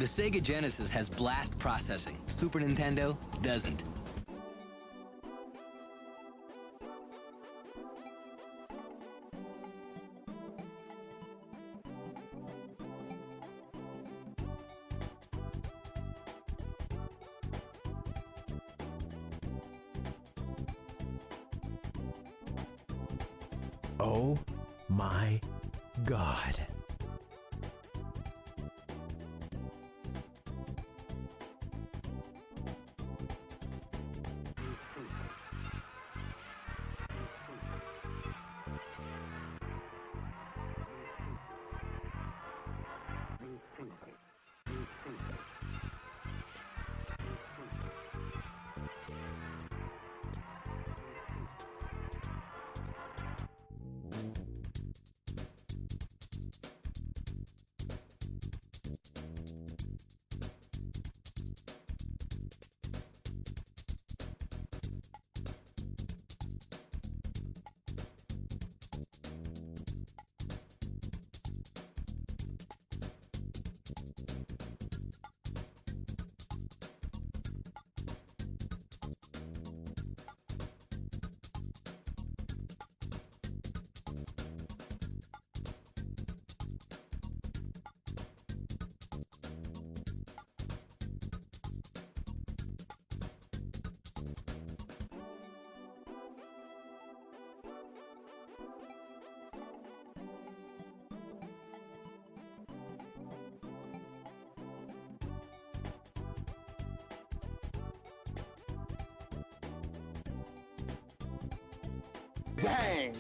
The Sega Genesis has blast processing. Super Nintendo doesn't. Oh my God. Dang!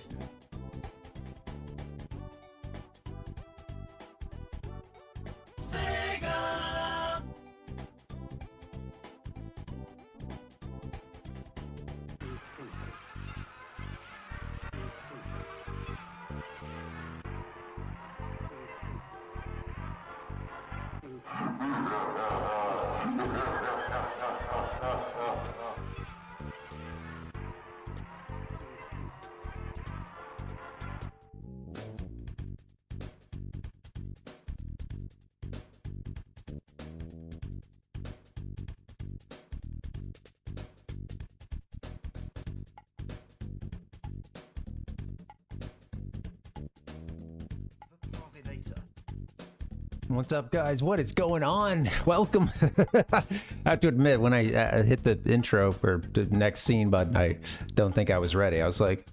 What's up, guys? What is going on? Welcome. I have to admit, when I hit the intro or the next scene button, I don't think I was ready. I was like,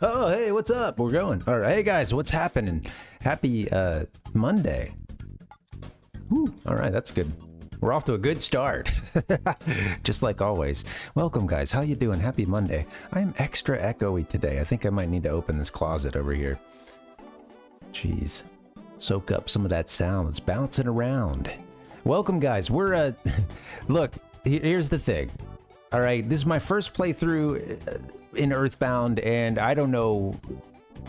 oh, hey, what's up? We're going. All right. Hey, guys, what's happening? Happy Monday. Woo. All right, that's good. We're off to a good start. Just like always. Welcome, guys. How you doing? Happy Monday. I'm extra echoey today. I think I might need to open this closet over here. Jeez. Soak up some of that sound that's bouncing around. Welcome, guys. We're look, here's the thing. All right, this is my first playthrough in EarthBound, and I don't know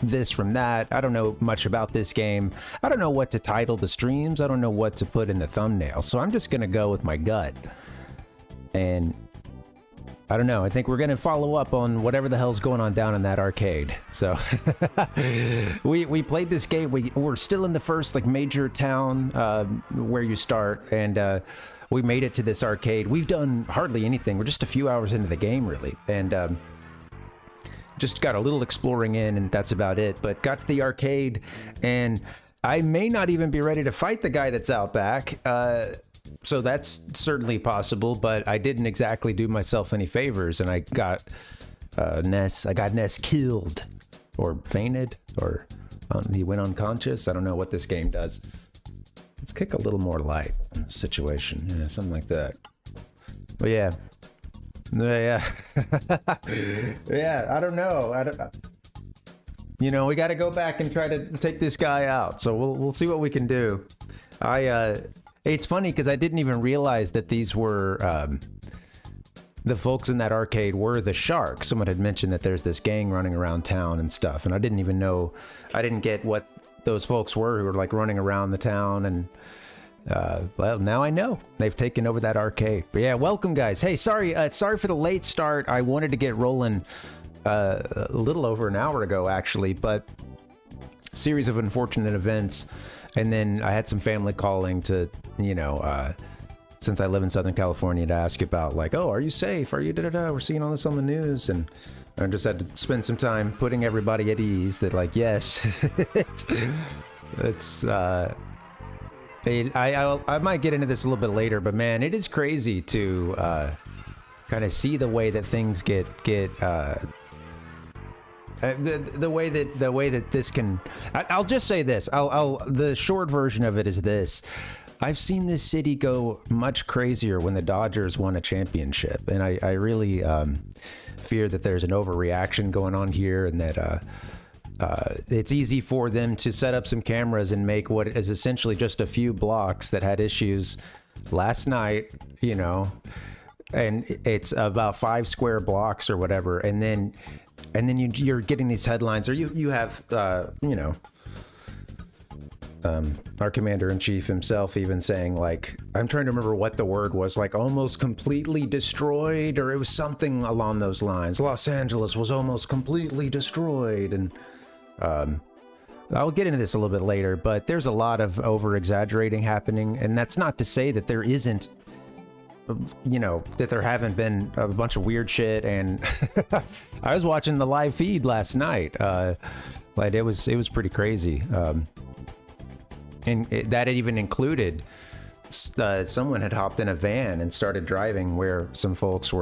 this from that. I don't know much about this game. I don't know what to title the streams. I don't know what to put in the thumbnail. So I'm just gonna go with my gut. And I don't know. I think we're going to follow up on whatever the hell's going on down in that arcade. So we played this game. We're still in the first like major town where you start, and we made it to this arcade. We've done hardly anything. We're just a few hours into the game, really, and just got a little exploring in, and that's about it. But got to the arcade, and I may not even be ready to fight the guy that's out back. So that's certainly possible, but I didn't exactly do myself any favors, and I got Ness. I got Ness killed, or fainted, or he went unconscious. I don't know what this game does. Let's kick a little more light in the situation, yeah, something like that. But yeah, yeah. I don't know. You know, we got to go back and try to take this guy out. So we'll see what we can do. It's funny because I didn't even realize that these were the folks in that arcade were the Sharks. Someone had mentioned that there's this gang running around town and stuff, and I didn't even know. I didn't get what those folks were who were like running around the town, and well, now I know they've taken over that arcade. But yeah, welcome, guys. Hey, sorry for the late start. I wanted to get rolling a little over an hour ago, actually, but a series of unfortunate events And then I had some family calling to, since I live in Southern California, to ask about like, oh, are you safe? Are you da-da-da? We're seeing all this on the news. And I just had to spend some time putting everybody at ease that like, yes, I might get into this a little bit later, but man, it is crazy to kind of see the way that things get the way that this can. I'll just say this. The short version of it is this. I've seen this city go much crazier when the Dodgers won a championship, and I really fear that there's an overreaction going on here, and that it's easy for them to set up some cameras and make what is essentially just a few blocks that had issues last night, and it's about 5 square blocks or whatever, and then you're getting these headlines, or you have our commander-in-chief himself even saying, like, I'm trying to remember what the word was, like almost completely destroyed, or it was something along those lines. Los Angeles was almost completely destroyed. And I'll get into this a little bit later, but there's a lot of over-exaggerating happening, and that's not to say that there isn't, that there haven't been a bunch of weird shit. And I was watching the live feed last night. Like it was pretty crazy. And that even included someone had hopped in a van and started driving where some folks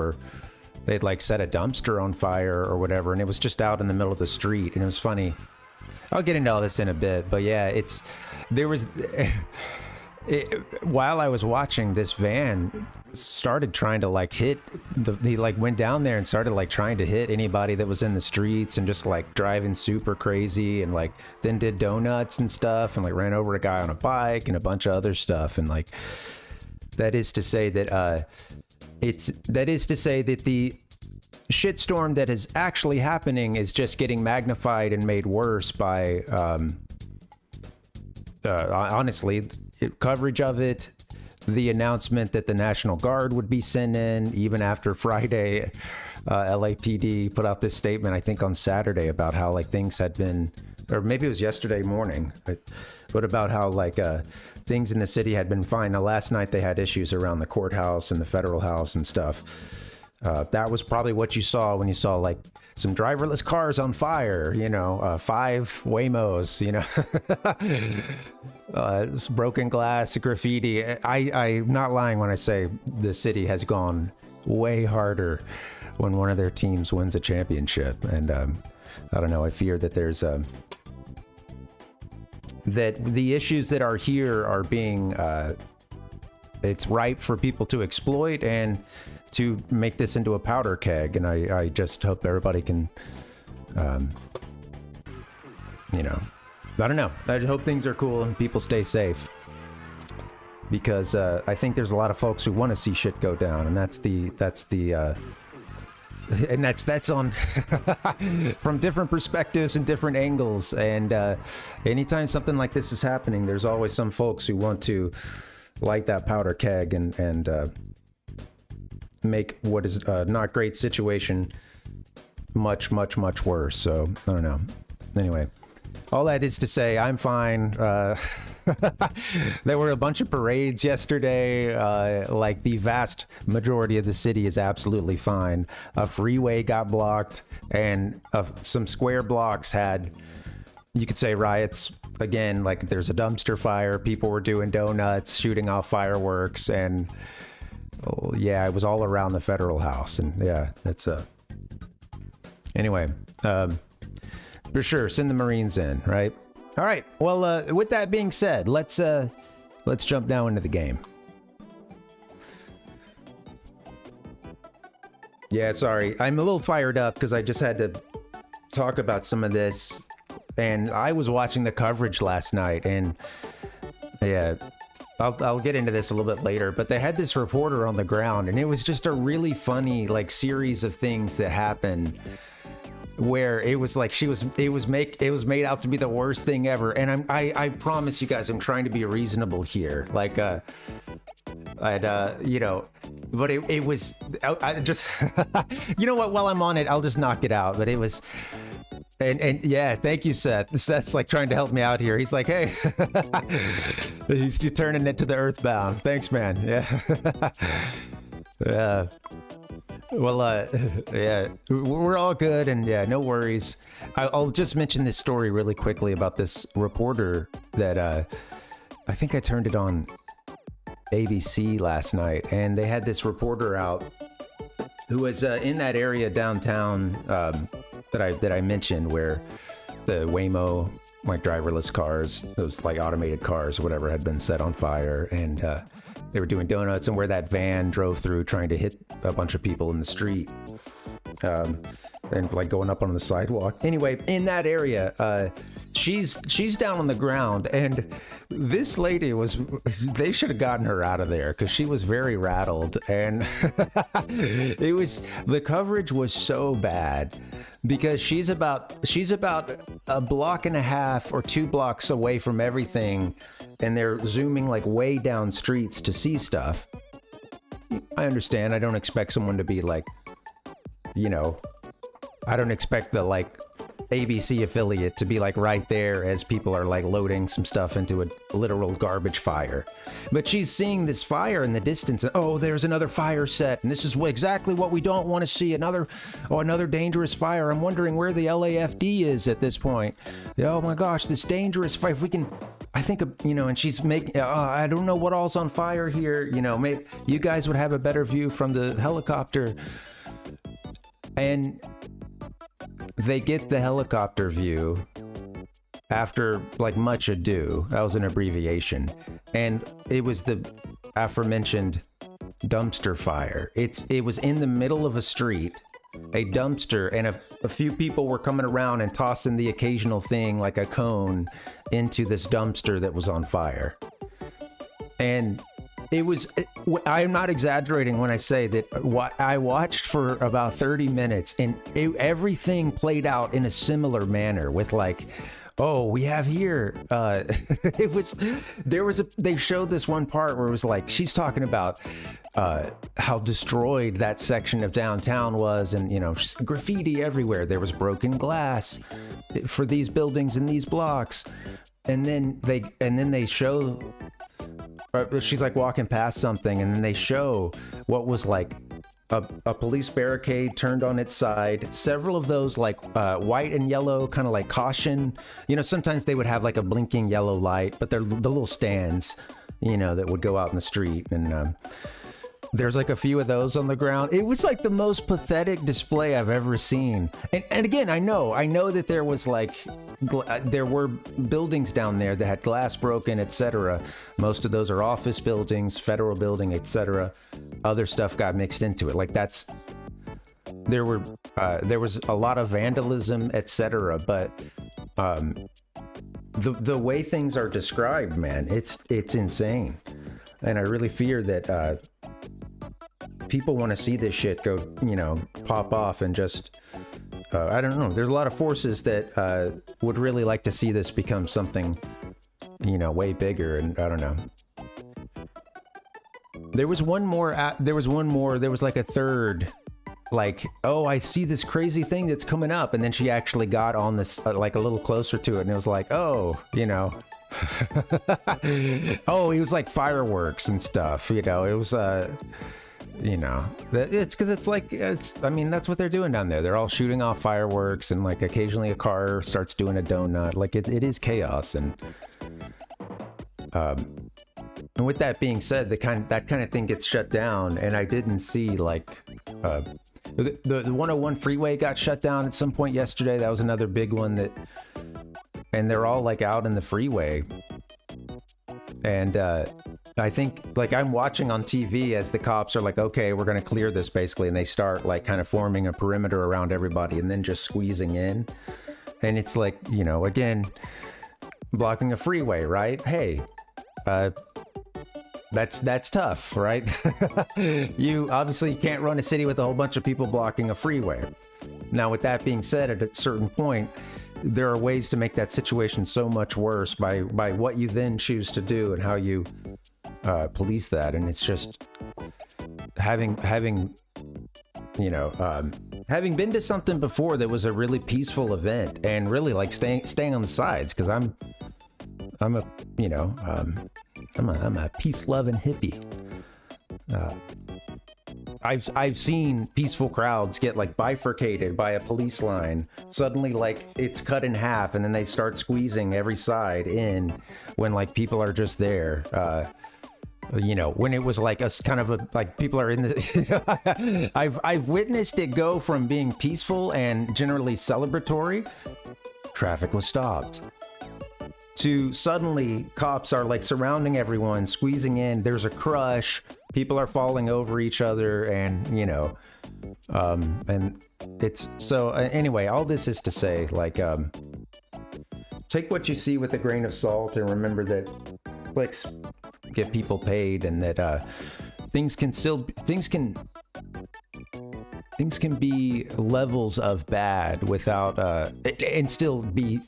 they'd like set a dumpster on fire or whatever, and it was just out in the middle of the street. And it was funny. I'll get into all this in a bit, but yeah, while I was watching, this van started trying to like hit he like went down there and started like trying to hit anybody that was in the streets, and just like driving super crazy, and like then did donuts and stuff, and like ran over a guy on a bike and a bunch of other stuff. And like that is to say that the shitstorm that is actually happening is just getting magnified and made worse by honestly, coverage of it, the announcement that the National Guard would be sent in even after Friday. LAPD put out this statement, I think on Saturday, about how like things had been, or maybe it was yesterday morning, but about how like things in the city had been fine. Now last night they had issues around the courthouse and the federal house and stuff. That was probably what you saw when you saw like some driverless cars on fire, 5 Waymos, broken glass, graffiti. I'm not lying when I say the city has gone way harder when one of their teams wins a championship. And I don't know, I fear that there's that the issues that are here are being it's ripe for people to exploit and to make this into a powder keg. And I just hope everybody can I don't know. I hope things are cool and people stay safe, because I think there's a lot of folks who want to see shit go down, and that's on from different perspectives and different angles. And anytime something like this is happening, there's always some folks who want to light that powder keg and make what is a not great situation much, much, much worse. So I don't know. Anyway, all that is to say, I'm fine. There were a bunch of parades yesterday. Like the vast majority of the city is absolutely fine. A freeway got blocked, and some square blocks had, you could say, riots. Again, like there's a dumpster fire. People were doing donuts, shooting off fireworks, and yeah, it was all around the federal house. And yeah, that's anyway, for sure, send the Marines in, right? All right. Well, with that being said, let's jump now into the game. Yeah, sorry. I'm a little fired up because I just had to talk about some of this, and I was watching the coverage last night, and yeah, I'll get into this a little bit later, but they had this reporter on the ground, and it was just a really funny like series of things that happened, where it was like it was made out to be the worst thing ever. And I promise you guys, I'm trying to be reasonable here. Like, but it was, I just, you know what, while I'm on it, I'll just knock it out. But it was, And yeah, thank you, Seth. Seth's like trying to help me out here. He's like, hey, he's turning it to the EarthBound. Thanks, man. Yeah. Yeah. Well, yeah, we're all good, and yeah, no worries. I'll just mention this story really quickly about this reporter that I think I turned it on ABC last night, and they had this reporter out who was in that area downtown that I mentioned, where the Waymo, like driverless cars, those like automated cars or whatever, had been set on fire, and they were doing donuts, and where that van drove through trying to hit a bunch of people in the street, and like going up on the sidewalk. Anyway, in that area, she's down on the ground, and this lady they should have gotten her out of there because she was very rattled, and the coverage was so bad because she's about a block and a half or 2 blocks away from everything, and they're zooming like way down streets to see stuff. I understand. I don't expect someone to be like, I don't expect the like ABC affiliate to be like right there as people are like loading some stuff into a literal garbage fire. But she's seeing this fire in the distance. And, oh, there's another fire set, and this is exactly what we don't want to see. Another dangerous fire. I'm wondering where the LAFD is at this point. Oh my gosh, this dangerous fire. If we can, I think, and she's making, I don't know what all's on fire here. Maybe you guys would have a better view from the helicopter. And they get the helicopter view after like much ado. That was an abbreviation. And it was the aforementioned dumpster fire. It was in the middle of a street, a dumpster, and a few people were coming around and tossing the occasional thing like a cone into this dumpster that was on fire. And I'm not exaggerating when I say that I watched for about 30 minutes, and everything played out in a similar manner with like, oh, we have here, they showed this one part where it was like, she's talking about how destroyed that section of downtown was, and graffiti everywhere. There was broken glass for these buildings in these blocks. And then they show, she's like walking past something, and then they show what was like a police barricade turned on its side. Several of those like white and yellow kind of like caution. Sometimes they would have like a blinking yellow light, but they're the little stands, that would go out in the street. And there's like a few of those on the ground. It was like the most pathetic display I've ever seen. And again, I know that there was like, there were buildings down there that had glass broken, etc. Most of those are office buildings, federal building, etc. Other stuff got mixed into it. Like there was a lot of vandalism, etc. But the way things are described, man, it's insane. And I really fear that people want to see this shit go, pop off and just, I don't know. There's a lot of forces that would really like to see this become something, way bigger. And I don't know. There was like a third, like, oh, I see this crazy thing that's coming up. And then she actually got on this, like a little closer to it. And it was like, oh, oh, he was like fireworks and stuff, it was, it's because that's what they're doing down there. They're all shooting off fireworks, and like occasionally a car starts doing a donut. Like it is chaos. And with that being said, that kind of thing gets shut down. And I didn't see like the 101 freeway got shut down at some point yesterday. That was another big one and they're all like out in the freeway. And I think like I'm watching on TV as the cops are like, okay, we're going to clear this basically. And they start like kind of forming a perimeter around everybody and then just squeezing in. And it's like, again, blocking a freeway, right? Hey, that's tough, right? You obviously can't run a city with a whole bunch of people blocking a freeway. Now, with that being said, at a certain point, there are ways to make that situation so much worse by what you then choose to do and how you police that. And it's just having having been to something before that was a really peaceful event and really like staying on the sides, because I'm a, you know, I'm a peace-loving hippie. I've seen peaceful crowds get like bifurcated by a police line. Suddenly, like it's cut in half, and then they start squeezing every side in when like people are just there. You know, when it was like a kind of a like people are in the. I've witnessed it go from being peaceful and generally celebratory. Traffic was stopped. To suddenly cops are like surrounding everyone, squeezing in. There's a crush. People are falling over each other, and you know, and it's so. Anyway, all this is to say, like, take what you see with a grain of salt, and remember that clicks get people paid, and that things can be levels of bad without and still be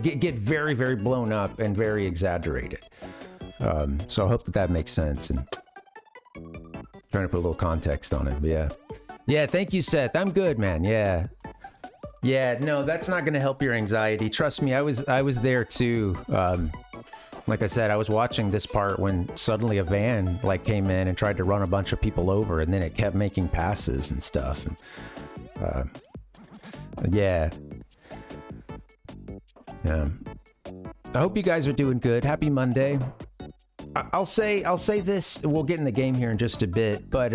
get very, very blown up and very exaggerated. So I hope that makes sense, and trying to put a little context on it. But yeah, thank you, Seth. I'm good, man. Yeah, no, that's not going to help your anxiety, trust me. I was there too. Like I said, I was watching this part when suddenly a van like came in and tried to run a bunch of people over, and then it kept making passes and stuff. And yeah. I hope you guys are doing good. Happy Monday. I'll say this. We'll get in the game here in just a bit, but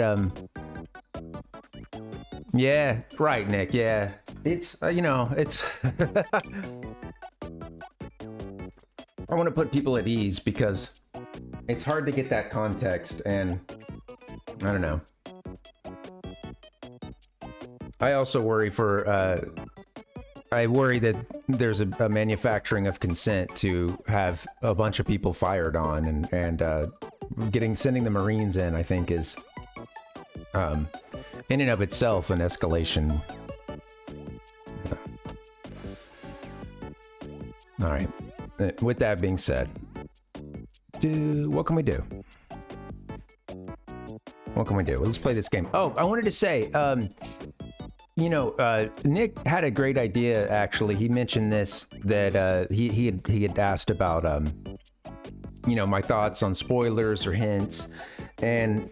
yeah, right, Nick. Yeah, it's you know, it's. I want to put people at ease because it's hard to get that context, and I don't know. I also worry I worry that there's a manufacturing of consent to have a bunch of people fired on, and sending the Marines in, I think, is in and of itself an escalation. All right. With that being said, what can we do? What can we do? Let's play this game. Oh, I wanted to say, you know, Nick had a great idea, actually. He mentioned this, that he had asked about, you know, my thoughts on spoilers or hints. And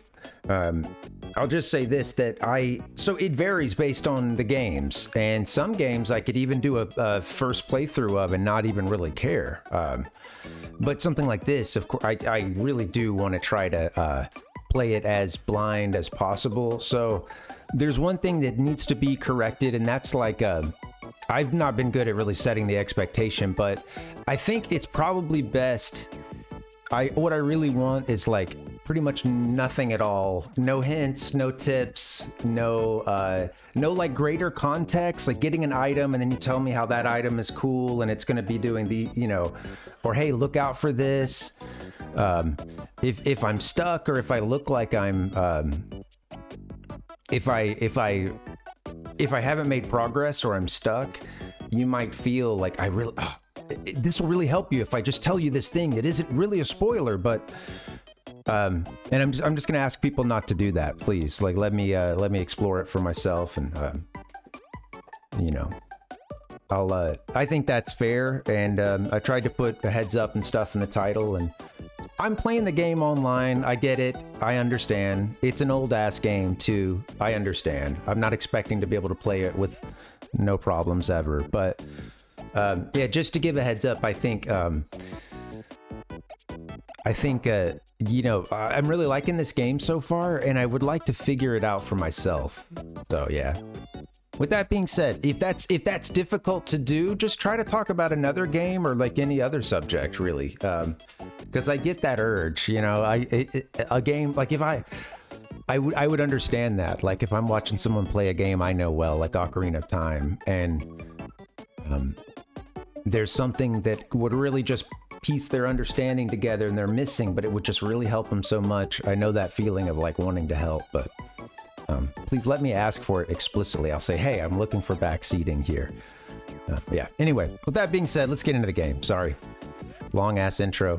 I'll just say this, that so it varies based on the games. And some games I could even do a first playthrough of and not even really care. But something like this, of course, I really do want to try to play it as blind as possible. So there's one thing that needs to be corrected, and that's like, I've not been good at really setting the expectation, but I think it's probably best. What I really want is like pretty much nothing at all. No hints, no tips, no like greater context, like getting an item and then you tell me how that item is cool and it's going to be doing the, you know, or hey, look out for this. If I'm stuck, or if I look like I'm, if I haven't made progress or I'm stuck, you might feel like this will really help you if I just tell you this thing that isn't really a spoiler, but and I'm just gonna ask people not to do that, please. Like let me explore it for myself, and you know, I think that's fair, and I tried to put a heads up and stuff in the title, and I'm playing the game online. I get it. I understand. It's an old ass game too. I understand. I'm not expecting to be able to play it with no problems ever, but yeah, just to give a heads up, I think you know, I'm really liking this game so far, and I would like to figure it out for myself. So yeah. With that being said, if that's difficult to do, just try to talk about another game or like any other subject, really, because I get that urge. You know, a game like if I would understand that. Like if I'm watching someone play a game I know well, like Ocarina of Time, and there's something that would really just piece their understanding together and they're missing, but it would just really help them so much. I know that feeling of like wanting to help, but please let me ask for it explicitly. I'll say, hey, I'm looking for backseating here. Yeah. Anyway, with that being said, let's get into the game. Sorry. Long ass intro.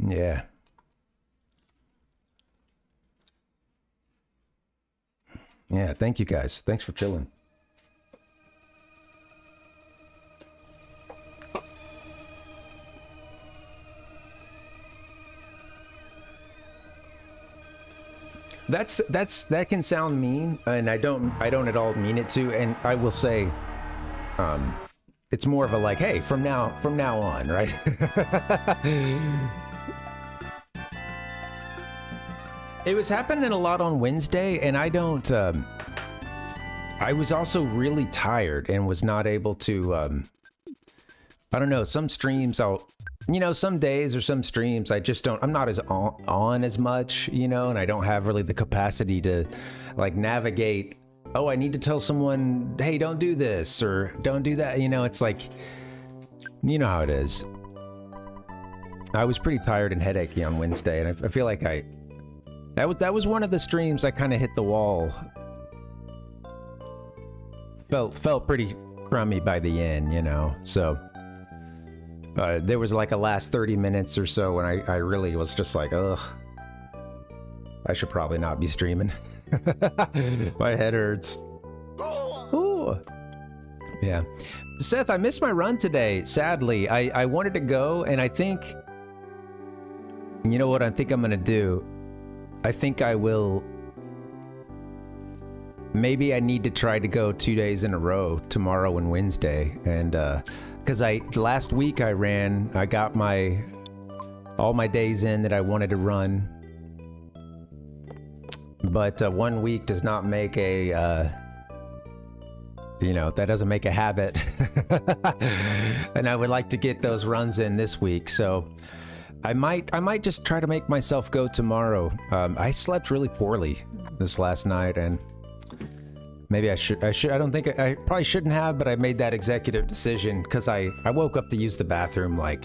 Yeah. Yeah, thank you guys. Thanks for chilling. That can sound mean, and I don't at all mean it to, and I will say it's more of a like, hey, from now on, right? It was happening a lot on Wednesday, and I don't I was also really tired and was not able to I don't know, some streams some days or some streams I'm not as on as much, and I don't have really the capacity to like navigate, oh, I need to tell someone, hey, don't do this or don't do that, it's like, you know how it is. I was pretty tired and headachy on Wednesday, and I feel like that was one of the streams I kind of hit the wall. Felt pretty crummy by the end, so there was like a last 30 minutes or so when I really was just like, ugh, I should probably not be streaming. My head hurts. Ooh. Yeah. Seth, I missed my run today, sadly. I wanted to go, and I think, you know what I think I'm going to do? I think I will, maybe I need to try to go 2 days in a row, tomorrow and Wednesday, and because last week I got all my days in that I wanted to run, but 1 week does not make a that doesn't make a habit. And I would like to get those runs in this week, so I might just try to make myself go tomorrow. I slept really poorly this last night, and maybe I should. I don't think I probably shouldn't have, but I made that executive decision because I woke up to use the bathroom. Like,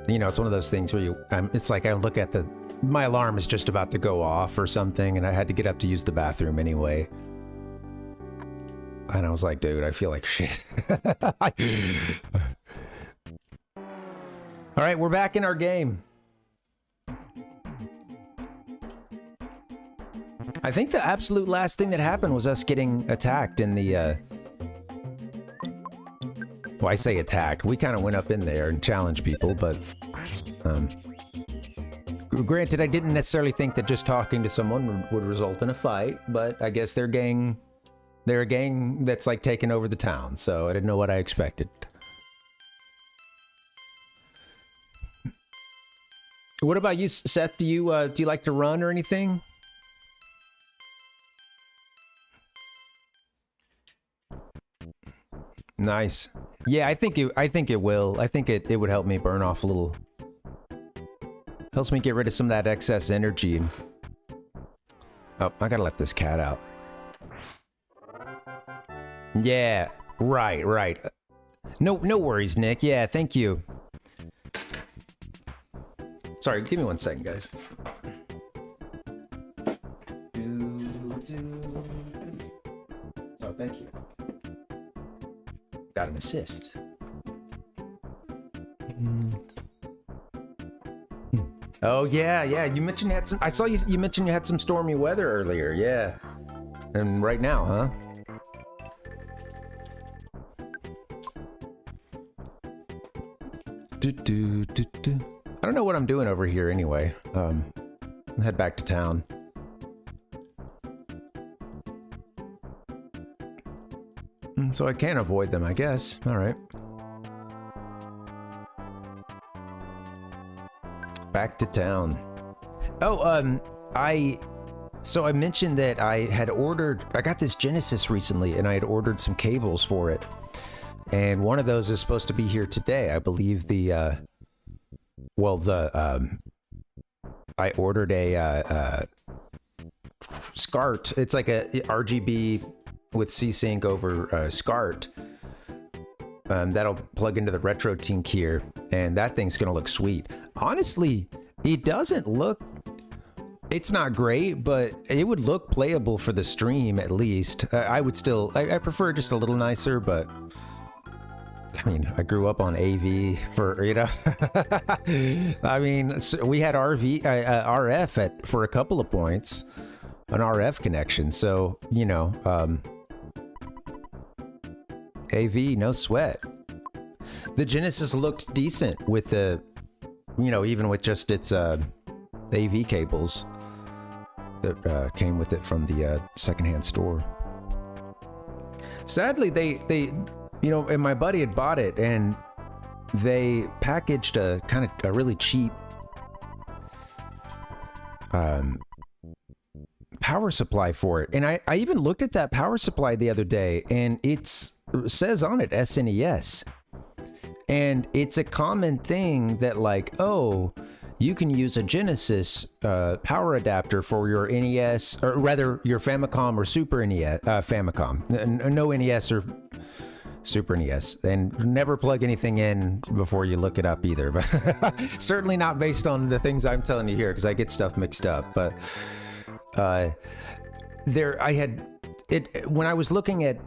it's one of those things where it's like I look at my alarm is just about to go off or something, and I had to get up to use the bathroom anyway. And I was like, dude, I feel like shit. All right, we're back in our game. I think the absolute last thing that happened was us getting attacked in the, well, I say attacked. We kind of went up in there and challenged people, but, granted, I didn't necessarily think that just talking to someone would result in a fight, but I guess they're a gang that's like taking over the town, so I didn't know what I expected. What about you, Seth? Do you like to run or anything? Nice. Yeah, I think it will. I think it would help me burn off a little. Helps me get rid of some of that excess energy. Oh, I gotta let this cat out. Yeah, right. No worries, Nick. Yeah, thank you. Sorry, give me 1 second, guys. Oh, thank you. Got an assist. Oh yeah. You mentioned you had some. I saw you mentioned you had some stormy weather earlier. Yeah, and right now, huh? I don't know what I'm doing over here anyway. I'll head back to town. So I can't avoid them, I guess. All right. Back to town. Oh, I mentioned that I got this Genesis recently, and I had ordered some cables for it. And one of those is supposed to be here today. I believe I ordered a SCART. It's like a RGB with C-Sync over SCART. That'll plug into the Retro Tink here, and that thing's gonna look sweet. Honestly, it doesn't look... It's not great, but it would look playable for the stream at least. I would still... I prefer just a little nicer, but... I mean, I grew up on AV for, you know, I mean, we had RF for a couple of points, an RF connection. So, you know, AV, no sweat. The Genesis looked decent with the, you know, even with just its AV cables that came with it from the secondhand store. Sadly, they, you know, and my buddy had bought it, and they packaged a kind of a really cheap power supply for it. And I even looked at that power supply the other day, and it says on it SNES. And it's a common thing that, like, oh, you can use a Genesis power adapter for your NES, or rather your Famicom or Super NES, Famicom. No NES or Super NES. And never plug anything in before you look it up either. But certainly not based on the things I'm telling you here, because I get stuff mixed up. But when I was looking at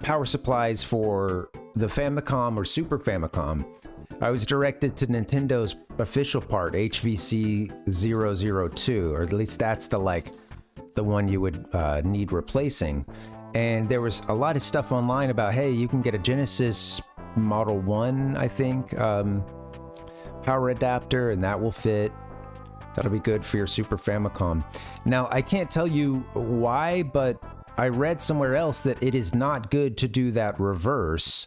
power supplies for the Famicom or Super Famicom, I was directed to Nintendo's official part, HVC 002, or at least that's the one you would need replacing. And there was a lot of stuff online about, hey, you can get a Genesis Model 1, I think, power adapter, and that will fit. That'll be good for your Super Famicom. Now, I can't tell you why, but I read somewhere else that it is not good to do that reverse.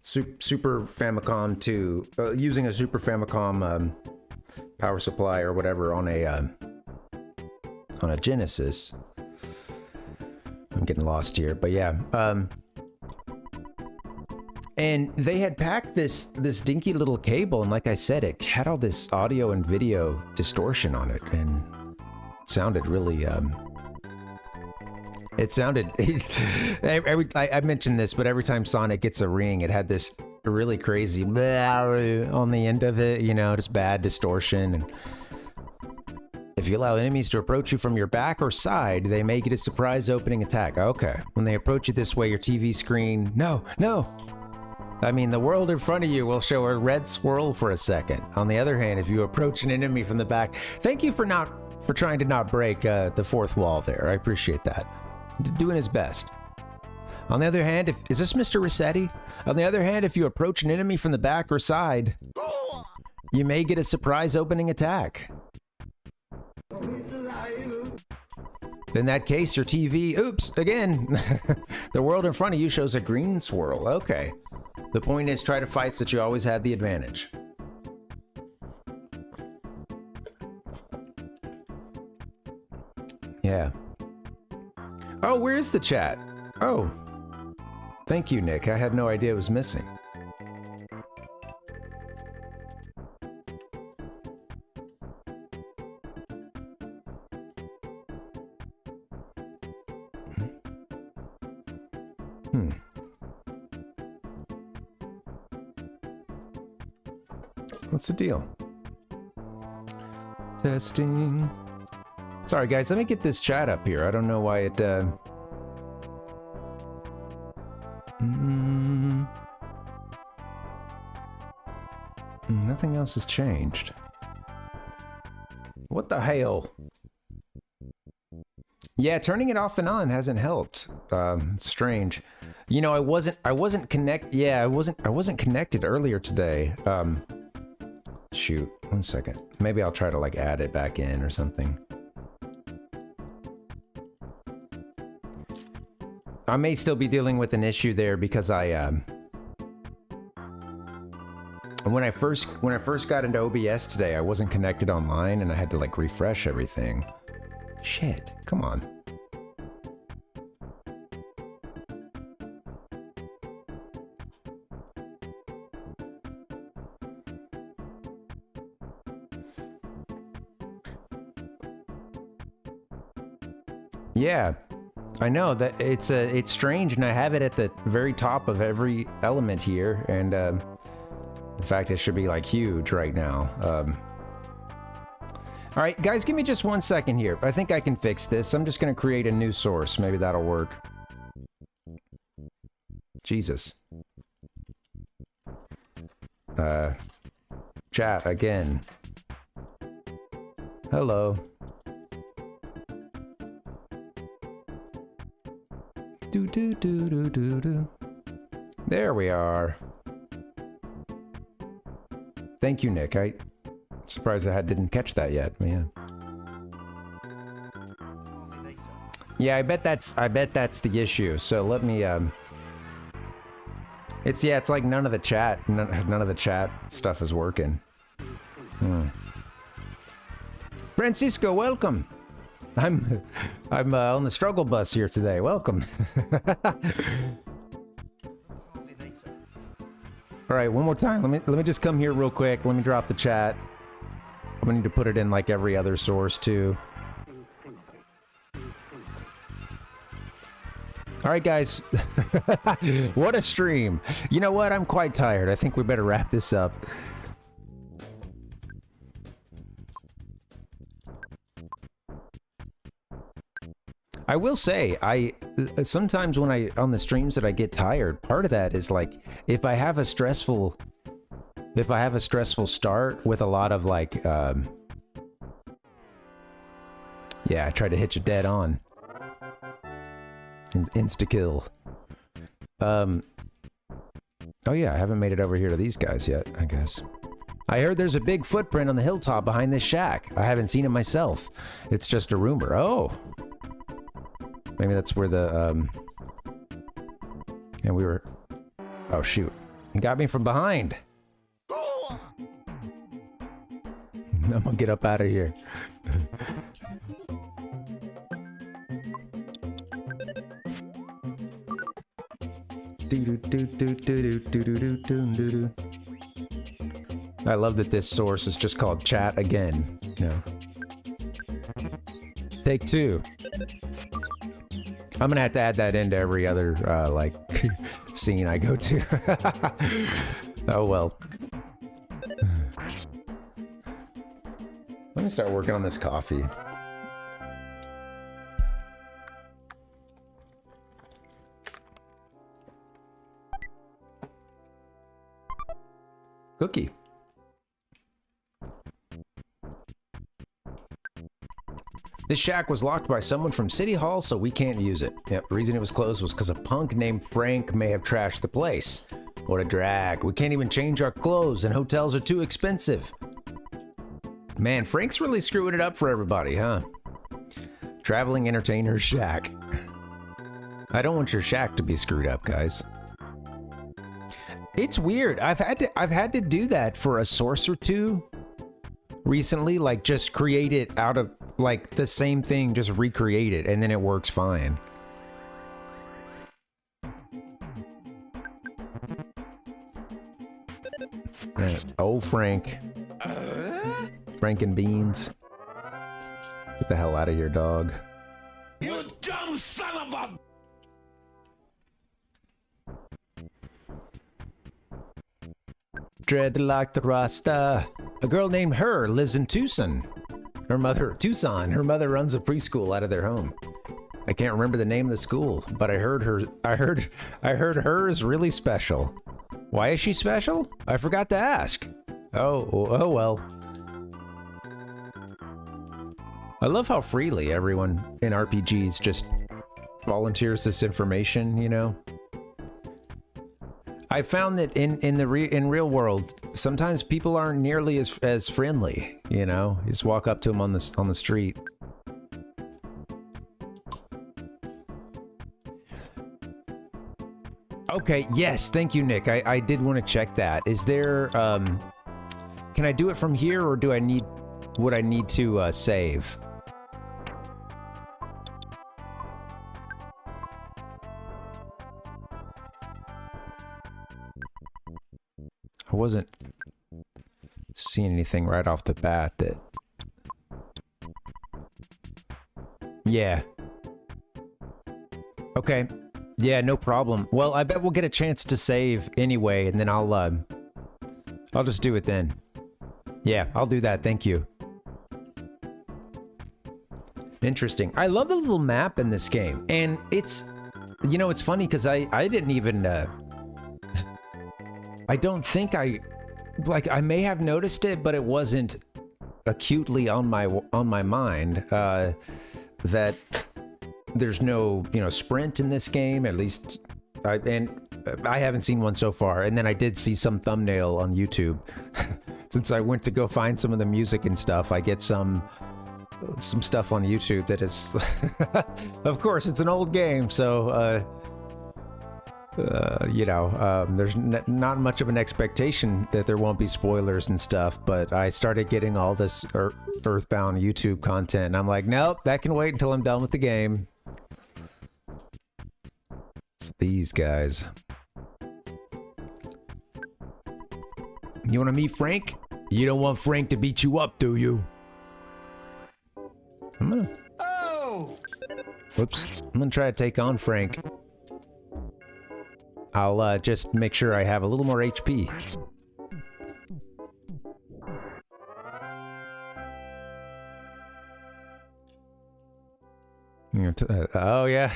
Super Famicom to using a Super Famicom power supply or whatever on a Genesis. I'm getting lost here, but yeah. And they had packed this dinky little cable, and like I said, it had all this audio and video distortion on it, and it sounded really I mentioned this, but every time Sonic gets a ring, it had this really crazy on the end of it, you know, just bad distortion. And if you allow enemies to approach you from your back or side, they may get a surprise opening attack. Okay. When they approach you this way, your TV screen, no. I mean, the world in front of you will show a red swirl for a second. On the other hand, if you approach an enemy from the back, thank you for trying to not break the fourth wall there. I appreciate that. Doing his best. On the other hand, is this Mr. Rossetti? On the other hand, if you approach an enemy from the back or side, you may get a surprise opening attack. In that case, your TV, oops, again, the world in front of you shows a green swirl. Okay. The point is, try to fight so that you always have the advantage. Yeah. Oh, where is the chat? Oh. Thank you, Nick. I had no idea it was missing. What's the deal? Testing. Sorry, guys. Let me get this chat up here. I don't know why it... Nothing else has changed. What the hell? Yeah, turning it off and on hasn't helped. It's strange. You know, I wasn't connected earlier today. Shoot, one second. Maybe I'll try to like add it back in or something. I may still be dealing with an issue there because when I first got into OBS today, I wasn't connected online and I had to like refresh everything. Shit, come on. Yeah, I know that it's strange, and I have it at the very top of every element here, and in fact, it should be like huge right now. All right, guys, give me just 1 second here. I think I can fix this. I'm just going to create a new source. Maybe that'll work. Jesus. Chat again. Hello. Do do do do do do. There we are. Thank you, Nick. I'm surprised I didn't catch that yet, man. Yeah, I bet that's the issue. So let me it's like none of the chat stuff is working. Francisco, welcome. I'm on the struggle bus here today. Welcome. All right, one more time. Let me just come here real quick. Let me drop the chat. I'm gonna need to put it in like every other source too. All right, guys. What a stream. You know what? I'm quite tired. I think we better wrap this up. I will say, sometimes when on the streams that I get tired, part of that is like, if I have a stressful start with a lot of like, yeah, I try to hit you dead on. Insta-kill. Oh yeah, I haven't made it over here to these guys yet, I guess. I heard there's a big footprint on the hilltop behind this shack. I haven't seen it myself. It's just a rumor. Oh. Maybe that's where the, and we were... Oh, shoot. He got me from behind. I'm gonna get up out of here. I love that this source is just called chat again. You know. Take two. I'm gonna have to add that into every other like scene I go to. Oh well. Let me start working on this coffee. Cookie. This shack was locked by someone from City Hall, so we can't use it. Yep, the reason it was closed was because a punk named Frank may have trashed the place. What a drag. We can't even change our clothes, and hotels are too expensive. Man, Frank's really screwing it up for everybody, huh? Traveling entertainer's shack. I don't want your shack to be screwed up, guys. It's weird. I've had to do that for a source or two recently, like just create it out of like the same thing, just recreate it, and then it works fine. Oh, Frank. Frank and Beans. Get the hell out of here, dog. You dumb son of a... Dreadlocked Rasta. A girl named Her lives in Tucson. Her mother runs a preschool out of their home. I can't remember the name of the school, but I heard her is really special. Why is she special? I forgot to ask. Oh well. I love how freely everyone in RPGs just volunteers this information, you know? I found that in real world, sometimes people aren't nearly as friendly, you know? You just walk up to them on the street. Okay, yes, thank you, Nick. I did want to check that. Is there can I do it from here, or would I need to save? I wasn't seeing anything right off the bat that... Yeah. Okay. Yeah, no problem. Well, I bet we'll get a chance to save anyway, and then I'll just do it then. Yeah, I'll do that. Thank you. Interesting. I love the little map in this game, and it's you know, it's funny because I didn't even, I don't think I may have noticed it, but it wasn't acutely on my mind, that there's no, you know, sprint in this game, at least, I haven't seen one so far. And then I did see some thumbnail on YouTube. Since I went to go find some of the music and stuff, I get some stuff on YouTube that is, of course, it's an old game, so, you know, there's not much of an expectation that there won't be spoilers and stuff, but I started getting all this EarthBound YouTube content, and I'm like, nope, that can wait until I'm done with the game. It's these guys. You want to meet Frank? You don't want Frank to beat you up, do you? I'm gonna... Oh! Whoops. I'm gonna try to take on Frank. I'll just make sure I have a little more HP. Oh, yeah.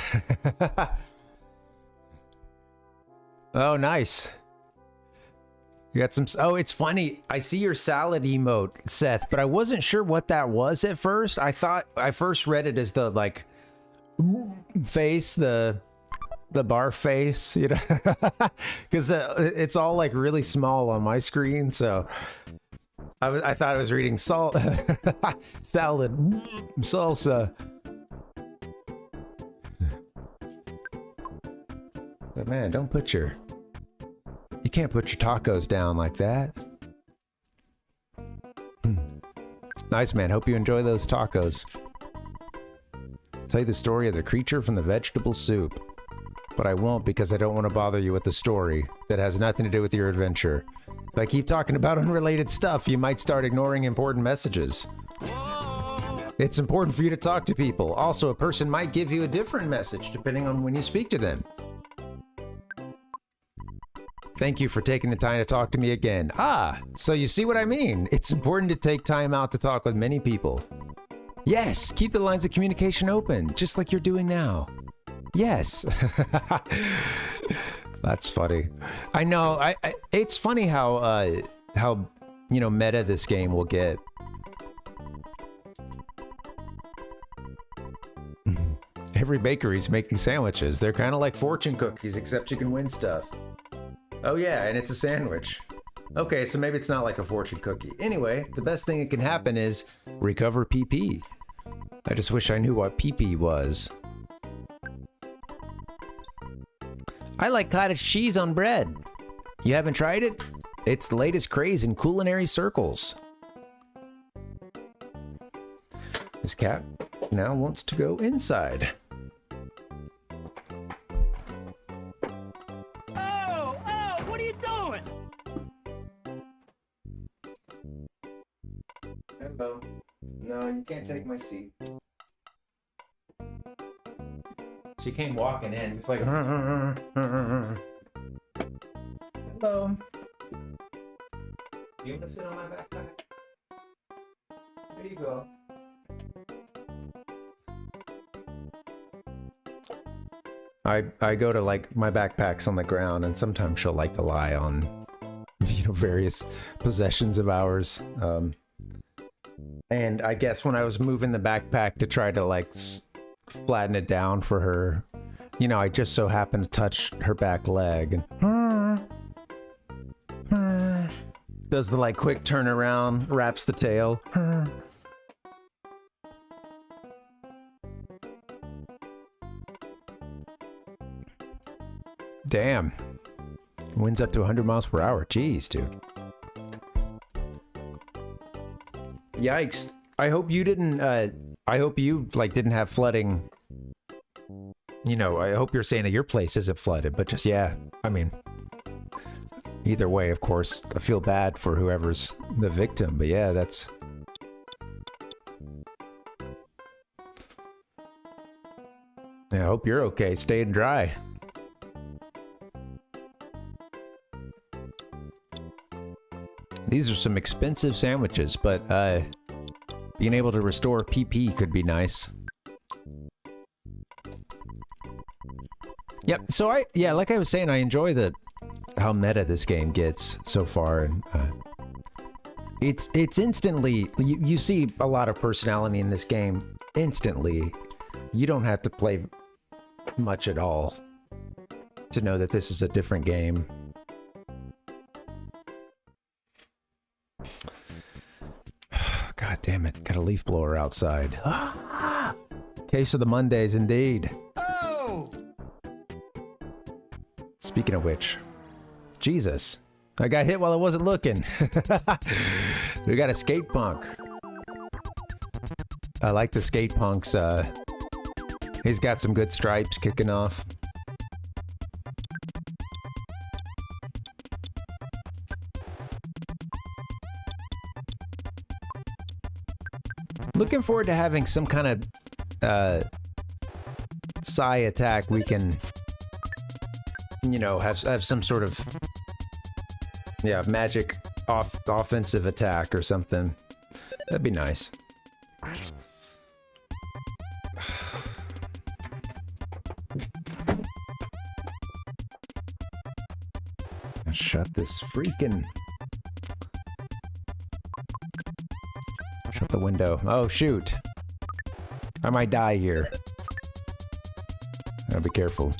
Oh, nice. You got some... Oh, it's funny. I see your salad emote, Seth, but I wasn't sure what that was at first. I thought... I first read it as the, like, face, the bar face, you know? Because it's all, like, really small on my screen, so... I thought I was reading salad, salsa. But man, don't put your... You can't put your tacos down like that. Nice, man. Hope you enjoy those tacos. I'll tell you the story of the creature from the vegetable soup. But I won't, because I don't want to bother you with the story that has nothing to do with your adventure. If I keep talking about unrelated stuff, you might start ignoring important messages. It's important for you to talk to people. Also, a person might give you a different message depending on when you speak to them. Thank you for taking the time to talk to me again. Ah, so you see what I mean? It's important to take time out to talk with many people. Yes, keep the lines of communication open, just like you're doing now. Yes. That's funny. I know. It's funny how you know, meta this game will get. Every bakery's making sandwiches. They're kind of like fortune cookies, except you can win stuff. Oh yeah, and it's a sandwich. Okay, so maybe it's not like a fortune cookie. Anyway, the best thing that can happen is recover PP. I just wish I knew what PP was. I like cottage cheese on bread. You haven't tried it? It's the latest craze in culinary circles. This cat now wants to go inside. What are you doing? Hello. No, you can't take my seat. She came walking in. It's like, hello. You want to sit on my backpack? There you go. I go to, like, my backpack's on the ground, and sometimes she'll like to lie on, you know, various possessions of ours. And I guess when I was moving the backpack to try to, like, flatten it down for her, you know, I just so happened to touch her back leg, and does the, like, quick turnaround, wraps the tail. Damn. Wind's up to 100 miles per hour. Jeez, dude. Yikes. I hope you didn't, I hope you, like, didn't have flooding. You know, I hope you're saying that your place isn't flooded, but just, yeah. I mean, either way, of course, I feel bad for whoever's the victim, but yeah, that's... Yeah, I hope you're okay, staying dry. These are some expensive sandwiches, but being able to restore PP could be nice. Yep. So like I was saying, I enjoy how meta this game gets so far, and it's instantly you see a lot of personality in this game instantly. You don't have to play much at all to know that this is a different game. God damn it! Got a leaf blower outside. Case of the Mondays, indeed. Oh! Speaking of which, Jesus, I got hit while I wasn't looking. We got a skate punk. I like the skate punks. He's got some good stripes kicking off. Looking forward to having some kind of psi attack we can, you know, have some sort of magic offensive attack or something. That'd be nice. Shut this freaking... Shut the window. Oh, shoot. I might die here. I'll be careful.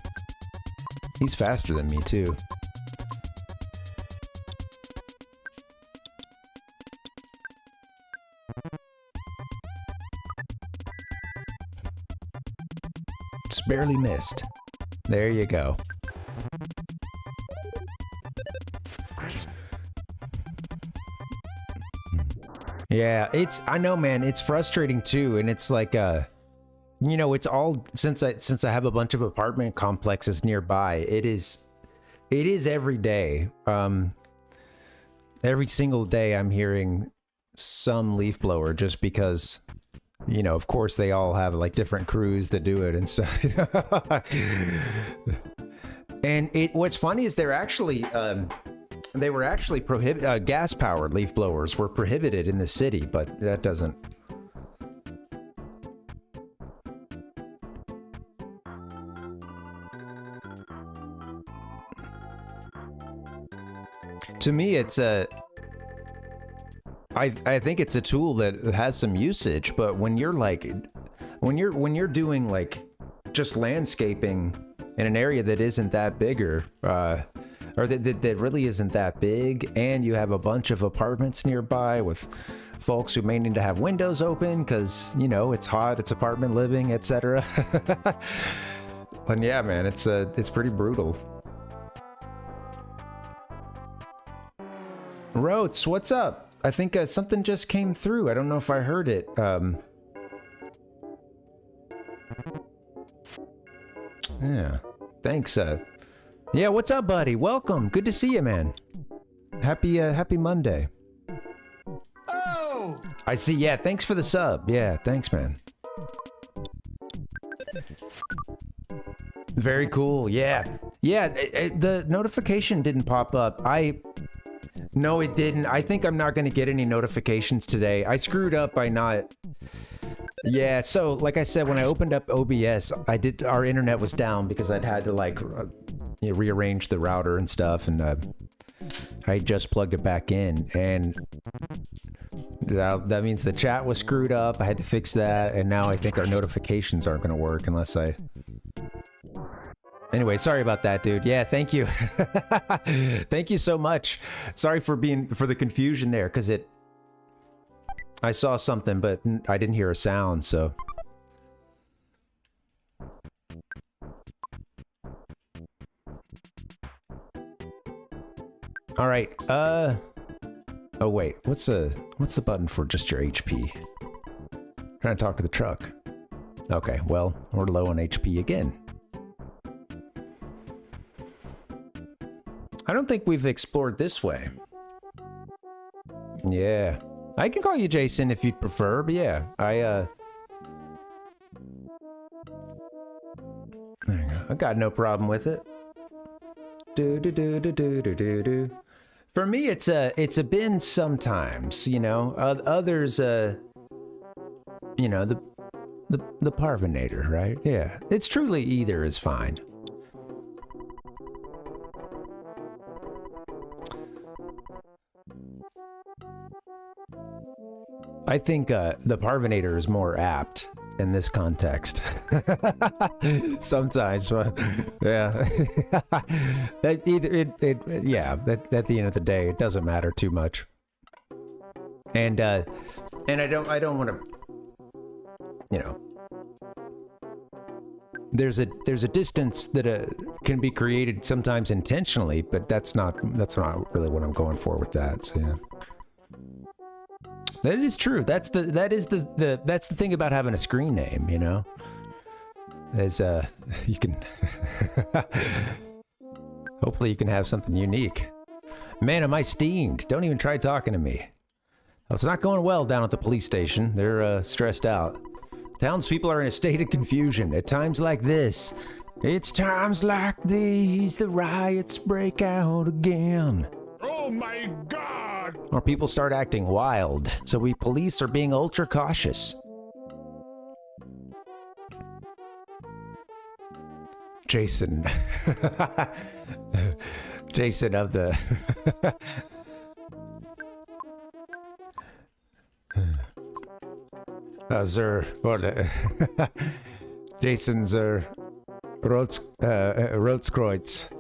He's faster than me, too. Just barely missed. There you go. Yeah, I know, man, it's frustrating too, and it's like, you know, it's all, since I have a bunch of apartment complexes nearby, it is every day, every single day I'm hearing some leaf blower, just because, you know, of course they all have like different crews that do it and stuff. And what's funny is they're actually, they were actually gas-powered leaf blowers were prohibited in the city, but that doesn't... To me, it's a... I think it's a tool that has some usage, but when you're like... When you're doing like just landscaping in an area that isn't that bigger, or that really isn't that big, and you have a bunch of apartments nearby with folks who may need to have windows open because, you know, it's hot, it's apartment living, etc. And yeah, man, it's pretty brutal. Rotes, what's up? I think something just came through. I don't know if I heard it. Yeah, thanks. Yeah, what's up, buddy? Welcome. Good to see you, man. Happy Monday. Oh! I see. Yeah, thanks for the sub. Yeah, thanks, man. Very cool. Yeah. Yeah, the notification didn't pop up. No, it didn't. I think I'm not going to get any notifications today. I screwed up by not... Yeah, so like I said, when I opened up OBS, our internet was down because I'd had to like rearrange the router and stuff, and I just plugged it back in, and that means the chat was screwed up. I had to fix that, and now I think our notifications aren't going to work unless I... Anyway, sorry about that, dude. Yeah, thank you. Thank you so much. Sorry for the confusion there, because I saw something, but I didn't hear a sound, so... All right, oh wait, what's the button for just your HP? Trying to talk to the truck. Okay, well, we're low on HP again. I don't think we've explored this way. Yeah. I can call you Jason if you'd prefer, but yeah, there you go. I got no problem with it. For me, it's a bin sometimes, you know. Others, you know, the Parvinator, right? Yeah, it's truly either is fine. I think the Parvinator is more apt in this context. Sometimes, yeah. That either yeah. That at the end of the day, it doesn't matter too much. And I don't want to, you know. There's a distance that can be created sometimes intentionally, but that's not really what I'm going for with that. So yeah. That is true. That's the thing about having a screen name, you know. As you can hopefully you can have something unique. Man, am I steamed? Don't even try talking to me. It's not going well down at the police station. They're stressed out. Townspeople are in a state of confusion at times like this. It's times like these the riots break out again. Oh my God! Or people start acting wild, so we police are being ultra cautious. Jason. Jason of the... Sir, what? Jason's Rotskreutz.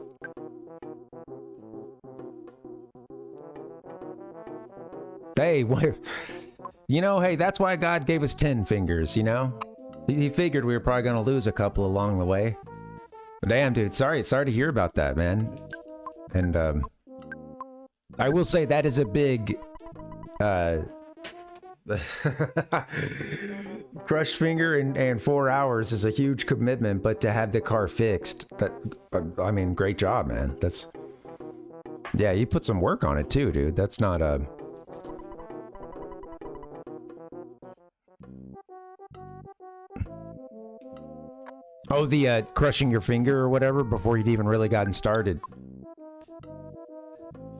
Hey, what? You know, hey, that's why God gave us 10 fingers, you know? He figured we were probably going to lose a couple along the way. But damn, dude, sorry to hear about that, man. And, I will say that is a big, crushed finger and 4 hours is a huge commitment, but to have the car fixed, I mean, great job, man. Yeah, you put some work on it too, dude. That's not Oh, the crushing your finger or whatever before you'd even really gotten started.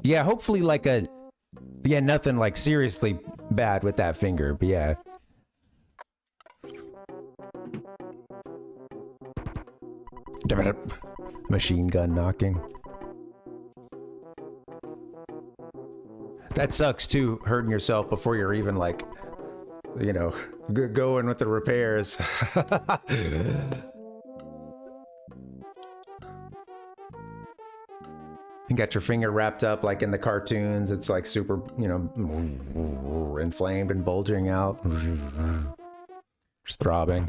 Yeah, hopefully nothing like seriously bad with that finger, but yeah. Machine gun knocking. That sucks too, hurting yourself before you're even like, you know, going with the repairs. You got your finger wrapped up like in the cartoons. It's like super, you know, inflamed and bulging out. Just throbbing.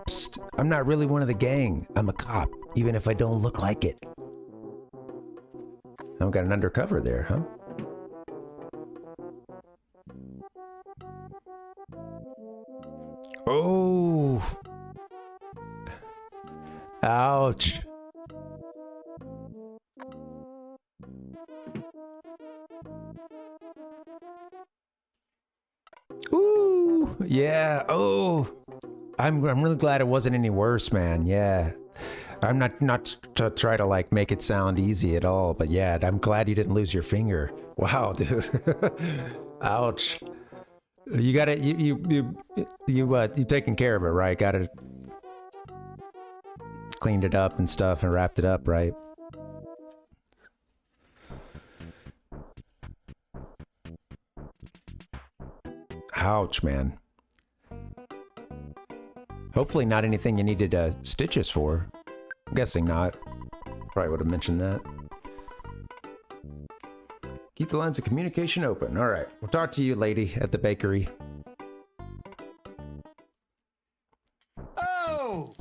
Psst, I'm not really one of the gang. I'm a cop, even if I don't look like it. I've got an undercover there, huh? Oh. Ouch. Ooh, yeah. Oh, I'm really glad it wasn't any worse, man. Yeah, I'm not to try to like make it sound easy at all, but yeah, I'm glad you didn't lose your finger. Wow, dude. Ouch. You got it. You taking care of it, right? Got it. Cleaned it up and stuff and wrapped it up, right? Ouch, man. Hopefully not anything you needed stitches for. I'm guessing not. Probably would have mentioned that. Keep the lines of communication open. All right. We'll talk to you, lady, at the bakery. Oh!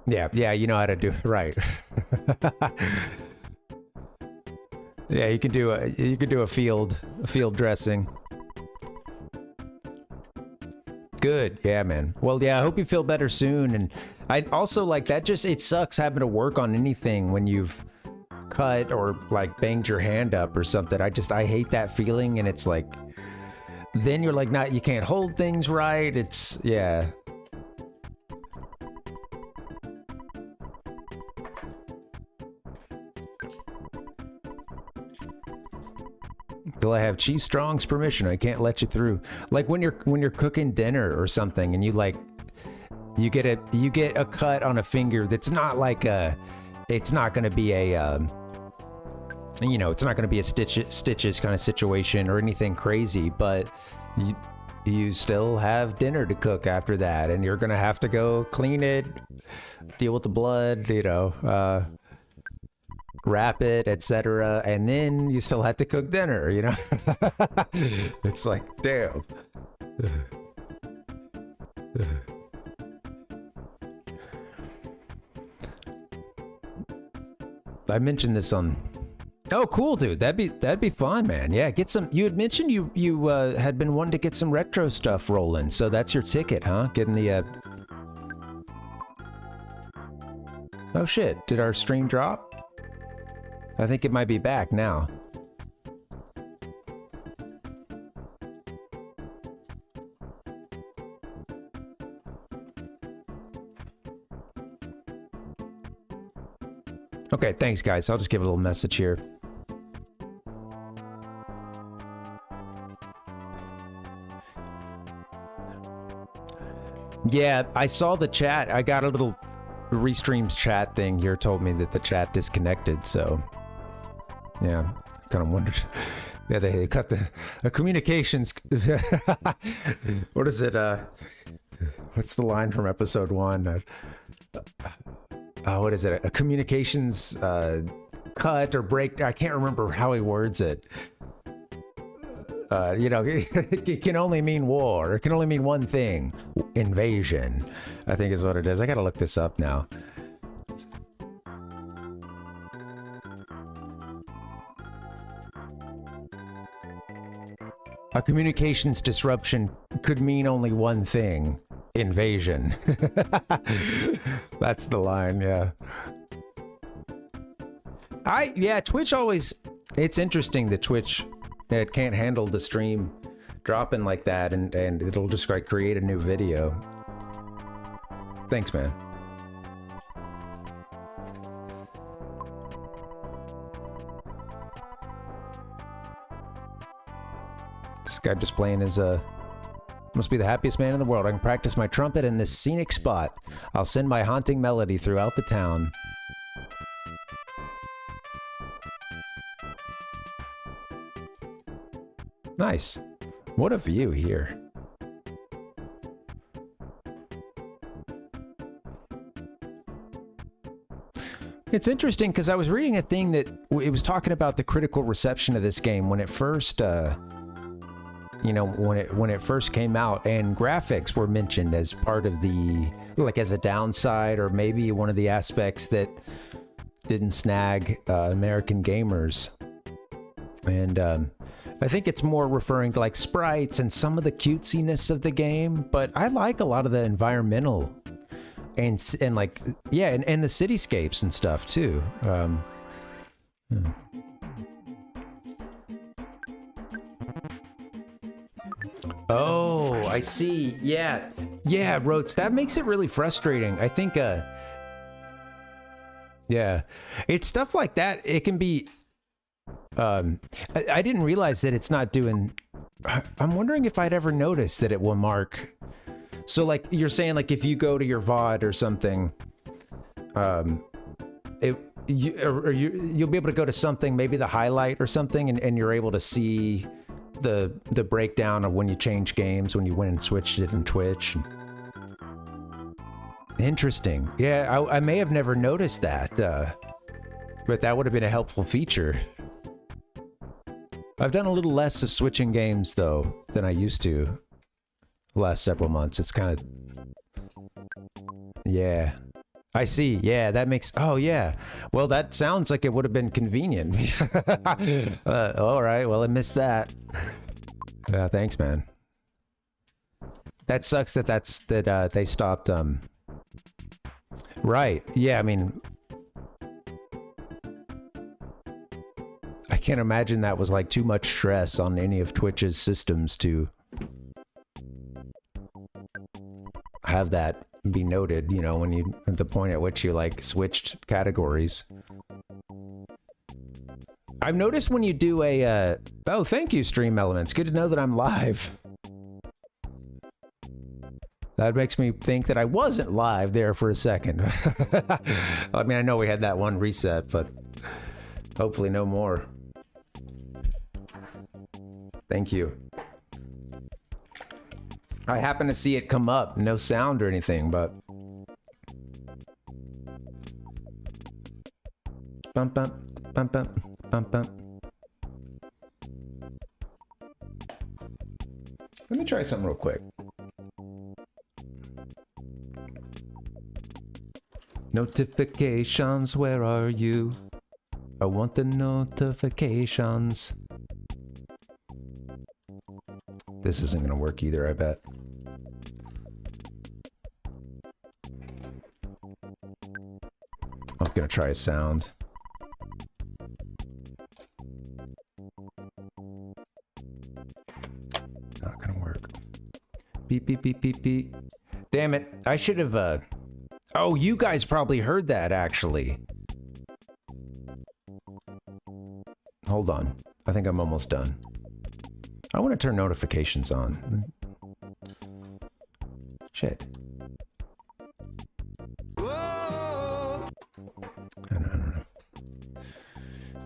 Yeah, you know how to do it, right. Yeah, you can do a field dressing. Good, yeah, man. Well, yeah, I hope you feel better soon. And I also like that. It sucks having to work on anything when you've cut or like banged your hand up or something. I hate that feeling, and it's like, then you're like, you can't hold things right. It's yeah. Till I have Chief Strong's permission, I can't let you through. Like when you're cooking dinner or something, and you get a cut on a finger that's not like it's not going to be a, you know, it's not going to be a stitches kind of situation or anything crazy, but you still have dinner to cook after that, and you're going to have to go clean it, deal with the blood, you know, wrap it, etc. And then you still have to cook dinner, you know? It's like, damn. I mentioned this on... Oh, cool, dude. That'd be fun, man. Yeah, get some... You had mentioned you had been wanting to get some retro stuff rolling, so that's your ticket, huh? Getting the... Oh, shit. Did our stream drop? I think it might be back now. Okay, thanks, guys. I'll just give a little message here. Yeah, I saw the chat. I got a little restreams chat thing here, told me that the chat disconnected, so yeah, kind of wondered. Yeah, they cut the communications. What is it? What's the line from episode 1? What is it? A communications cut or break? I can't remember how he words it. You know, it can only mean war. It can only mean one thing: invasion. I think is what it is. I gotta look this up now. A communications disruption could mean only one thing: invasion. That's the line, yeah. Yeah, Twitch always... It's interesting that Twitch... It can't handle the stream dropping like that, and it'll just like create a new video. Thanks, man. This guy just playing his must be the happiest man in the world. I can practice my trumpet in this scenic spot. I'll send my haunting melody throughout the town. Nice. What a view here. It's interesting because I was reading a thing that it was talking about the critical reception of this game when it first, you know, when it first came out, and graphics were mentioned as part of the, like, as a downside, or maybe one of the aspects that didn't snag American gamers. And I think it's more referring to like sprites and some of the cutesiness of the game, but I like a lot of the environmental and like, yeah, and the cityscapes and stuff too. Oh, I see. Yeah, Roach, that makes it really frustrating. I think, yeah, it's stuff like that. It can be. I didn't realize that it's not doing... I'm wondering if I'd ever noticed that it will mark... So, like, you're saying, like, if you go to your VOD or something, you'll be able to go to something, maybe the highlight or something, and you're able to see the breakdown of when you change games, when you went and switched it in Twitch. Interesting. Yeah, I may have never noticed that, but that would have been a helpful feature. I've done a little less of switching games, though, than I used to the last several months. It's kind of... Yeah. I see. Yeah, that makes... Oh, yeah. Well, that sounds like it would have been convenient. All right. Well, I missed that. Thanks, man. That sucks that they stopped... Right. Yeah, I mean... I can't imagine that was like too much stress on any of Twitch's systems to have that be noted, you know, when you, at the point at which you like switched categories. I've noticed when you do a, oh, thank you, Stream Elements. Good to know that I'm live. That makes me think that I wasn't live there for a second. I mean, I know we had that one reset, but hopefully no more. Thank you. I happen to see it come up. No sound or anything, but... Bump, bump, bump, bump, bump, bump. Let me try something real quick. Notifications, where are you? I want the notifications. This isn't gonna work either, I bet. I'm gonna try a sound. Not gonna work. Beep, beep, beep, beep, beep. Damn it. I should have, Oh, you guys probably heard that, actually. Hold on. I think I'm almost done. I want to turn notifications on. Shit. I don't know.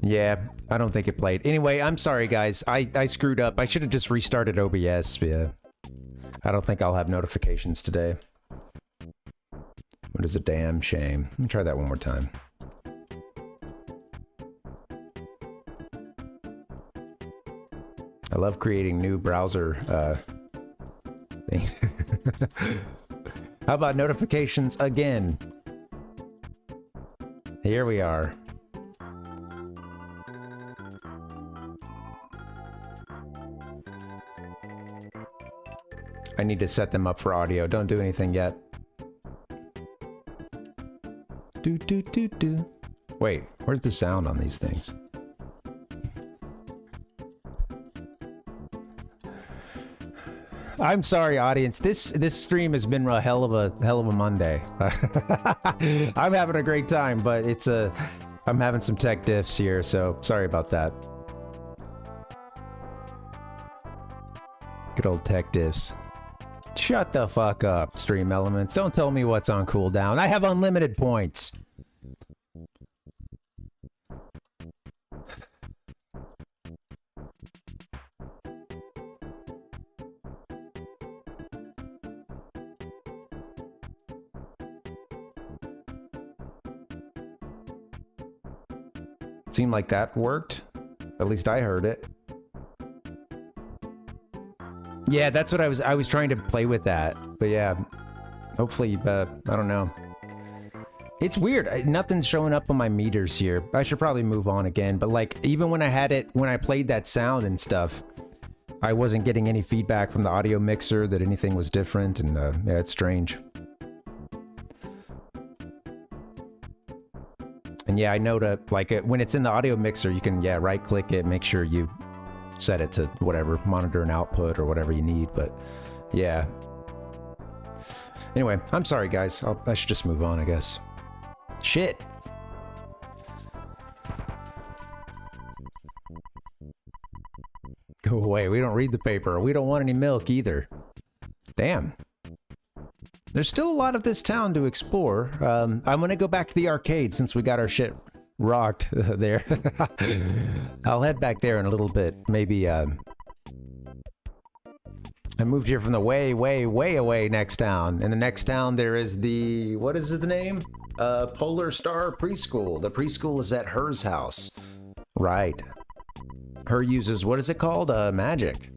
Yeah, I don't think it played. Anyway, I'm sorry, guys. I screwed up. I should have just restarted OBS. Yeah. I don't think I'll have notifications today. What is a damn shame. Let me try that one more time. I love creating new browser thing. How about notifications again? Here we are. I need to set them up for audio. Don't do anything yet. Do, do, do, do. Wait, where's the sound on these things? I'm sorry, audience. This stream has been a hell of a Monday. I'm having a great time, but I'm having some tech diffs here, so sorry about that. Good old tech diffs. Shut the fuck up, Stream Elements. Don't tell me what's on cooldown. I have unlimited points. Seemed like that worked. At least I heard it. Yeah, that's what I was trying to play with that. But yeah, hopefully, I don't know. It's weird. Nothing's showing up on my meters here. I should probably move on again. But like, even when I played that sound and stuff, I wasn't getting any feedback from the audio mixer that anything was different. And yeah, it's strange. And yeah, I know to, like, when it's in the audio mixer, you can, yeah, right click it, make sure you set it to whatever, monitor and output or whatever you need, but yeah. Anyway, I'm sorry, guys. I should just move on, I guess. Shit. Go away. We don't read the paper. We don't want any milk either. Damn. There's still a lot of this town to explore. I'm gonna go back to the arcade since we got our shit rocked there. I'll head back there in a little bit. Maybe, I moved here from the way away next town. In the next town, there is the, what is the name? Polar Star Preschool. The preschool is at Her's house. Right. Her uses, what is it called? Magic.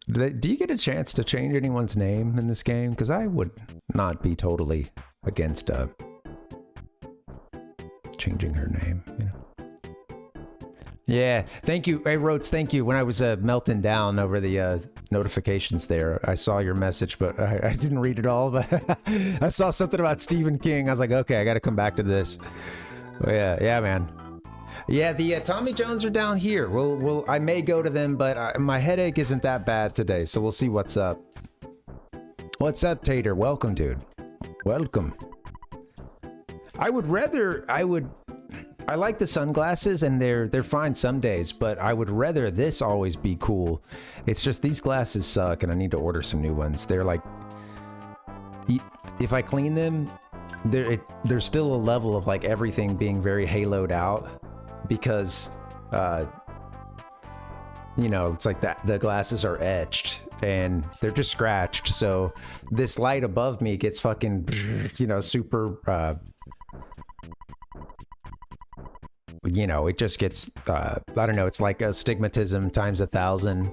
Do you get a chance to change anyone's name in this game? Because I would not be totally against changing her name, you know. Yeah, thank you. Hey, Rotes, thank you. When I was melting down over the notifications there, I saw your message, but I didn't read it all. But I saw something about Stephen King. I was like, okay, I got to come back to this. But yeah, man. Yeah, the Tommy Jones are down here. I may go to them, but my headache isn't that bad today, so we'll see what's up. What's up, Tater? Welcome, dude. Welcome. I would I like the sunglasses, and they're fine some days, but I would rather this always be cool. It's just these glasses suck, and I need to order some new ones. They're like, if I clean them, there's still a level of like everything being very haloed out because, you know, it's like that the glasses are etched and they're just scratched. So this light above me gets fucking, you know, super. You know, it just gets, I don't know, it's like astigmatism times 1,000.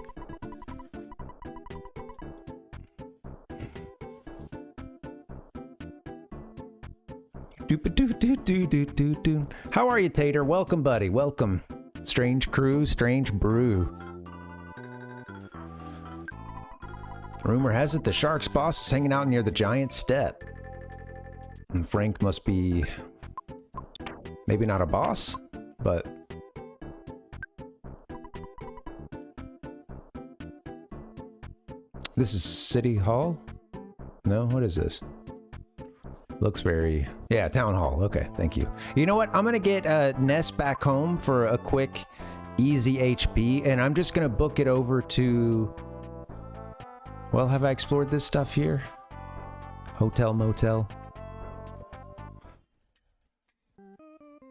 How are you, Tater? Welcome, buddy. Welcome. Strange crew, strange brew. Rumor has it the Shark's boss is hanging out near the giant step. And Frank must be maybe not a boss, but this is City Hall? No, what is this? Looks very... Yeah, Town Hall. Okay, thank you. You know what? I'm going to get Ness back home for a quick, easy HP, and I'm just going to book it over to... Well, have I explored this stuff here? Hotel, motel.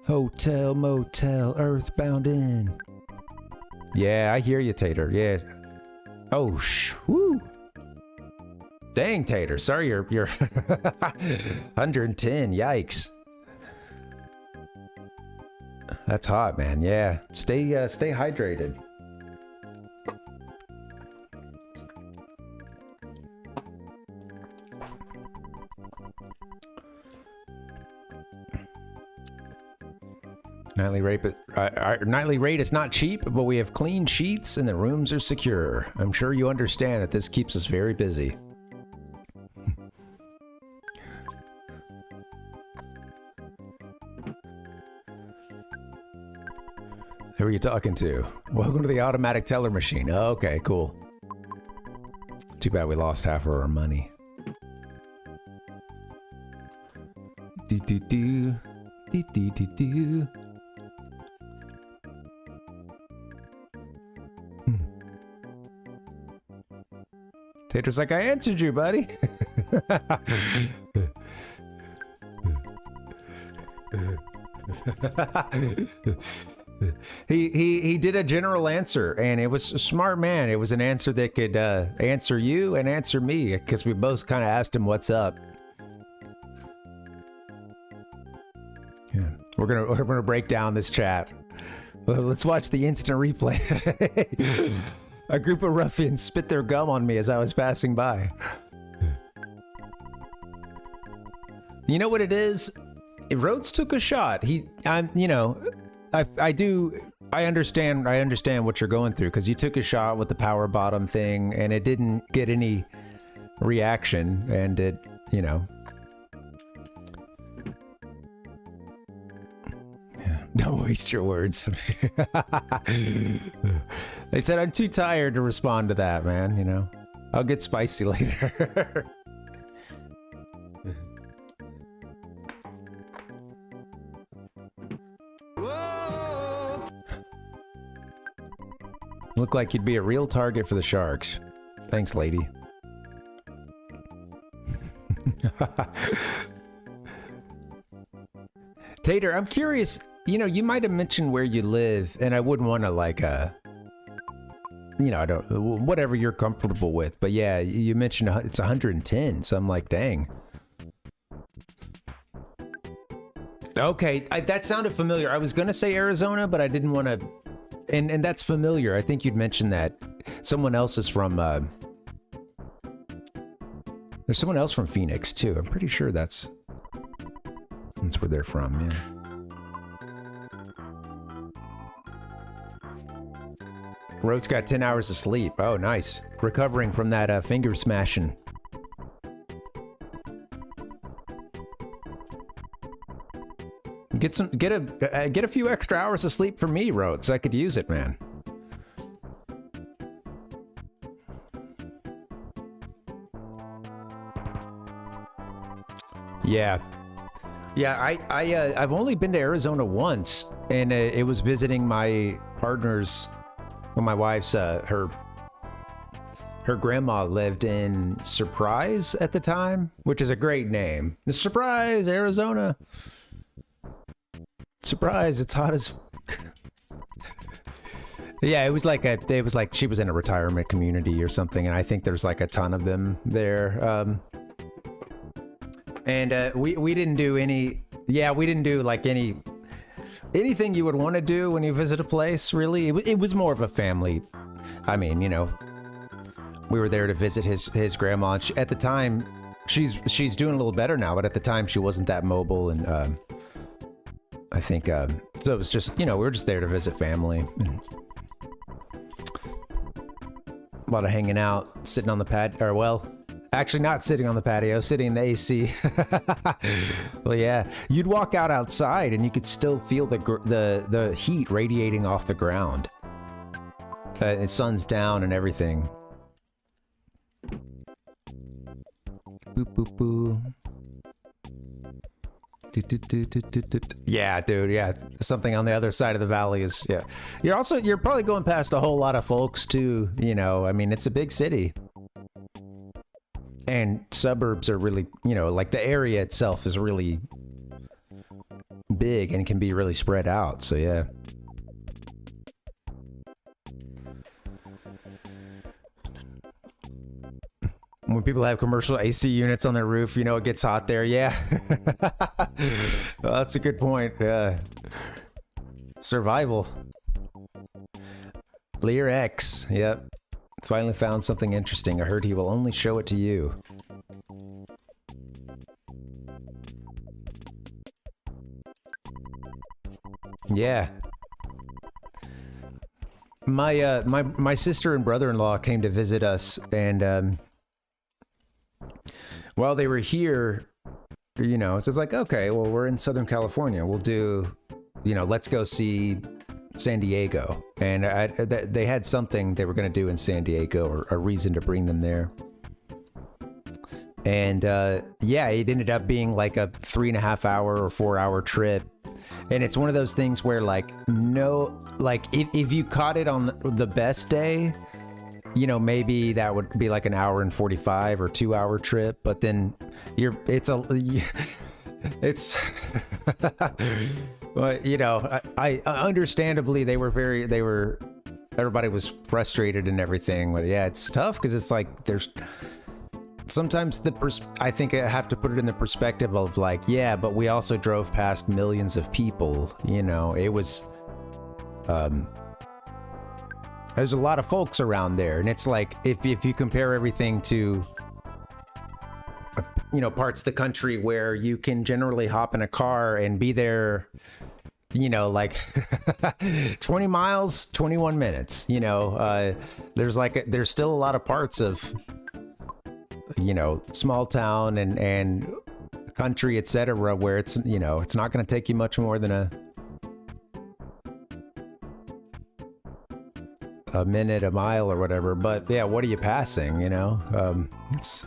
Hotel, motel, Earthbound Inn. Yeah, I hear you, Tater. Yeah. Oh, woo. Dang, Tater. Sorry, you're 110. Yikes. That's hot, man. Yeah. Stay hydrated. Nightly rate is not cheap, but we have clean sheets and the rooms are secure. I'm sure you understand that this keeps us very busy. Who are you talking to? Welcome to the automatic teller machine. Oh, okay, cool. Too bad we lost half of our money. Do. Tater's like, I answered you, buddy. He did a general answer, and it was a smart man. It was an answer that could answer you and answer me, because we both kind of asked him what's up. Yeah, we're gonna break down this chat. Let's watch the instant replay. A group of ruffians spit their gum on me as I was passing by. You know what it is? Rhodes took a shot. I understand what you're going through, because you took a shot with the power bottom thing and it didn't get any reaction, and it, you know. Don't waste your words. They said I'm too tired to respond to that, man, you know. I'll get spicy later. Look like you'd be a real target for the sharks. Thanks, lady. Tater, I'm curious, you know, you might have mentioned where you live, and I wouldn't want to, like, you know, I don't, whatever you're comfortable with, but yeah, you mentioned it's 110, so I'm like, dang. Okay, that sounded familiar. I was gonna say Arizona, but I didn't want to, and that's familiar. I think you'd mentioned that. Someone else is from, there's someone else from Phoenix, too. I'm pretty sure that's where they're from, yeah. Rhodes got 10 hours of sleep. Oh, nice. Recovering from that finger smashing. Get a few extra hours of sleep for me, Rhodes. I could use it, man. Yeah. Yeah, I've only been to Arizona once, and it was visiting my partner's, well, my wife's, her grandma lived in Surprise at the time, which is a great name. Surprise, Arizona. Surprise, it's hot as. Yeah, it was like she was in a retirement community or something, and I think there's like a ton of them there. And we didn't do any. Yeah, we didn't do like anything you would want to do when you visit a place. Really, it was more of a family. I mean, you know, we were there to visit his grandma. And at the time, she's doing a little better now, but at the time she wasn't that mobile, and I think so. It was just, you know, we were just there to visit family. A lot of hanging out, sitting on the pad, or well, actually not sitting on the patio, sitting in the AC. Well, yeah, you'd walk outside and you could still feel the heat radiating off the ground. The sun's down and everything. Boop boop boo. Yeah, dude. Yeah, something on the other side of the valley is, yeah. You're probably going past a whole lot of folks too. You know, I mean, it's a big city, and suburbs are really, you know, like the area itself is really big and can be really spread out. So yeah. When people have commercial AC units on their roof, you know, it gets hot there. Yeah. Well, that's a good point. Yeah. Survival. Lear X. Yep. Finally found something interesting. I heard he will only show it to you. Yeah. My sister and brother-in-law came to visit us, and while they were here, you know, so it's like, okay, well, we're in Southern California. We'll do, you know, let's go see San Diego. And they had something they were going to do in San Diego, or a reason to bring them there. And yeah, it ended up being like a 3.5 hour or 4 hour trip. And it's one of those things where, like, no, like if you caught it on the best day, you know, maybe that would be like an 1:45 or 2 hour trip, but then it's well, you know, I understandably everybody was frustrated and everything, but yeah, it's tough because it's like there's sometimes I think I have to put it in the perspective of like, yeah, but we also drove past millions of people, you know, it was there's a lot of folks around there, and it's like if you compare everything to, you know, parts of the country where you can generally hop in a car and be there, you know, like 20 miles, 21 minutes, you know, there's still a lot of parts of, you know, small town and country, etc., where it's, you know, it's not going to take you much more than a minute, a mile, or whatever. But yeah, what are you passing, you know? It's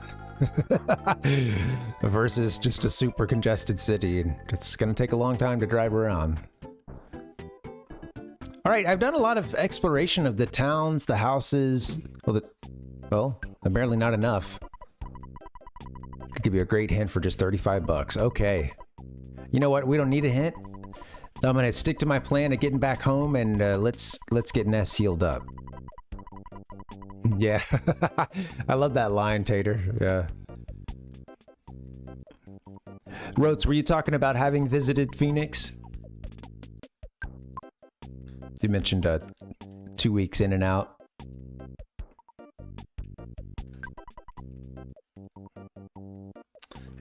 versus just a super congested city, and it's gonna take a long time to drive around. All right, I've done a lot of exploration of the towns, the houses. Well, apparently not enough. Could give you a great hint for just $35. Okay, you know what, we don't need a hint. I'm gonna stick to my plan of getting back home, and let's get Ness healed up. Yeah, I love that line, Tater. Yeah. Rotes, were you talking about having visited Phoenix? You mentioned 2 weeks in and out.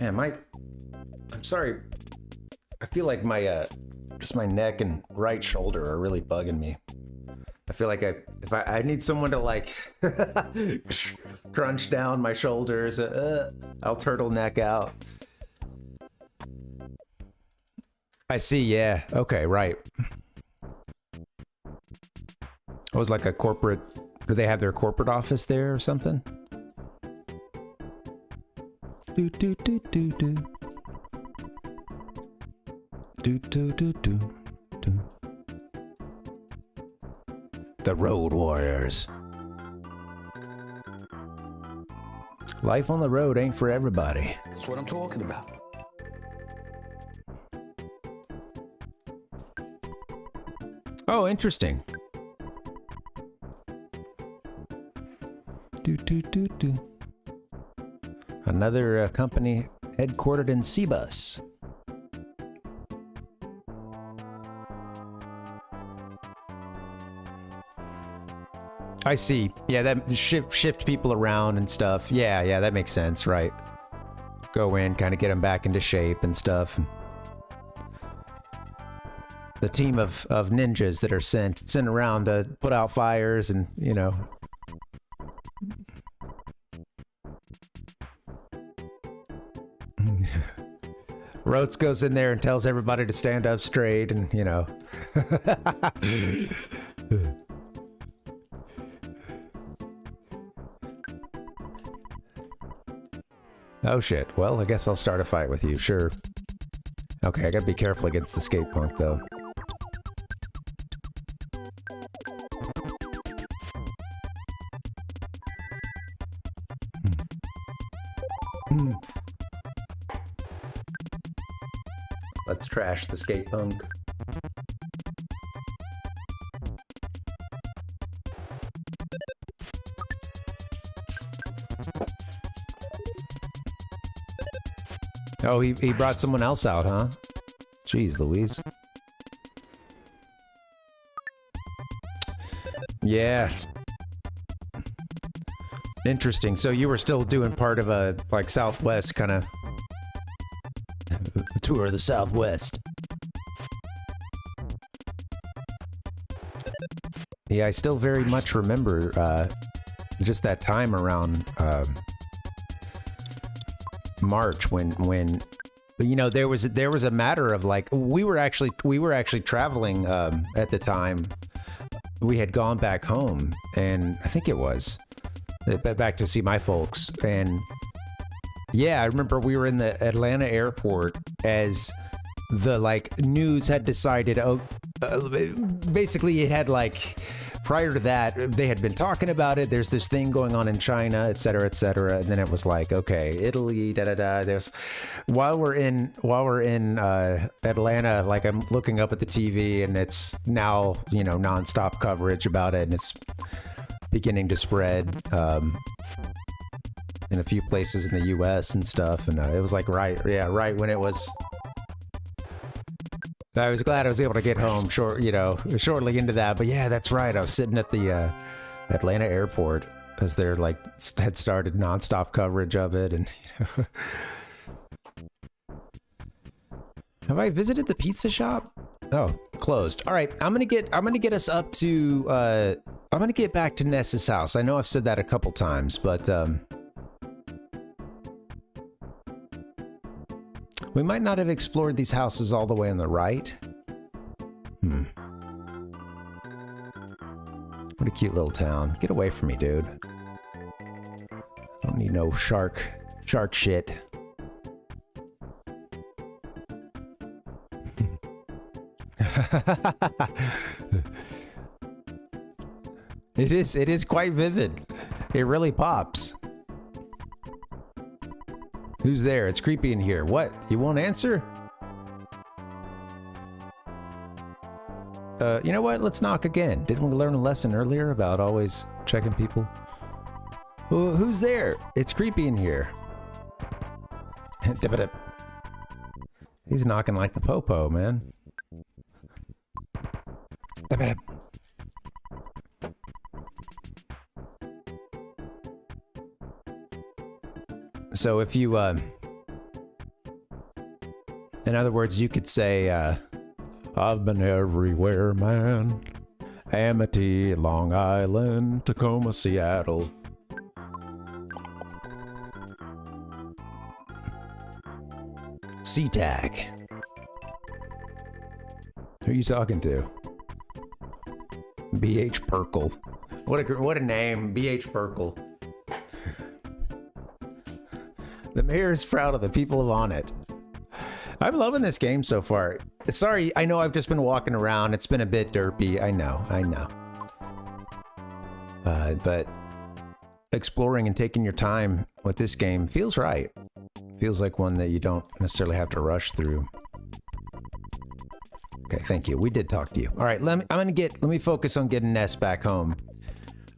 Man, I'm sorry. I feel like my just my neck and right shoulder are really bugging me. I feel like if I need someone to like crunch down my shoulders, I'll turtleneck out. I see, yeah. Okay, right. It was like a corporate, do they have their corporate office there or something? Do. Do, do, do, do, do. The Road Warriors. Life on the road ain't for everybody. That's what I'm talking about. Oh, interesting. Do, do, do, do. Another company headquartered in Cebus. I see. Yeah, that shift people around and stuff. Yeah, that makes sense, right? Go in, kind of get them back into shape and stuff. The team of ninjas that are sent around to put out fires and, you know. Rhodes goes in there and tells everybody to stand up straight and, you know. Oh shit. Well, I guess I'll start a fight with you, sure. Okay, I gotta be careful against the skate punk, though. Let's trash the skate punk. Oh, he brought someone else out, huh? Jeez Louise. Yeah. Interesting. So you were still doing part of a, like, Southwest kind of tour of the Southwest. Yeah, I still very much remember just that time around March when you know there was a matter of like we were actually traveling at the time. We had gone back home, and I think it was back to see my folks. And yeah, I remember we were in the Atlanta airport as the like news had decided. Basically, it had like. Prior to that, they had been talking about it. There's this thing going on in China, et cetera, and then it was like, okay, Italy, There's while we're in Atlanta, like I'm looking up at the TV, and it's now nonstop coverage about it, and it's beginning to spread in a few places in the U.S. and stuff. And it was like right when it was. I was glad I was able to get home shortly into that. But yeah, that's right. I was sitting at the Atlanta airport as they're like had started nonstop coverage of it. And have I visited the pizza shop? Oh, closed. All right, I'm gonna get us up to. I'm gonna get back to Ness's house. I know I've said that a couple times, but we might not have explored these houses all the way on the right. What a cute little town. Get away from me, dude. Don't need no shark shit. It is quite vivid. It really pops. Who's there? It's creepy in here. What? You won't answer? You know what? Let's knock again. Didn't we learn a lesson earlier about always checking people? Who's there? It's creepy in here. He's knocking like the popo, man. So if you, in other words, you could say, I've been everywhere, man. Amity, Long Island, Tacoma, Seattle. SeaTac. Who are you talking to? B.H. Perkle. What a name, B.H. Perkle. The mayor is proud of the people on it. I'm loving this game so far. Sorry, I know I've just been walking around. It's been a bit derpy. I know. But exploring and taking your time with this game feels right. Feels like one that you don't necessarily have to rush through. Okay, thank you. We did talk to you. All right, let me focus on getting Ness back home.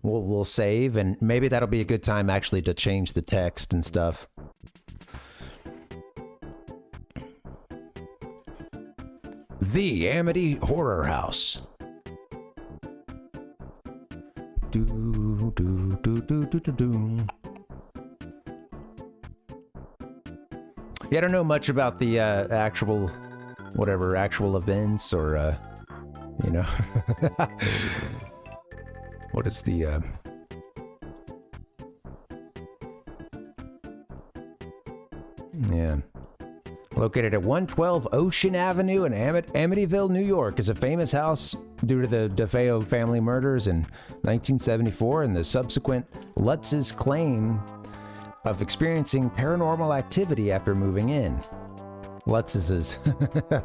We'll save, and maybe that'll be a good time actually to change the text and stuff. The Amity Horror House. Yeah, I don't know much about the actual events or you know. What is the yeah. Located at 112 Ocean Avenue in Amityville, New York, is a famous house due to the DeFeo family murders in 1974 and the subsequent Lutz's claim of experiencing paranormal activity after moving in. Lutz's is... The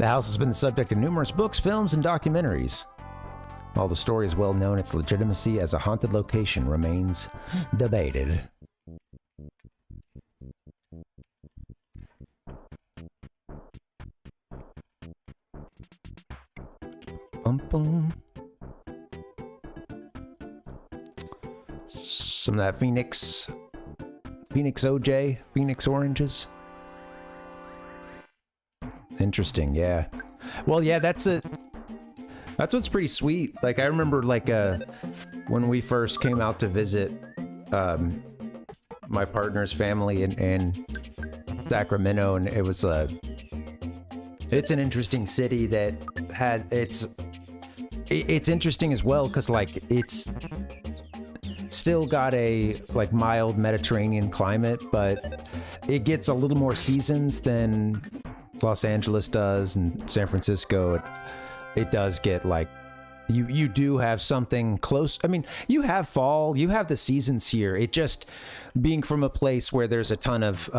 house has been the subject of numerous books, films, and documentaries. While the story is well known, its legitimacy as a haunted location remains debated. Some of that Phoenix OJ, Phoenix oranges. Interesting, yeah. Well, yeah, that's what's pretty sweet. Like, I remember, like, when we first came out to visit my partner's family in Sacramento, and it was it's an interesting city that had it's interesting as well because, like, it's still got a, like, mild Mediterranean climate, but it gets a little more seasons than Los Angeles does and San Francisco. It does get, like, you do have something close. I mean, you have fall, you have the seasons here. It just, being from a place where there's a ton of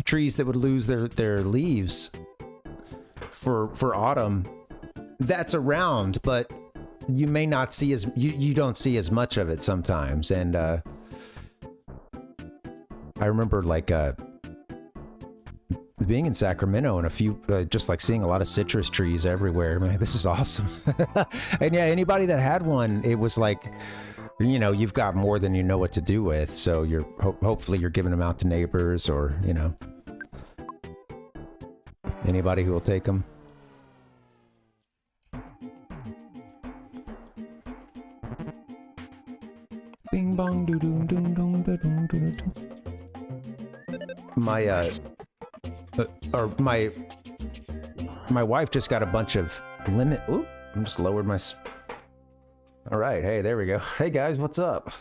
trees that would lose their leaves for autumn, that's around, but you may not see as you don't see as much of it sometimes. And I remember, like, being in Sacramento and a few just like seeing a lot of citrus trees everywhere. Man, this is awesome. And yeah, anybody that had one, it was like, you know, you've got more than you know what to do with, so you're hopefully you're giving them out to neighbors, or, you know, anybody who will take them. Bing bong doo doo doo doo doo doo doo doo. My wife just got a bunch of lemon. Ooh, I'm just lowered my. All right, hey, there we go. Hey guys, what's up?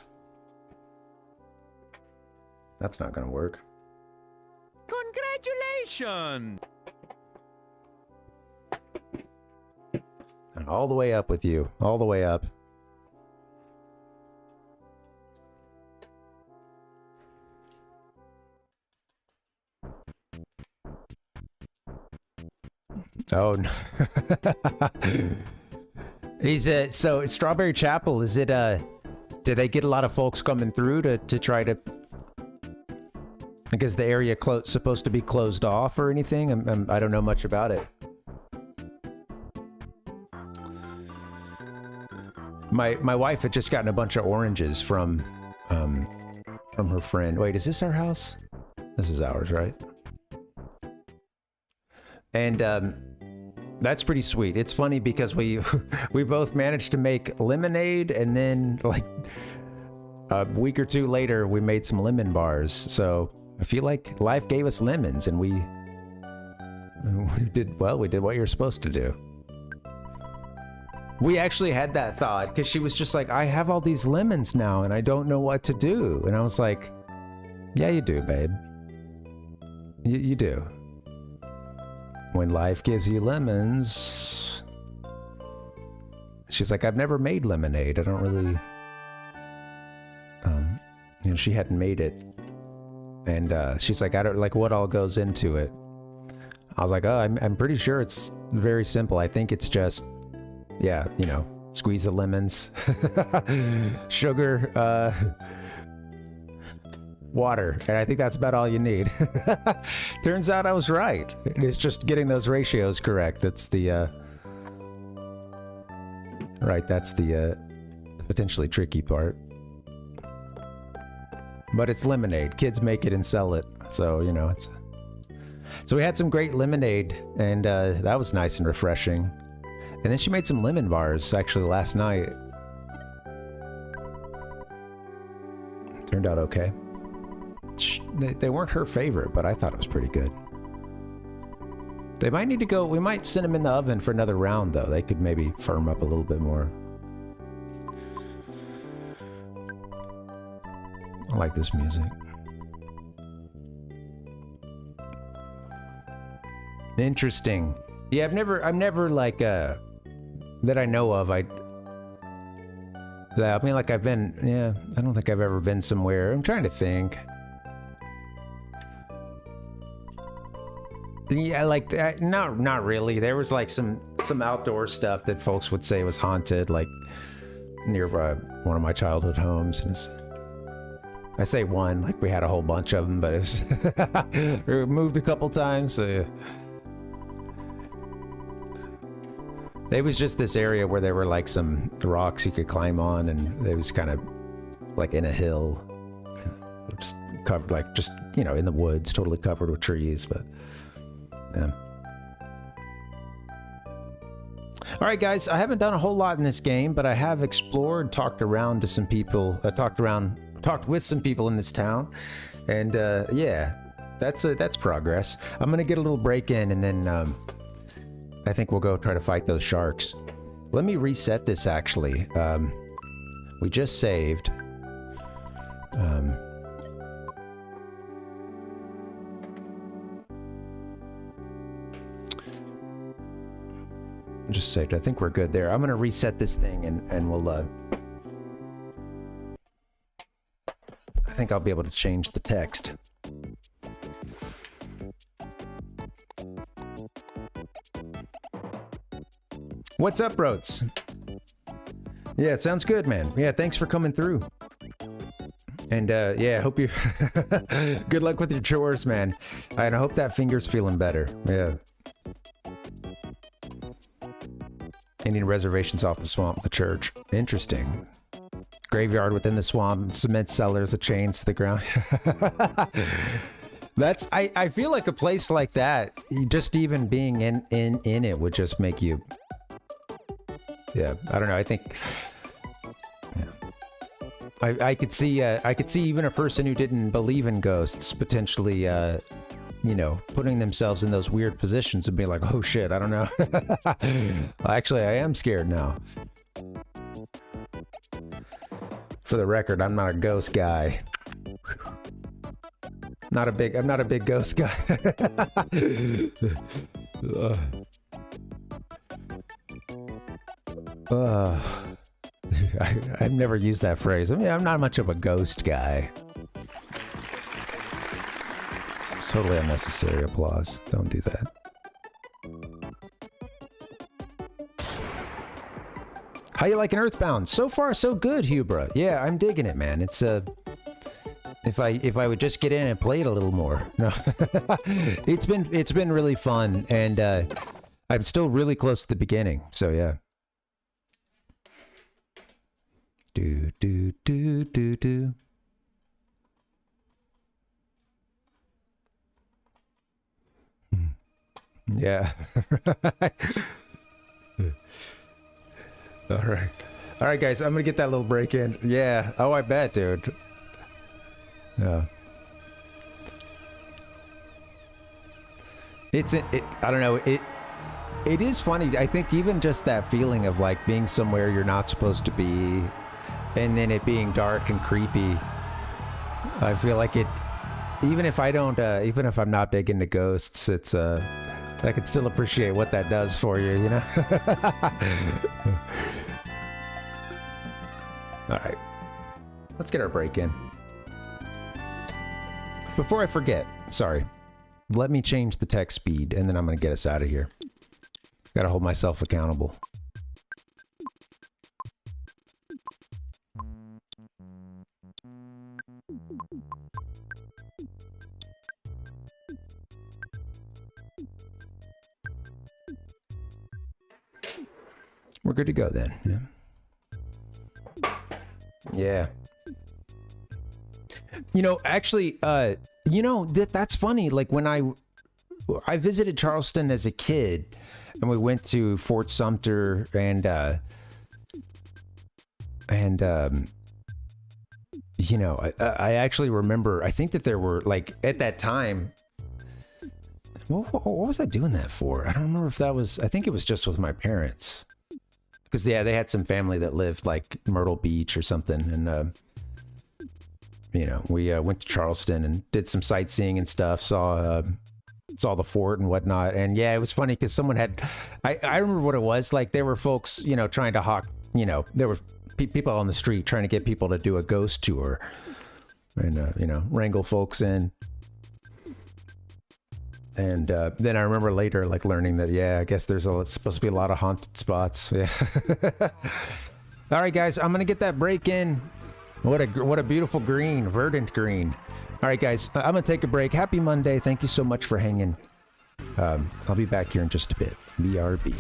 That's not gonna work. Congratulations! And all the way up with you, all the way up. Oh no. Is it so Strawberry Chapel, is it do they get a lot of folks coming through to try to, because the area supposed to be closed off or anything? I don't know much about it. My wife had just gotten a bunch of oranges from her friend. Wait, is this our house? This is ours, right? And that's pretty sweet. It's funny because we both managed to make lemonade, and then, like, a week or two later we made some lemon bars. So I feel like life gave us lemons, and we did what you're supposed to do. We actually had that thought because she was just like, I have all these lemons now and I don't know what to do. And I was like, yeah, you do, babe. You do. When life gives you lemons. She's like, I've never made lemonade. I don't really, you know, she hadn't made it. And she's like, I don't like what all goes into it. I was like, oh, I'm pretty sure it's very simple. I think it's just, yeah, you know, squeeze the lemons, sugar, water, and I think that's about all you need. Turns out I was right. It's just getting those ratios correct. That's the right, that's the potentially tricky part. But it's lemonade. Kids make it and sell it, so you know it's. So we had some great lemonade, and that was nice and refreshing. And then she made some lemon bars actually last night. Turned out okay. They weren't her favorite, but I thought it was pretty good. They might need to go, we might send them in the oven for another round though. They could maybe firm up a little bit more. I like this music. Interesting. Yeah, I've never like, that I know of, I mean, like I've been, yeah, I don't think I've ever been somewhere. I'm trying to think. Yeah, like not really. There was like some outdoor stuff that folks would say was haunted, like near one of my childhood homes. And I say one, like we had a whole bunch of them, but it was we moved a couple times. So yeah. It was just this area where there were like some rocks you could climb on, and it was kind of like in a hill, just covered, like just, you know, in the woods, totally covered with trees, but. Yeah. All right, guys, I haven't done a whole lot in this game, but I have explored, talked around to some people, talked with some people in this town, and yeah, that's progress. I'm gonna get a little break in, and then I think we'll go try to fight those sharks. Let me reset this. Actually, we just saved. Just saved. I think we're good there. I'm gonna reset this thing, and we'll I think I'll be able to change the text. What's up, Roats? Yeah, it sounds good, man. Yeah, thanks for coming through. And yeah, hope you good luck with your chores, man. And I hope that finger's feeling better. Yeah. Indian reservations off the swamp, the church. Interesting. Graveyard within the swamp, cement cellars, the chains to the ground. That's I feel like a place like that, just even being in it would just make you. Yeah, I don't know. I think. Yeah. I could see even a person who didn't believe in ghosts potentially you know, putting themselves in those weird positions and be like, oh shit, I don't know. Well, actually, I am scared now. For the record, I'm not a ghost guy. I'm not a big ghost guy. I've never used that phrase. I mean, I'm not much of a ghost guy. It's totally unnecessary applause. Don't do that. How you liking EarthBound? So far, so good, Hubra. Yeah, I'm digging it, man. It's if I would just get in and play it a little more. No, it's been really fun, and I'm still really close to the beginning. So yeah. Do do do do do. Yeah. All right, guys. I'm gonna get that little break in. Yeah. Oh, I bet, dude. Yeah. I don't know. It is funny. I think even just that feeling of like being somewhere you're not supposed to be, and then it being dark and creepy. I feel like it. Even if I don't, even if I'm not big into ghosts, it's I can still appreciate what that does for you, you know? All right. Let's get our break in. Before I forget, sorry. let me change the text speed, and then I'm going to get us out of here. Got to hold myself accountable. We're good to go then. Yeah. Yeah. You know, actually, you know, that's funny. Like when I visited Charleston as a kid, and we went to Fort Sumter and you know, I actually remember, I think that there were, like, at that time, what was I doing that for? I don't remember if that was, I think it was just with my parents. Because, yeah, they had some family that lived, like, Myrtle Beach or something, and, you know, we went to Charleston and did some sightseeing and stuff, saw the fort and whatnot, and, yeah, it was funny because someone had, I remember what it was, like, there were folks, you know, trying to hawk, you know, there were people on the street trying to get people to do a ghost tour, and, you know, wrangle folks in. And then I remember later, like, learning that, yeah, I guess it's supposed to be a lot of haunted spots. Yeah. All right, guys, I'm gonna get that break in. What a beautiful green, verdant green. All right, guys, I'm gonna take a break. Happy Monday. Thank you so much for hanging. I'll be back here in just a bit. BRB.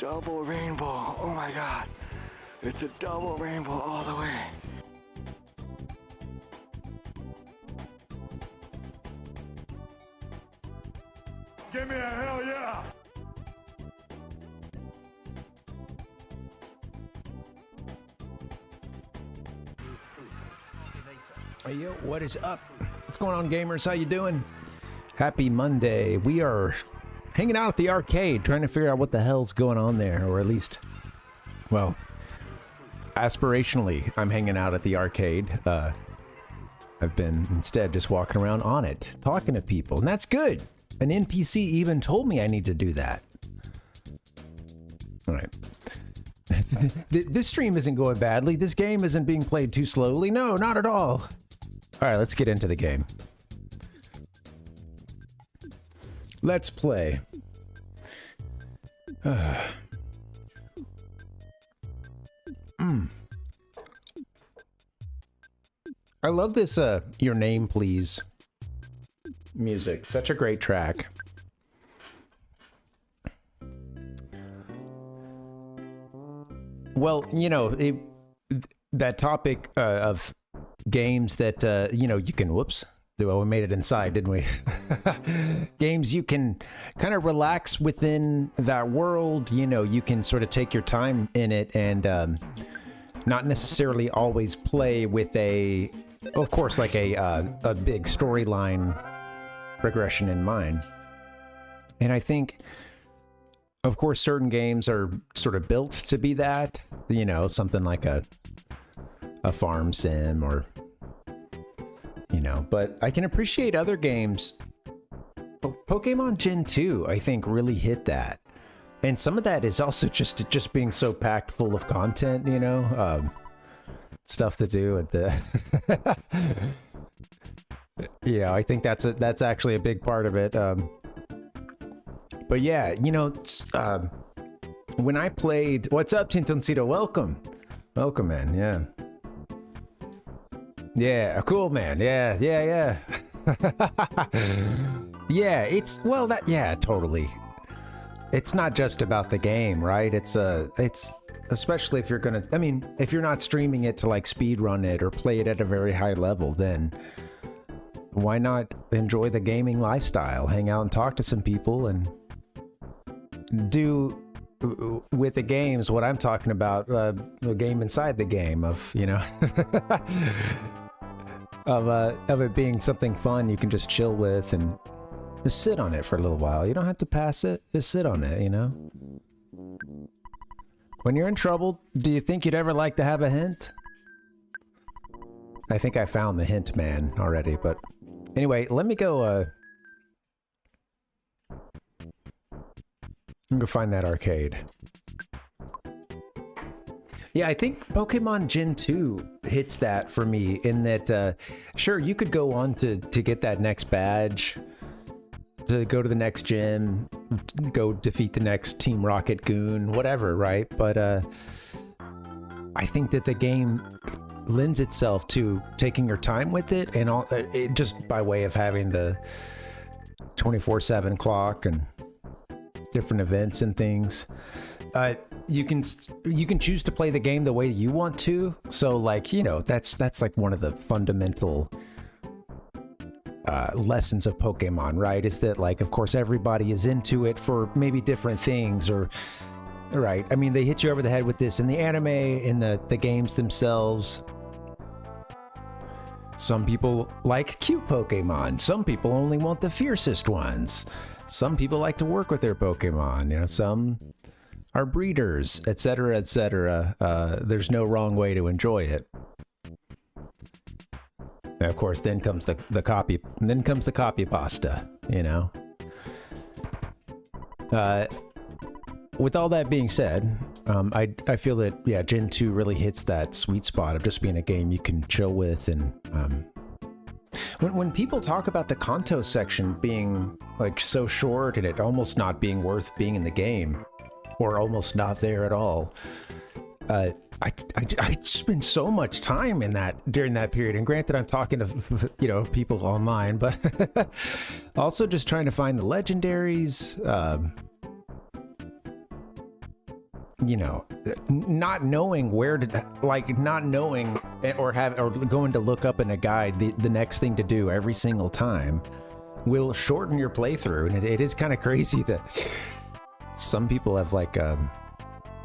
double rainbow. Oh my God. It's a double rainbow all the way. Give me a hell yeah! Hey, yo, what is up? What's going on, gamers? How you doing? Happy Monday. We are hanging out at the arcade, trying to figure out what the hell's going on there, or at least, well, aspirationally, I'm hanging out at the arcade. I've been instead just walking around on it, talking to people, and that's good. An NPC even told me I need to do that. All right. This stream isn't going badly. This game isn't being played too slowly. No, not at all. All right, let's get into the game. Let's play. I love this Your Name Please music. Such a great track. Well, you know, that topic of games that, you know, you can, whoops, well, we made it inside, didn't we? Games you can kind of relax within that world, you know, you can sort of take your time in it and not necessarily always play with a, of course, like a big storyline progression in mind. And I think, of course, certain games are sort of built to be that, you know, something like a farm sim or, you know, but I can appreciate other games. Pokemon Gen 2, I think, really hit that. And some of that is also just being so packed full of content, you know, stuff to do at the... Yeah, I think that's actually a big part of it. But yeah, you know, when I played... What's up, Tintoncito? Welcome. Welcome, man. Yeah. Yeah, cool, man. Yeah. Yeah, it's... Well, that... Yeah, totally. It's not just about the game, right? It's especially if you're gonna... I mean, if you're not streaming it to, like, speedrun it or play it at a very high level, then... Why not enjoy the gaming lifestyle? Hang out and talk to some people and do with the games what I'm talking about, the game inside the game of, you know, of it being something fun you can just chill with and just sit on it for a little while. You don't have to pass it, just sit on it, you know? When you're in trouble, do you think you'd ever like to have a hint? I think I found the hint man already, but anyway, let me go, I'm gonna find that arcade. Yeah, I think Pokemon Gen 2 hits that for me in that, sure, you could go on to get that next badge, to go to the next gym, go defeat the next Team Rocket goon, whatever, right? But I think that the game lends itself to taking your time with it, and all it just by way of having the 24/7 clock and different events and things. You can choose to play the game the way you want to. So, like, you know, that's like one of the fundamental lessons of Pokemon, right? Is that, like, of course, everybody is into it for maybe different things, or right? I mean, they hit you over the head with this in the anime, in the games themselves. Some people like cute Pokemon. Some people only want the fiercest ones. Some people like to work with their Pokemon. You know, some are breeders, etc., etc. There's no wrong way to enjoy it. And of course, then comes the copy. Then comes the copy pasta. You know. With all that being said, I feel that, yeah, Gen 2 really hits that sweet spot of just being a game you can chill with. And when people talk about the Kanto section being, like, so short and it almost not being worth being in the game, or almost not there at all, I spend so much time in that during that period. And granted, I'm talking to, you know, people online, but also just trying to find the legendaries, you know, not knowing where to, like, not knowing or going to look up in a guide the next thing to do every single time will shorten your playthrough. And it is kind of crazy that some people have, like,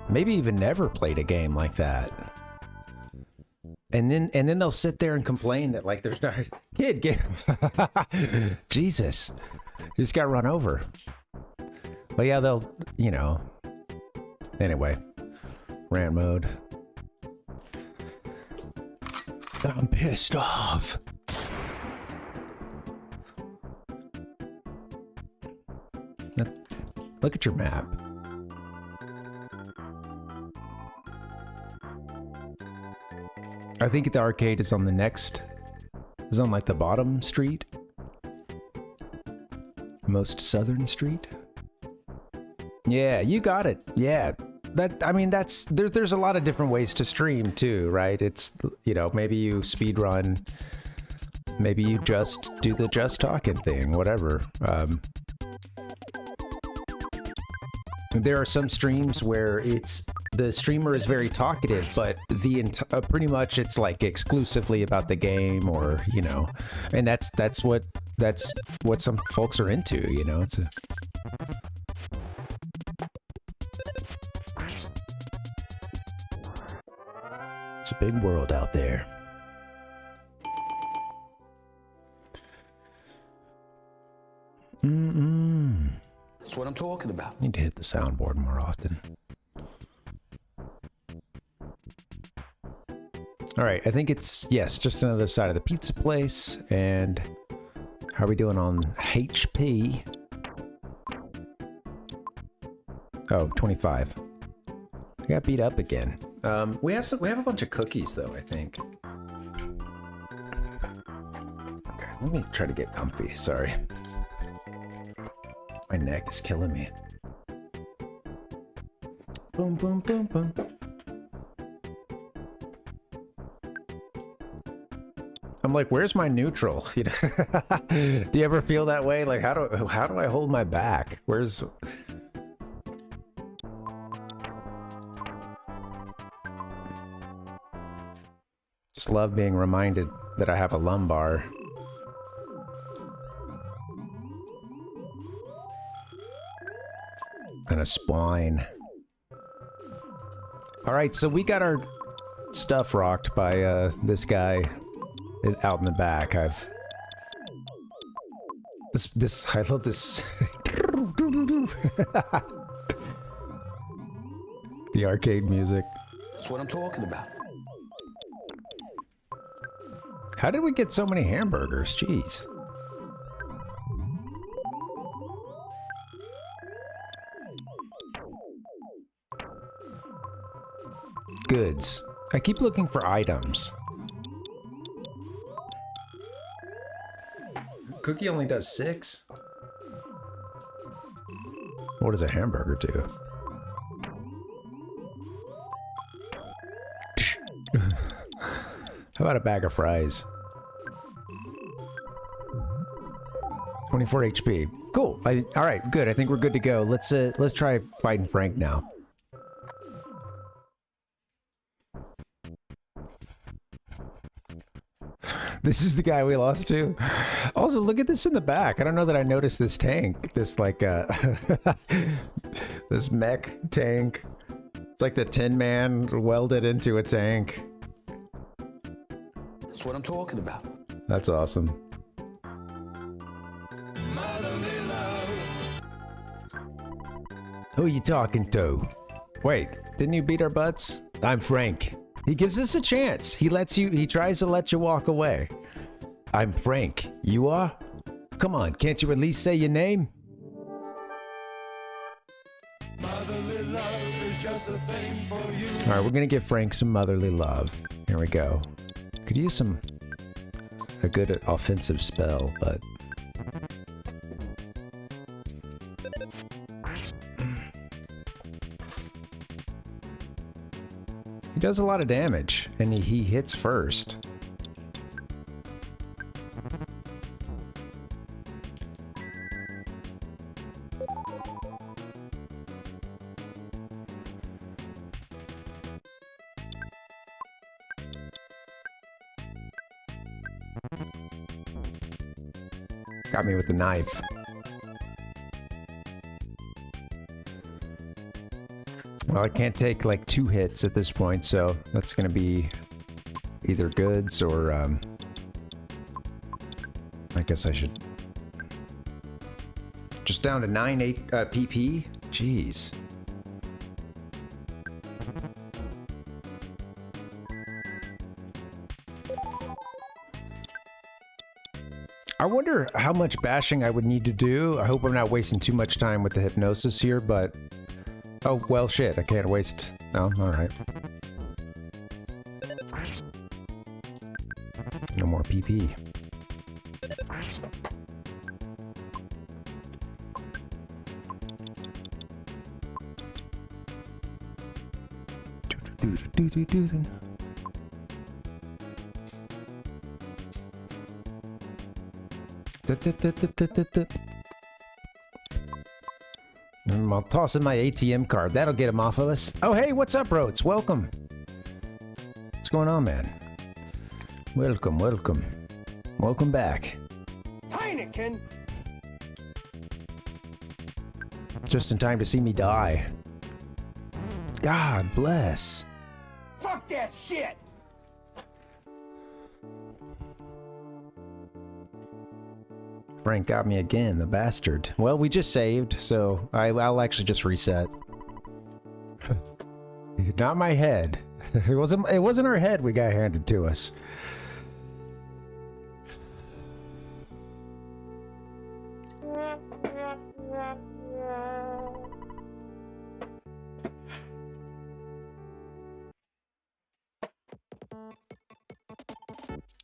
maybe even never played a game like that. And then they'll sit there and complain that, like, there's not kid game. Jesus, you just got run over. But yeah, they'll, you know. Anyway, rant mode. I'm pissed off. Look at your map. I think the arcade is on the next, is on like the bottom street. Most southern street. Yeah, you got it. Yeah. That, I mean, that's, there's a lot of different ways to stream too, right? It's, you know, maybe you speed run, maybe you just do the just talking thing, whatever. There are some streams where it's, the streamer is very talkative, but the pretty much it's like exclusively about the game, or, you know, and that's what some folks are into, you know. It's a big world out there. That's what I'm talking about. Need to hit the soundboard more often. All right, I think it's, yes, just another side of the pizza place. And how are we doing on HP? Oh, 25. I got beat up again. We have a bunch of cookies though, I think. Okay, let me try to get comfy. Sorry. My neck is killing me. Boom, boom, boom, boom. I'm like, where's my neutral? You know? Do you ever feel that way? Like, how do I hold my back? Where's... Just love being reminded that I have a lumbar. And a spine. All right, so we got our stuff rocked by this guy out in the back. I love this. The arcade music. That's what I'm talking about. How did we get so many hamburgers? Jeez. Goods. I keep looking for items. Cookie only does 6. What does a hamburger do? How about a bag of fries? 24 HP. Cool. All right, good. I think we're good to go. Let's try fighting Frank now. This is the guy we lost to. Also, look at this in the back. I don't know that I noticed this tank. This, like, this mech tank. It's like the Tin Man welded into a tank. That's what I'm talking about. That's awesome. Who are you talking to? Wait, didn't you beat our butts? I'm Frank. He gives us a chance. He tries to let you walk away. I'm Frank. You are? Come on, can't you at least say your name? Motherly love is just a thing for you. All right, we're gonna give Frank some motherly love. Here we go. Could use a good offensive spell, but he does a lot of damage, and he hits first. Got me with the knife. Well, I can't take like 2 hits at this point, so that's gonna be either goods or I guess I should just down to 9-8 PP. Jeez. I wonder how much bashing I would need to do. I hope I'm not wasting too much time with the hypnosis here, but... Oh, well, shit. I can't waste... Oh, alright. No more PP. I'll toss in my ATM card. That'll get him off of us. Oh, hey, what's up, Rhodes? Welcome. What's going on, man? Welcome, welcome. Welcome back. Heineken! Just in time to see me die. God bless. Fuck that shit! Frank got me again, the bastard. Well, we just saved, so I'll actually just reset. Not my head. It wasn't our head we got handed to us.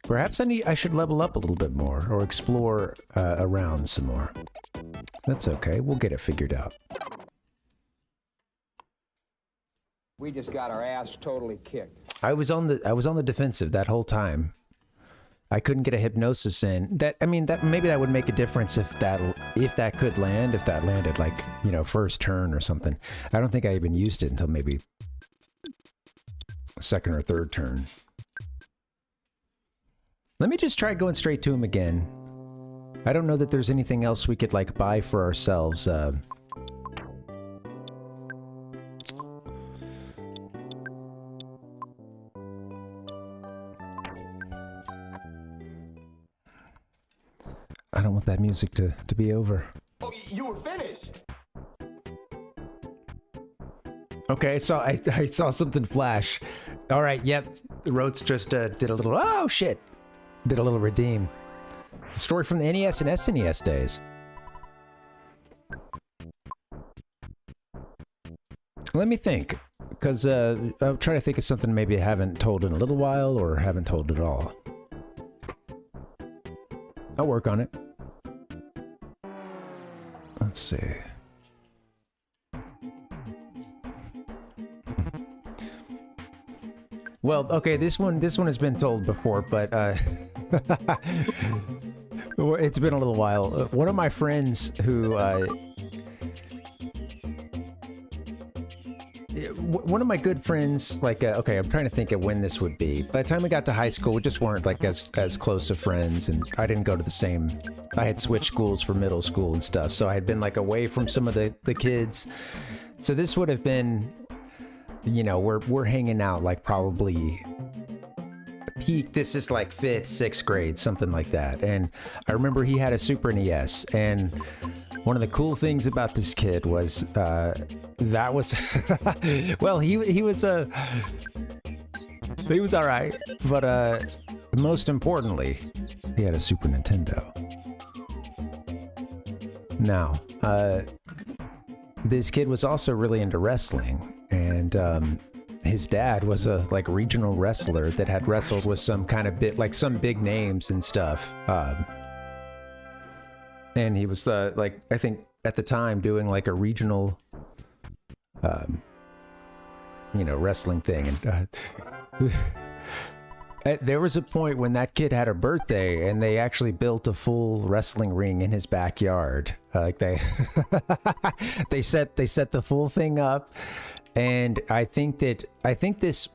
Perhaps I should level up a little bit more or explore around some more. That's okay. We'll get it figured out. We just got our ass totally kicked. I was on the defensive that whole time. I couldn't get a hypnosis in. Maybe that would make a difference if that could land, if that landed like, you know, first turn or something. I don't think I even used it until maybe second or third turn. Let me just try going straight to him again. I don't know that there's anything else we could, like, buy for ourselves. I don't want that music to be over. Oh, you were finished. Okay, so I saw something flash. All right, yep. Rhodes just did a little... Oh, shit. Did a little redeem. Story from the NES and SNES days. Let me think, because I'm trying to think of something maybe I haven't told in a little while or haven't told at all. I'll work on it. Let's see. Well, okay, this one has been told before, but it's been a little while. One of my friends who one of my good friends, like, okay, I'm trying to think of when this would be. By the time we got to high school, we just weren't like as close of friends, and I didn't go to the same. I had switched schools for middle school and stuff, so I had been like away from some of the kids. So this would have been, you know, we're hanging out like probably peak. This is like 5th, 6th grade, something like that. And I remember he had a Super NES, and one of the cool things about this kid was that was well, he was all right, but most importantly, he had a Super Nintendo. Now, this kid was also really into wrestling, and his dad was a like regional wrestler that had wrestled with some kind of bit, some big names and stuff. And he was like, I think at the time doing like a regional, you know, wrestling thing. And there was a point when that kid had a birthday, and they actually built a full wrestling ring in his backyard. Like they set the full thing up, and I think this,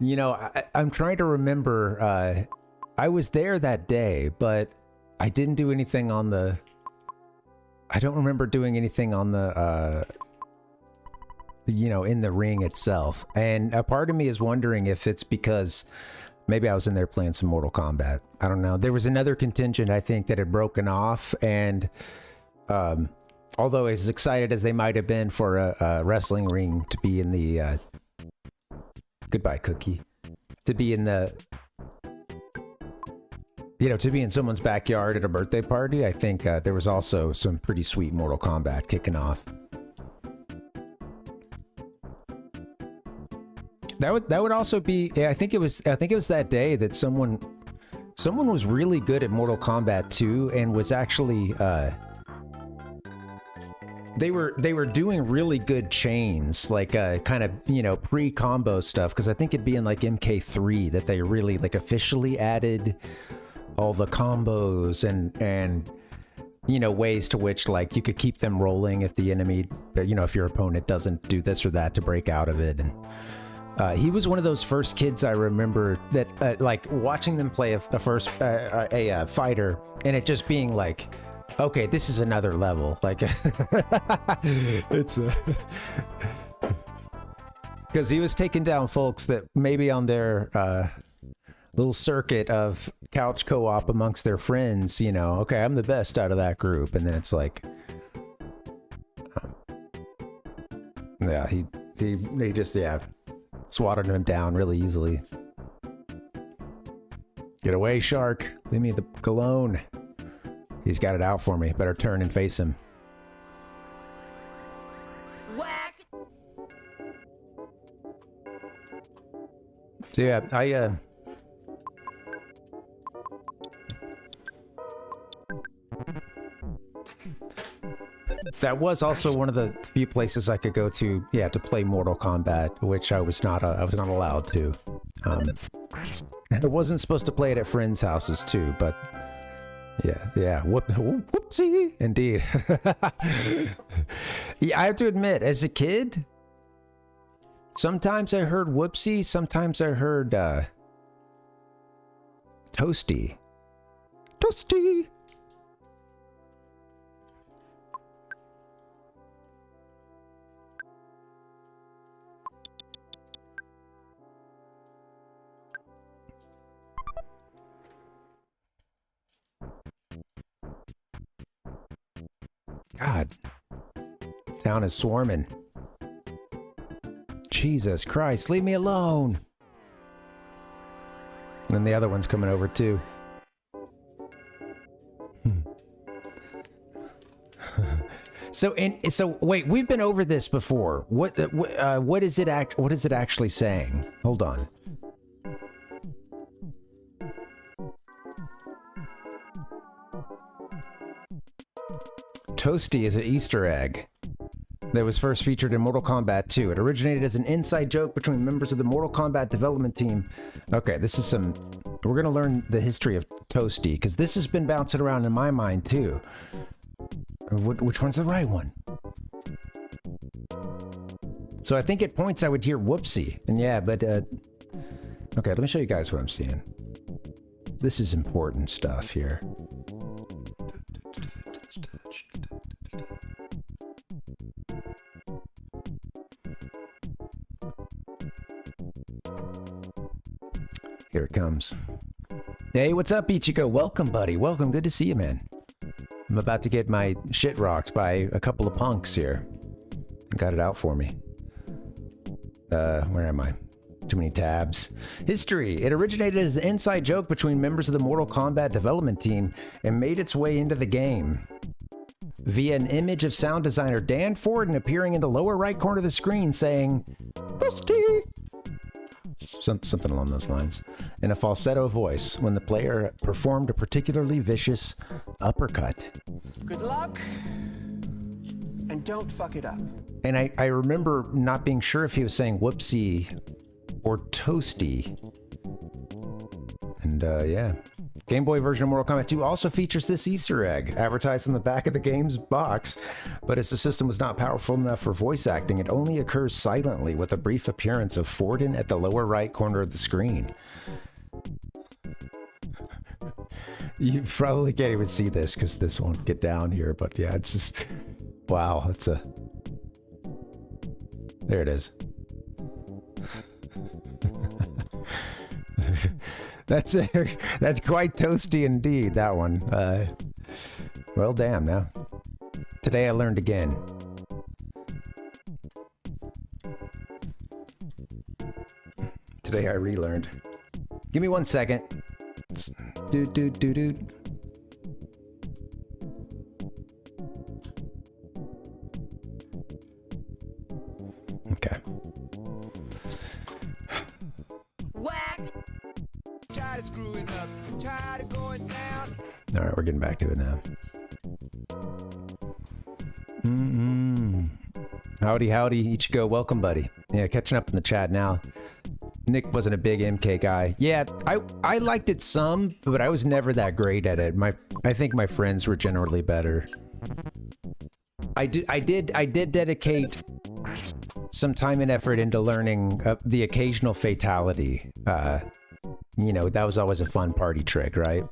you know, I'm trying to remember. I was there that day, but I didn't do anything on the... I don't remember doing anything on the, in the ring itself. And a part of me is wondering if it's because maybe I was in there playing some Mortal Kombat. I don't know. There was another contingent, I think, that had broken off. And although as excited as they might have been for a wrestling ring to be in the... goodbye, Cookie. To be in the... to be in someone's backyard at a birthday party, I think there was also some pretty sweet Mortal Kombat kicking off. That would also be, I think it was that day that someone was really good at Mortal Kombat 2 and was actually they were doing really good chains, like kind of pre-combo stuff, because I think it'd be in like MK3 that they really like officially added all the combos and ways to which like you could keep them rolling if the enemy, if your opponent doesn't do this or that to break out of it. And he was one of those first kids I remember that like watching them play a fighter and it just being like, okay, this is another level. Like it's because he was taking down folks that maybe on their little circuit of couch co-op amongst their friends, okay, I'm the best out of that group. And then it's like, yeah, he just, swatted him down really easily. Get away, shark. Leave me the alone. He's got it out for me. Better turn and face him. Whack. So yeah, that was also one of the few places I could go to, to play Mortal Kombat, which I was not allowed to. I wasn't supposed to play it at friends' houses too, but whoopsie, indeed. Yeah, I have to admit, as a kid, sometimes I heard whoopsie, sometimes I heard toasty. God, town is swarming. Jesus Christ, leave me alone. And then the other one's coming over too. So wait, we've been over this before. What is it actually saying? Hold on. Toasty is an Easter egg that was first featured in Mortal Kombat 2. It originated as an inside joke between members of the Mortal Kombat development team. Okay, we're gonna learn the history of Toasty, because this has been bouncing around in my mind too. Which one's the right one? So I think at points I would hear whoopsie, and but okay, let me show you guys what I'm seeing. This is important stuff here. Here it comes. Hey, what's up, Ichigo? Welcome, buddy. Welcome. Good to see you, man. I'm about to get my shit rocked by a couple of punks here. Got it out for me. Where am I? Too many tabs. History. It originated as an inside joke between members of the Mortal Kombat development team and made its way into the game via an image of sound designer Dan Forden appearing in the lower right corner of the screen saying, "Toasty." Something along those lines, in a falsetto voice when the player performed a particularly vicious uppercut. Good luck, and don't fuck it up. And I remember not being sure if he was saying whoopsie or toasty. And yeah. Game Boy version of Mortal Kombat 2 also features this Easter egg, advertised on the back of the game's box, but as the system was not powerful enough for voice acting, it only occurs silently with a brief appearance of Forden at the lower right corner of the screen. You probably can't even see this because this won't get down here, but yeah, it's just, wow, it's a, there it is. That's quite toasty indeed, that one. Well, damn, now. Today I learned again. Today I relearned. Give me 1 second. Dude. Okay. Whack! Tired of screwing up, tired of going down. All right, we're getting back to it now. Howdy, Ichigo. Welcome, buddy. Yeah, catching up in the chat now. Nick wasn't a big MK guy. Yeah, I liked it some, but I was never that great at it. I think my friends were generally better. I did dedicate some time and effort into learning the occasional fatality. You know, that was always a fun party trick, right?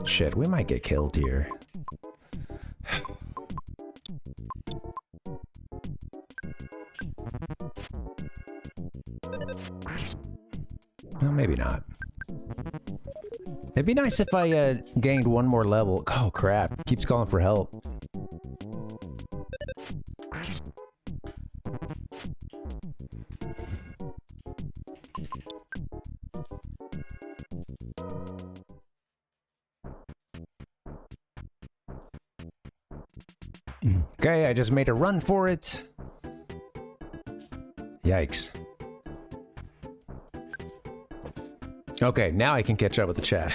Shit, we might get killed here. Well, maybe not. It'd be nice if I gained one more level. Oh crap, keeps calling for help. Okay, I just made a run for it. Yikes. Okay, now I can catch up with the chat.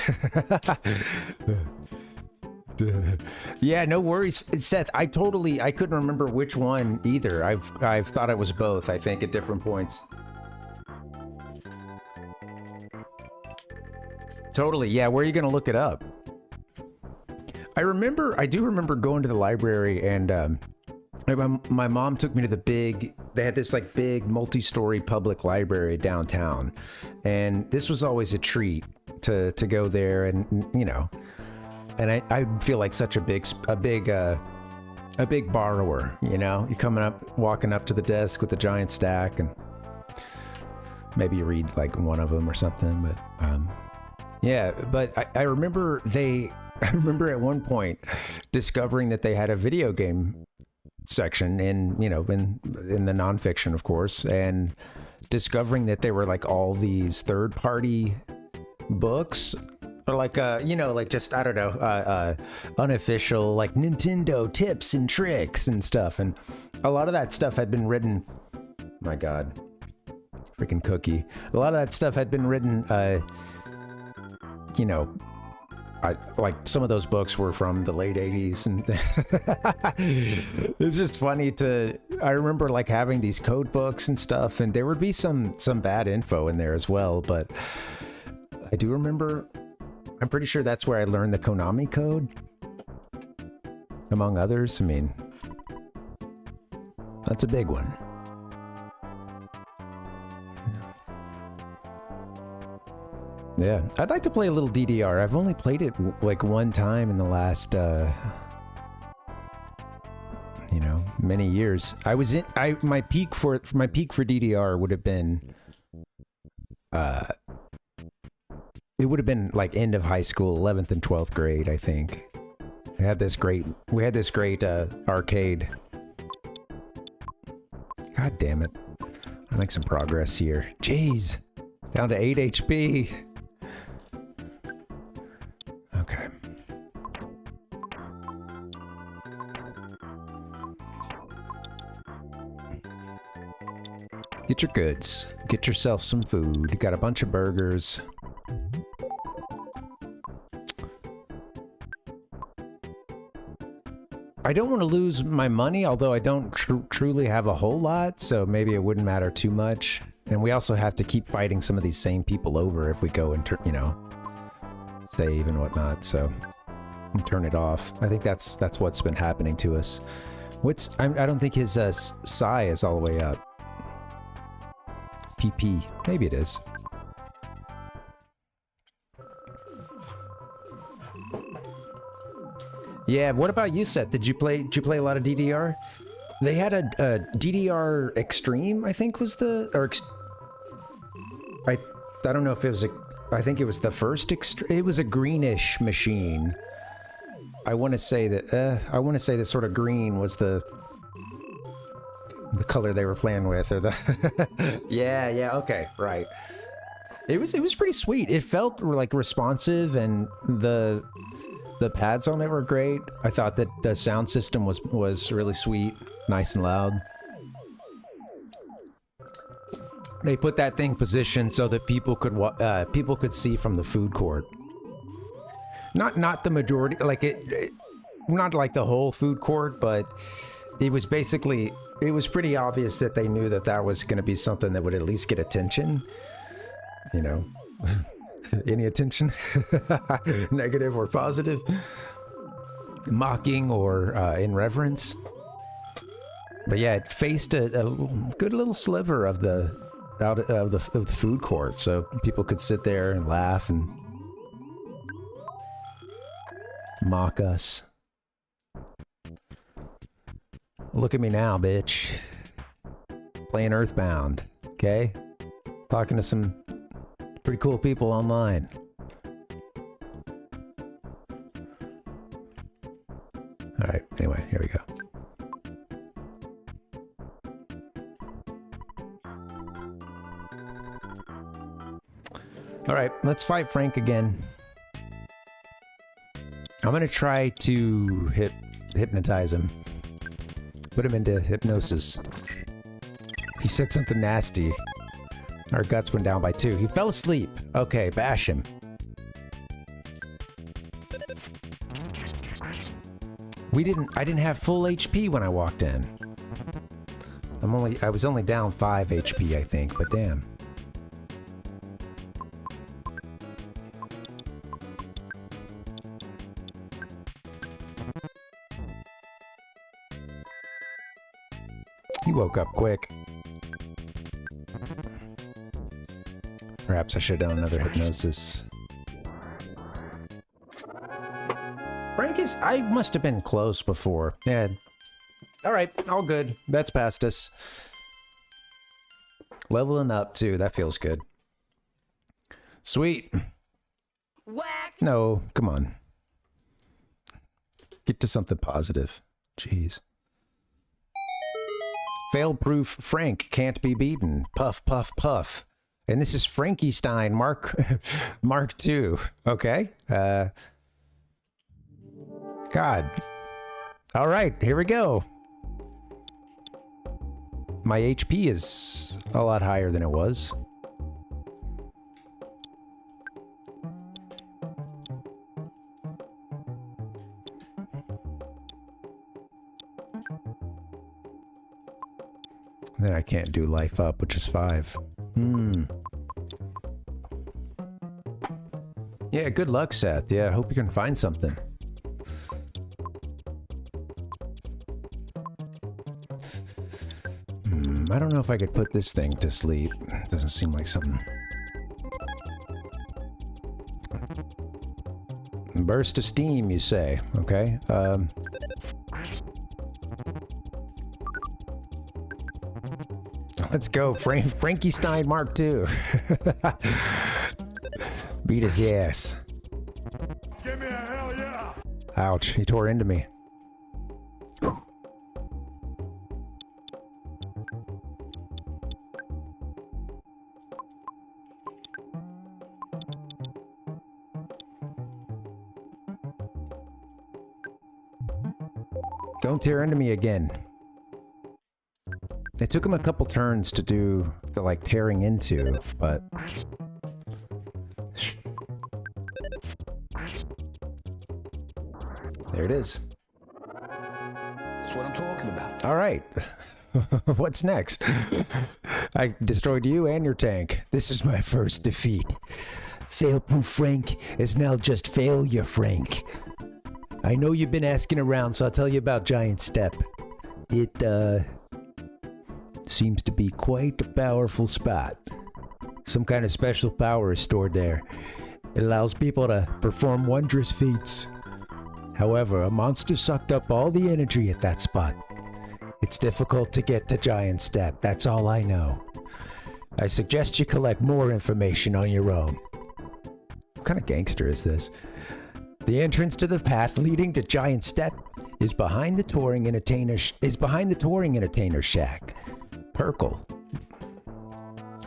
Yeah, no worries, Seth. I couldn't remember which one either. I've thought it was both, I think, at different points. Totally, yeah, where are you gonna look it up? I do remember going to the library and my mom took me to they had this like big multi-story public library downtown, and this was always a treat to go there, and you know, and I feel like such a big borrower, you know, you're walking up to the desk with a giant stack, and maybe you read like one of them or something, but yeah, but I remember at one point discovering that they had a video game section in the nonfiction, of course, and discovering that there were like all these third-party books, or like like just, I don't know, unofficial like Nintendo tips and tricks and stuff, and a lot of that stuff had been written, my god, freaking cookie, a lot of that stuff had been written like some of those books were from the late 80s, and it's just funny I remember like having these code books and stuff, and there would be some bad info in there as well, but I do remember, I'm pretty sure that's where I learned the Konami code, among others. I mean, that's a big one. Yeah, I'd like to play a little DDR. I've only played it like one time in the last, many years. My peak for DDR would have been, it would have been like end of high school, 11th and 12th grade, I think. We had this great arcade. God damn it. I'll make some progress here. Jeez, down to 8 HP. Okay. Get your goods. Get yourself some food. You got a bunch of burgers. I don't want to lose my money, although I don't truly have a whole lot, so maybe it wouldn't matter too much. And we also have to keep fighting some of these same people over if we go and save and whatnot, so turn it off. I think that's what's been happening to us. I don't think his psi is all the way up. PP, maybe it is. Yeah, what about you, Seth? Did you play a lot of DDR? They had a DDR Extreme, I think was the... I don't know if it was I think it was the first it was a greenish machine. I want to say that sort of green was the color they were playing with, or the yeah, okay, right. It was pretty sweet. It felt like responsive, and the pads on it were great. I thought that the sound system was really sweet, nice and loud. They put that thing positioned so that people could see from the food court. Not the majority, like not like the whole food court, but it was pretty obvious that they knew that was going to be something that would at least get attention. You know, any attention, negative or positive, mocking or in reverence. But yeah, it faced a good little sliver of the food court, so people could sit there and laugh and mock us. Look at me now, bitch. Playing EarthBound, okay? Talking to some pretty cool people online. Alright, anyway, here we go. Alright, let's fight Frank again. I'm gonna try to hypnotize him. Put him into hypnosis. He said something nasty. Our guts went down by 2. He fell asleep. Okay, bash him. I didn't have full HP when I walked in. I was only down 5 HP, I think, but damn. He woke up quick. Perhaps I should have done another hypnosis. I must have been close before. Yeah. Alright, all good. That's past us. Leveling up too, that feels good. Sweet. Whack! No, come on. Get to something positive. Jeez. Fail-proof Frank can't be beaten. Puff, puff, puff. And this is Frankenstein Mark II. Okay. God. All right, here we go. My HP is a lot higher than it was. Then I can't do life up, which is 5. Yeah, good luck, Seth. Yeah, I hope you can find something. I don't know if I could put this thing to sleep. Doesn't seem like something. Burst of steam, you say? Okay. Let's go, Frankenstein Mark II. Beat his ass. Give me a hell yeah! Ouch, he tore into me. Don't tear into me again. It took him a couple turns to do the, like, tearing into, but... There it is. That's what I'm talking about. All right. What's next? I destroyed you and your tank. This is my first defeat. Fail-proof Frank is now just Failure Frank. I know you've been asking around, so I'll tell you about Giant Step. It, seems to be quite a powerful spot. Some kind of special power is stored there. It allows people to perform wondrous feats. However, a monster sucked up all the energy at that spot. It's difficult to get to Giant Step, that's all I know. I suggest you collect more information on your own. What kind of gangster is this? The entrance to the path leading to Giant Step is behind the touring entertainer shack. Perkle.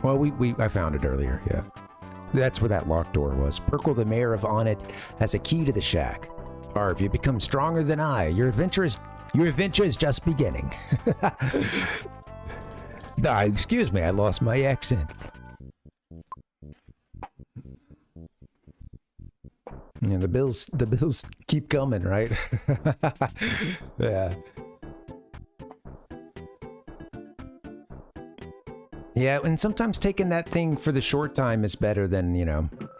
Well, I found it earlier, yeah. That's where that locked door was. Perkle, the mayor of Onit, has a key to the shack. Parv, you become stronger than I. Your adventure is just beginning. Excuse me, I lost my accent. Yeah, the bills keep coming, right? Yeah. Yeah, and sometimes taking that thing for the short time is better than,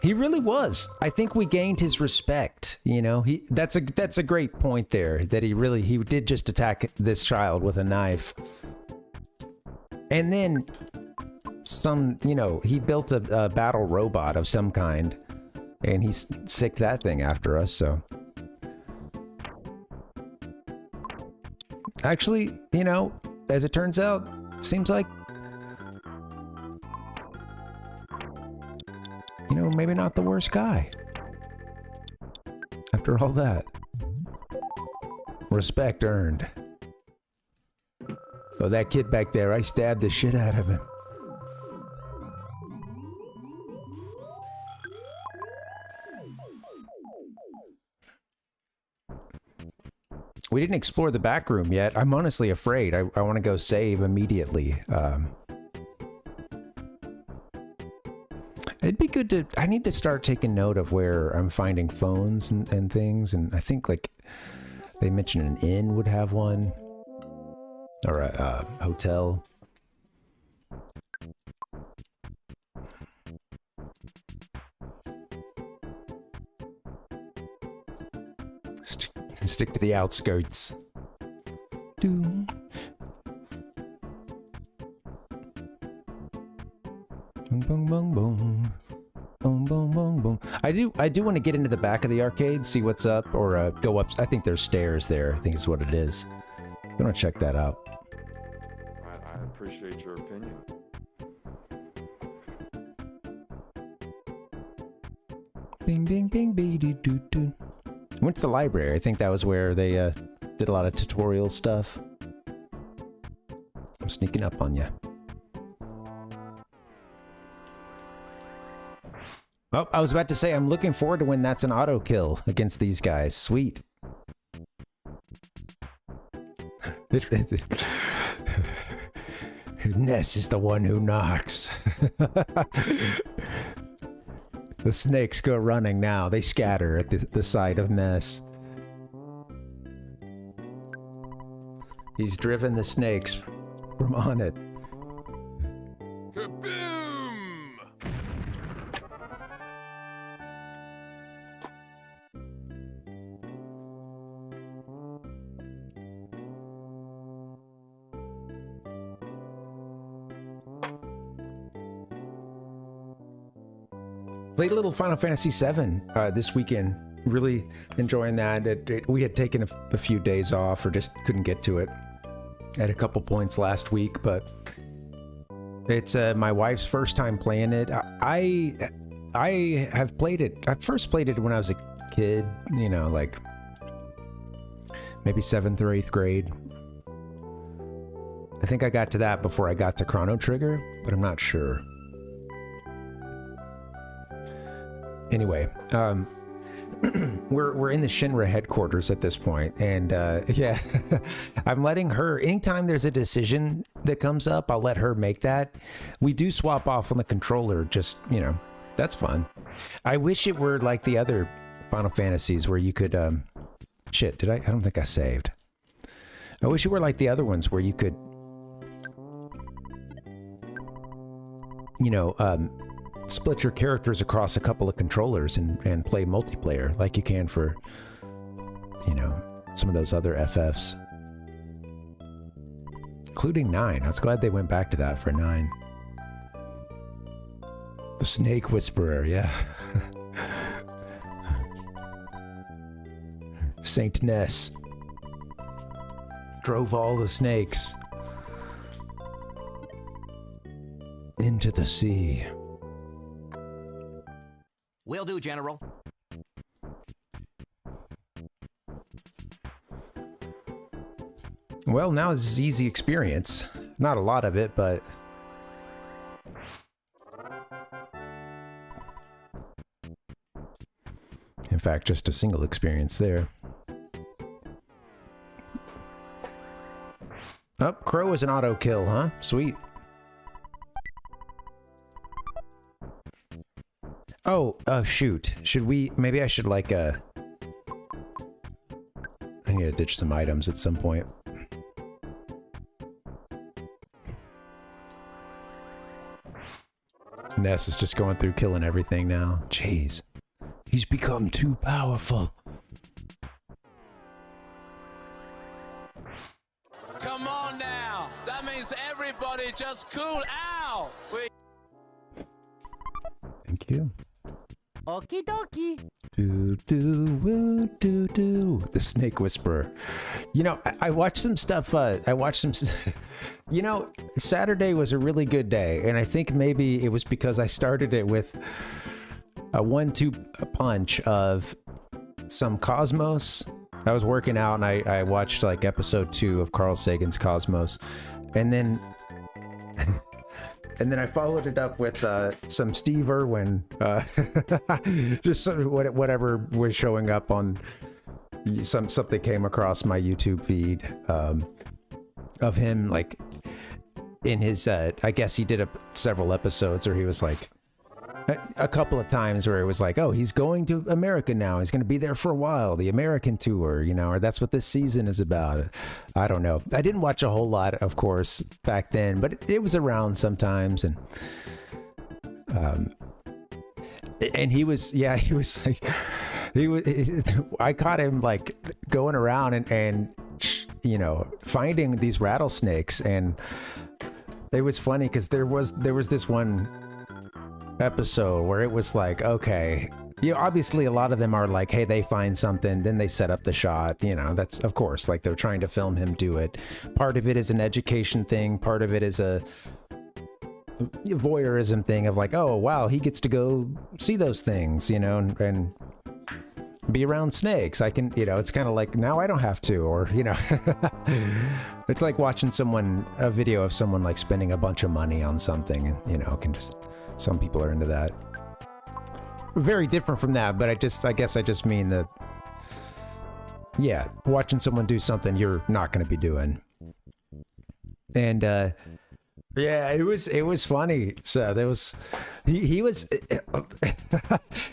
he really was. I think we gained his respect, that's a great point there, that he did just attack this child with a knife. And then he built a battle robot of some kind, and he sicked that thing after us, so. Actually, as it turns out, seems like, maybe not the worst guy. After all that. Respect earned. Oh, that kid back there, I stabbed the shit out of him. We didn't explore the back room yet. I'm honestly afraid. I want to go save immediately. It'd be good to... I need to start taking note of where I'm finding phones and things. And I think, they mentioned an inn would have one. Or a hotel. Stick to the outskirts. Boom, boom, boom, boom. Boom, boom, boom, boom. I do want to get into the back of the arcade, see what's up, or go up. I think there's stairs there. I think is what it is. I'm gonna check that out. I appreciate your opinion. Bing, bing, bing, bee, doo, doo, doo. I went to the library. I think that was where they did a lot of tutorial stuff. I'm sneaking up on you. Oh, I was about to say, I'm looking forward to when that's an auto kill against these guys. Sweet. Ness is the one who knocks. The snakes go running now. They scatter at the sight of Ness. He's driven the snakes from on it. Played a little Final Fantasy VII this weekend. Really enjoying that. We had taken a few days off or just couldn't get to it at a couple points last week, but it's my wife's first time playing it. I have played it. I first played it when I was a kid, like maybe 7th or 8th grade. I think I got to that before I got to Chrono Trigger, but I'm not sure. Anyway, we're in the Shinra headquarters at this point, and yeah, I'm letting her, anytime there's a decision that comes up, I'll let her make that. We do swap off on the controller, just, that's fun. I wish it were like the other Final Fantasies where you could, shit, I don't think I saved. I wish it were like the other ones where you could, split your characters across a couple of controllers and play multiplayer like you can for, some of those other FFs. Including 9. I was glad they went back to that for 9. The Snake Whisperer, yeah. Saint Ness drove all the snakes into the sea. Will do, General. Well, now is easy experience. Not a lot of it, but... in fact, just a single experience there. Oh, Crow is an auto kill, huh? Sweet. Oh, shoot. Should we... maybe I should, like, I need to ditch some items at some point. Ness is just going through killing everything now. Jeez. He's become too powerful. Come on now. That means everybody just cool out. Thank you. Okie dokie. Do do woo do do. The Snake Whisperer. You know, I watched some stuff. You know, Saturday was a really good day, and I think maybe it was because I started it with a 1-2 punch of some Cosmos. I was working out, and I watched like episode 2 of Carl Sagan's Cosmos, and then. And then I followed it up with some Steve Irwin, just sort of whatever was showing up on something came across my YouTube feed of him, like in his. I guess he did several episodes where he was like a couple of times where it was like, oh, he's going to America now. He's going to be there for a while. The American tour, you know, or that's what this season is about. I don't know. I didn't watch a whole lot, of course, back then, but it was around sometimes. And he was like, I caught him like going around and you know, finding these rattlesnakes. And it was funny because there was this one episode where it was like, okay, you know, obviously a lot of them are like, hey, they find something, then they set up the shot, you know, that's of course, like they're trying to film him do it. Part of it is an education thing, part of it is a voyeurism thing of like, oh wow, he gets to go see those things, you know, and be around snakes. I can, you know, it's kind of like now I don't have to, or you know. It's like watching a video of someone like spending a bunch of money on something, and you know, can just, some people are into that. Very different from that, but I guess I just mean that, yeah, watching someone do something you're not going to be doing. And yeah, it was funny. So there was he was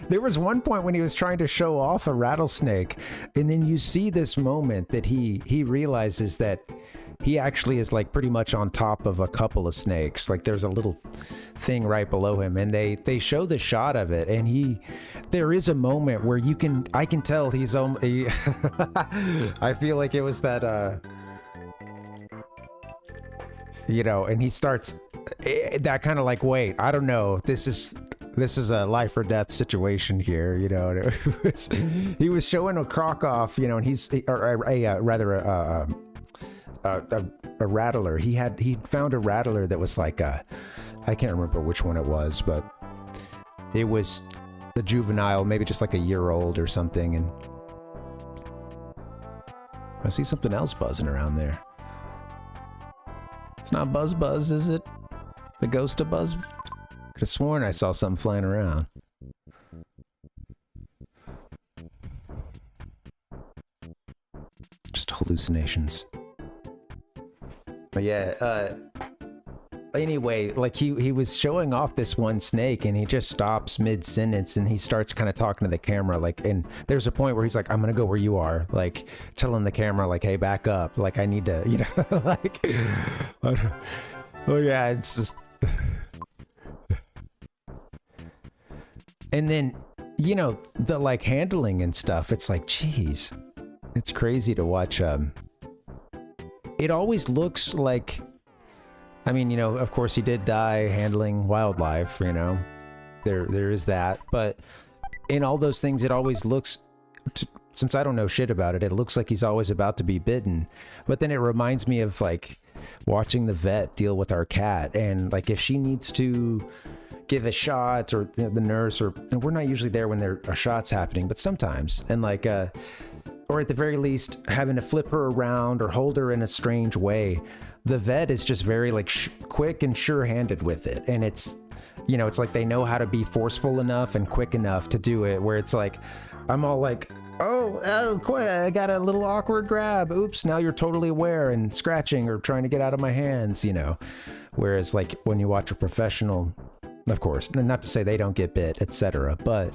there was one point when he was trying to show off a rattlesnake, and then you see this moment that he realizes that he actually is like pretty much on top of a couple of snakes. Like there's a little thing right below him, and they show the shot of it, and there is a moment where I can tell he's only I feel like it was that you know, and he starts that kind of like, wait, I don't know, this is a life or death situation here, you know. And he was showing a croc off, you know, and a rattler. He found a rattler that was like I can't remember which one it was, but it was a juvenile, maybe just like a year old or something. And I see something else buzzing around there. It's not Buzz, is it? The ghost of Buzz? Could have sworn I saw something flying around. Just hallucinations. But yeah, anyway, like he was showing off this one snake, and he just stops mid-sentence, and he starts kind of talking to the camera, like, and there's a point where he's like, I'm gonna go where you are, like telling the camera like, hey, back up, like I need to, you know, like, oh yeah, it's just. And then, you know, the like handling and stuff, it's like, geez, it's crazy to watch. It always looks like, I mean, you know, of course he did die handling wildlife, you know, there is that, but in all those things, it always looks since I don't know shit about it, it looks like he's always about to be bitten. But then it reminds me of like watching the vet deal with our cat, and like if she needs to give a shot, or the nurse, or and we're not usually there when there are shots happening, but sometimes, and like or at the very least having to flip her around or hold her in a strange way, the vet is just very like quick and sure-handed with it, and it's, you know, it's like they know how to be forceful enough and quick enough to do it, where it's like I'm all like, oh, quick, I got a little awkward grab, oops, now you're totally aware and scratching or trying to get out of my hands, you know. Whereas like when you watch a professional, of course, not to say they don't get bit, etc., but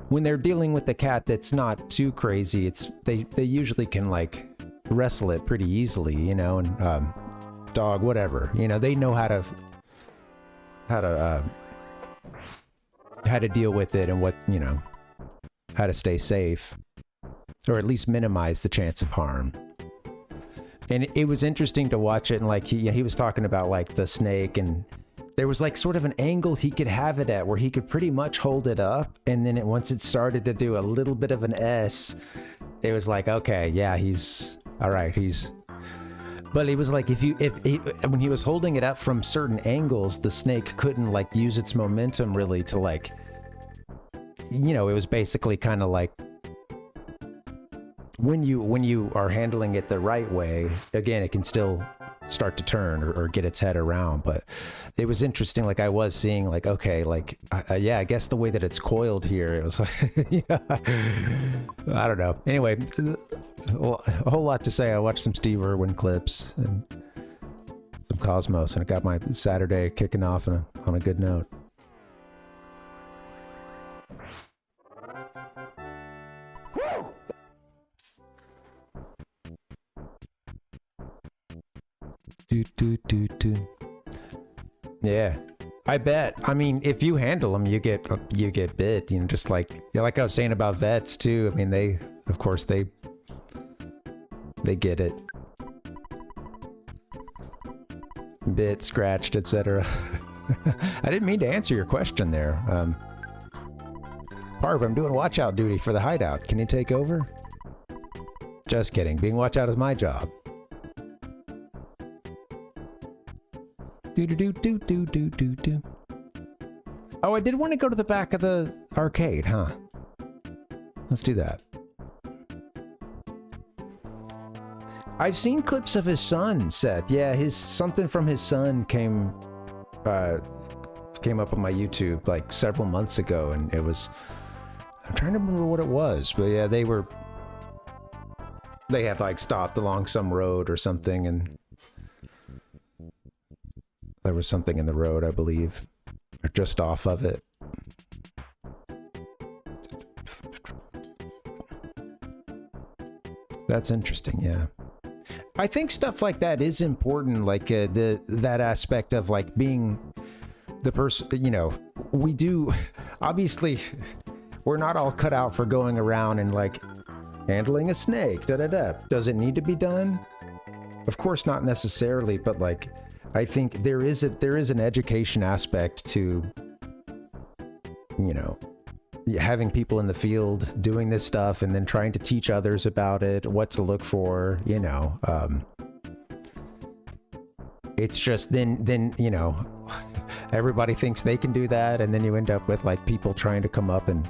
when they're dealing with the cat that's not too crazy, it's they usually can like wrestle it pretty easily, you know, and dog, whatever, you know, they know how to deal with it, and what, you know, how to stay safe, or at least minimize the chance of harm. And it was interesting to watch it, and like he was talking about like the snake, and there was like sort of an angle he could have it at where he could pretty much hold it up, and then once it started to do a little bit of an S, it was like, okay, yeah, he's all right, but it was like if when he was holding it up from certain angles, the snake couldn't like use its momentum really to like, you know, it was basically kind of like when you are handling it the right way, again, it can still start to turn or get its head around. But it was interesting, like I was seeing like, okay, like yeah, I guess the way that it's coiled here, it was like yeah, I don't know. Anyway, a whole lot to say. I watched some Steve Irwin clips and some Cosmos, and it got my Saturday kicking off on a good note. Yeah, I bet. I mean, if you handle them, you get bit. You know, just like I was saying about vets too. I mean, they, of course, they get it. Bit, scratched, etc. I didn't mean to answer your question there. Parv, I'm doing watch out duty for the hideout. Can you take over? Just kidding. Being watch out is my job. Do. Oh, I did want to go to the back of the arcade, huh? Let's do that. I've seen clips of his son, Seth. Yeah, something from his son came up on my YouTube like several months ago, and it was, I'm trying to remember what it was, but yeah, they had like stopped along some road or something, and there was something in the road, I believe, or just off of it. That's interesting, yeah. I think stuff like that is important, like that aspect of like being the person, you know, we do, obviously, we're not all cut out for going around and like handling a snake, Does it need to be done? Of course not necessarily, but like, I think there is an education aspect to, you know, having people in the field doing this stuff and then trying to teach others about it, what to look for, you know. It's just then, you know, everybody thinks they can do that, and then you end up with like people trying to come up and,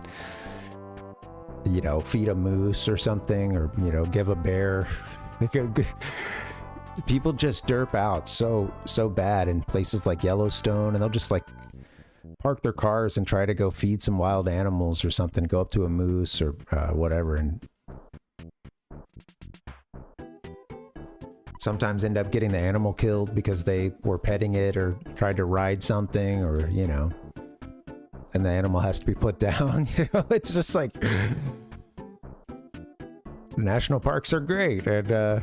you know, feed a moose or something, or, you know, give a bear. People just derp out so bad in places like Yellowstone, and they'll just like park their cars and try to go feed some wild animals or something, go up to a moose or whatever, and sometimes end up getting the animal killed because they were petting it or tried to ride something, or, you know, and the animal has to be put down. You know, it's just like, national parks are great, and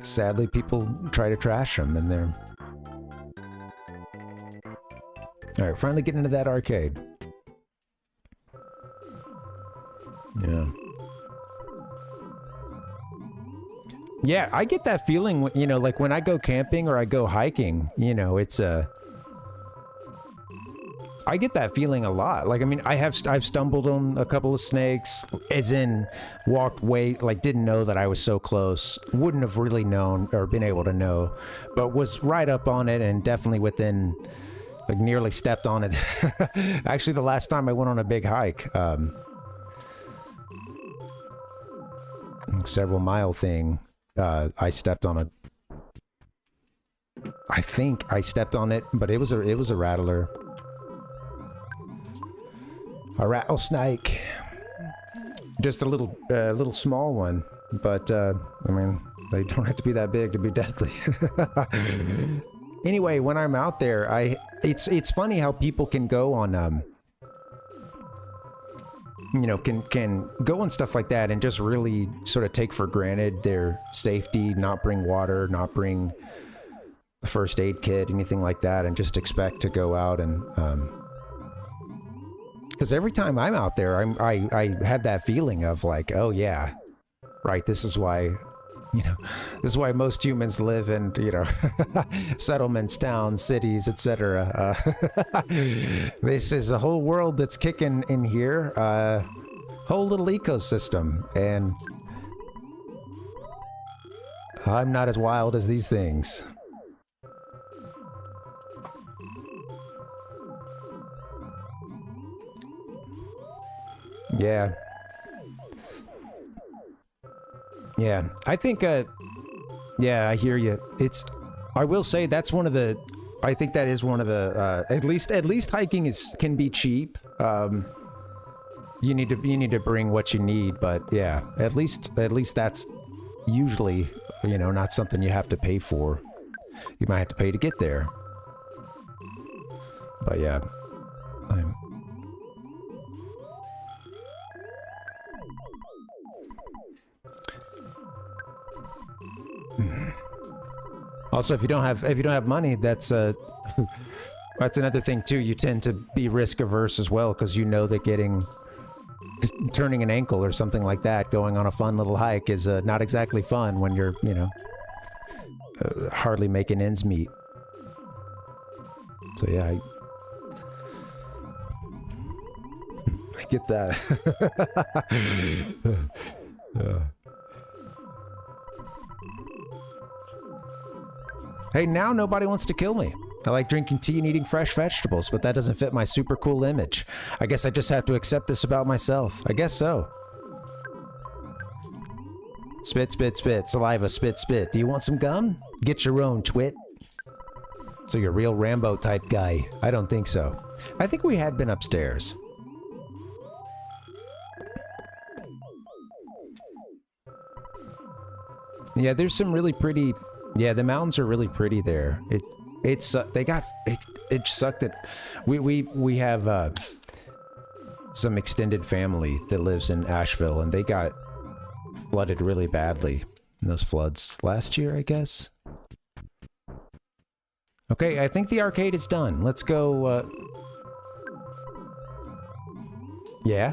sadly people try to trash them, and they're all right. Finally getting into that arcade. Yeah, I get that feeling, you know, like when I go camping or I go hiking, you know, it's I I get that feeling a lot. Like, I mean, I've stumbled on a couple of snakes, as in walked way, like didn't know that I was so close, wouldn't have really known or been able to know, but was right up on it and definitely within, like nearly stepped on it. Actually, the last time I went on a big hike, several mile thing, I stepped on a, I think I stepped on it, but it was a rattler. A rattlesnake. Just a little small one, but I mean, they don't have to be that big to be deadly. Anyway, when I'm out there, it's funny how people can go on you know, can go on stuff like that and just really sort of take for granted their safety, not bring water, not bring a first aid kit, anything like that, and just expect to go out and because every time I'm out there, I have that feeling of like, oh yeah, right, this is why, you know, this is why most humans live in, you know, settlements, towns, cities, etc. This is a whole world that's kicking in here, whole little ecosystem, and I'm not as wild as these things. Yeah. Yeah, I think, yeah, I hear you. I will say that's one of the, I think that is one of the, at least hiking can be cheap. You need to bring what you need, but yeah, at least that's usually, you know, not something you have to pay for. You might have to pay to get there. But yeah, also, if you don't have money, that's that's another thing too. You tend to be risk averse as well, because you know that turning an ankle or something like that, going on a fun little hike is not exactly fun when you're, you know, hardly making ends meet. So yeah, I get that. Hey, now nobody wants to kill me. I like drinking tea and eating fresh vegetables, but that doesn't fit my super cool image. I guess I just have to accept this about myself. I guess so. Spit, spit, spit. Saliva, spit, spit. Do you want some gum? Get your own, twit. So you're a real Rambo type guy. I don't think so. I think we had been upstairs. Yeah, there's some really pretty... Yeah, the mountains are really pretty there. It sucked that we have some extended family that lives in Asheville, and they got flooded really badly in those floods last year, I guess. Okay, I think the arcade is done. Let's go. Yeah?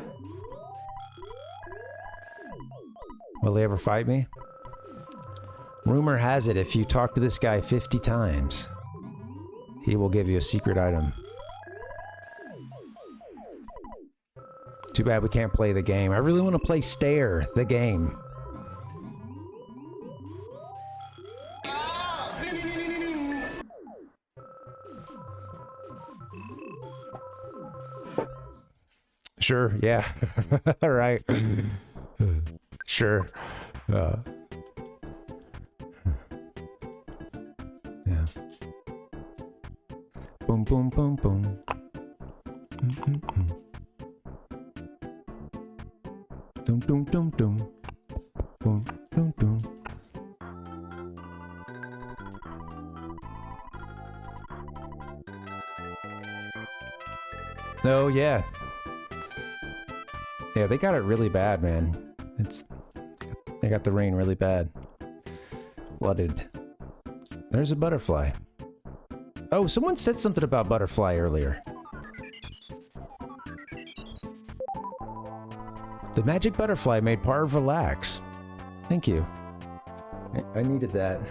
Will they ever fight me? Rumor has it, if you talk to this guy 50 times, he will give you a secret item. Too bad we can't play the game. I really want to play Stare, the game. Sure, yeah. All right. Sure. Yeah. Boom, boom, boom, boom. Dum, dum, dum, dum. Boom, dum, dum. Oh, yeah. Yeah, they got it really bad, man. They got the rain really bad. Flooded. There's a butterfly. Oh, someone said something about butterfly earlier. The magic butterfly made Parv relax. Thank you. I needed that.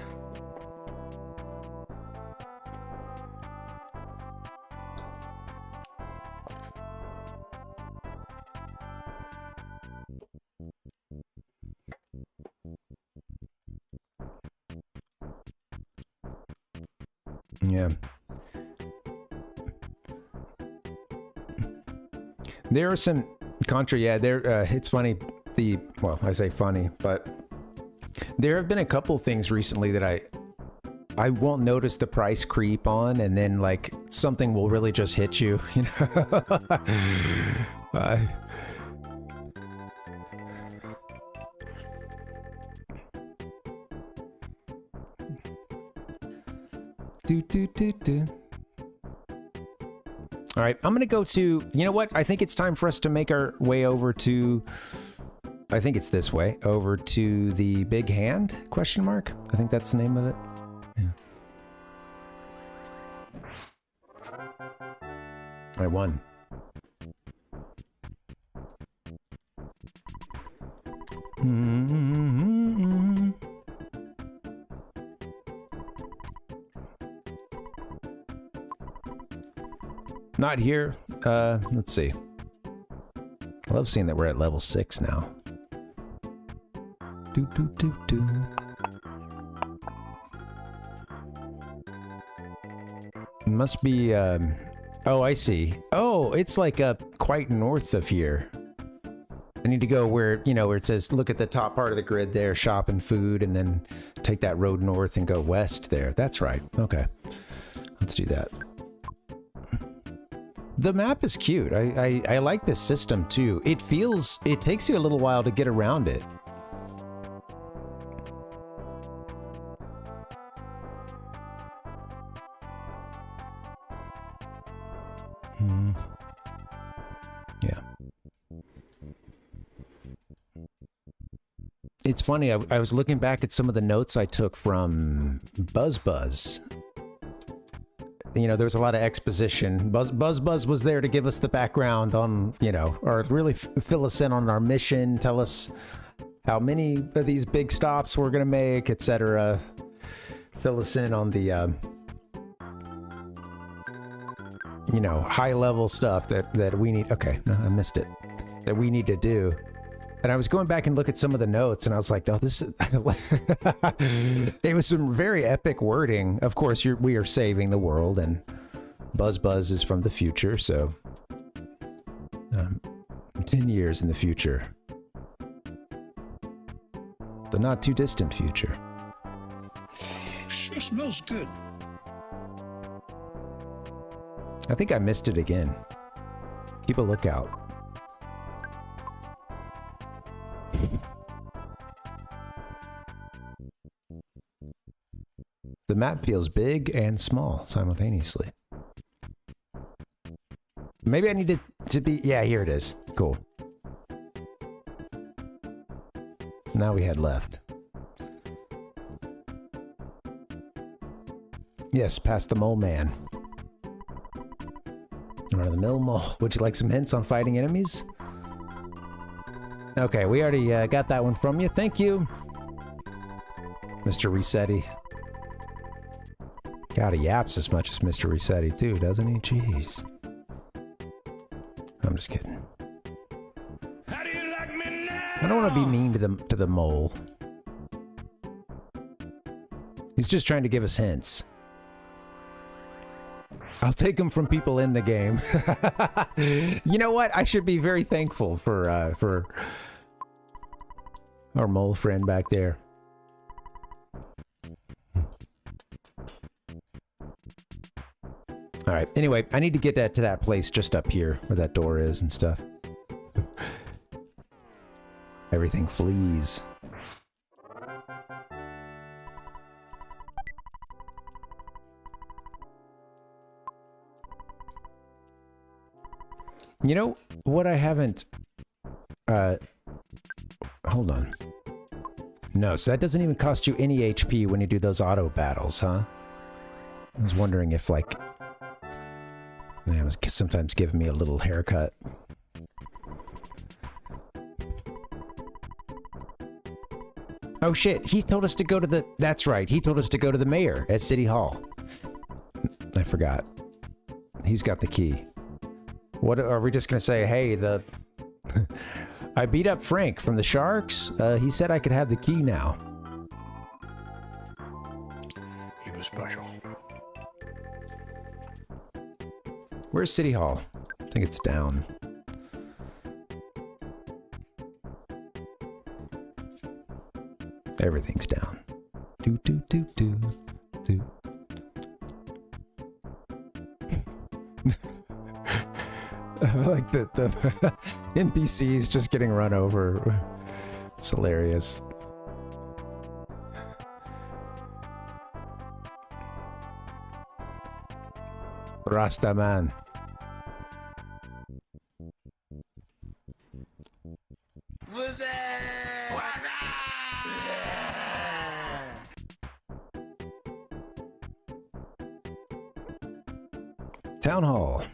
Yeah. There are some contra. Yeah, there. It's funny. Well, I say funny, but there have been a couple things recently that I won't notice the price creep on, and then like something will really just hit you. You know. Do. All right, I'm going to go to, you know what? I think it's time for us to make our way over to, I think it's this way, over to the big hand, question mark? I think that's the name of it. Yeah. I won. Not here. Let's see. I love seeing that we're at level 6 now. Do. Must be, oh, I see. Oh, it's like quite north of here. I need to go where, you know, where it says, look at the top part of the grid there, shop and food, and then take that road north and go west there. That's right. Okay. Let's do that. The map is cute. I like this system too. It takes you a little while to get around it. Yeah. It's funny, I was looking back at some of the notes I took from Buzz. You know, there was a lot of exposition. Buzz was there to give us the background on, you know, or really fill us in on our mission, tell us how many of these big stops we're going to make, etc. Fill us in on the, you know, high level stuff that we need. Okay, no, I missed it. That we need to do. And I was going back and look at some of the notes, and I was like, "Oh, this is." It was some very epic wording. Of course, we are saving the world, and Buzz is from the future, so 10 years in the future, the not too distant future. Sure smells good. I think I missed it again. Keep a lookout. The map feels big and small simultaneously. Maybe I need to be... Yeah, here it is. Cool. Now we head left. Yes, past the mole man. Run-of-the-mill mole. Would you like some hints on fighting enemies? Okay, we already got that one from you. Thank you, Mr. Resetti. God, he yaps as much as Mr. Resetti too, doesn't he? Jeez. I'm just kidding. How do you like me now? I don't want to be mean to the mole. He's just trying to give us hints. I'll take them from people in the game. You know what? I should be very thankful for our mole friend back there. All right. Anyway, I need to get to that place just up here where that door is and stuff. Everything flees. You know what I haven't... hold on. No, so that doesn't even cost you any HP when you do those auto battles, huh? I was wondering if, like... It was sometimes giving me a little haircut. Oh shit, he told us to go to the... That's right, he told us to go to the mayor at City Hall. I forgot. He's got the key. What are we just gonna say? Hey, I beat up Frank from the Sharks. He said I could have the key now. He was special. Where's City Hall? I think it's down. Everything's down. Do do do do do. Like the NPCs just getting run over. It's hilarious. Rasta man. What's that? Town Hall.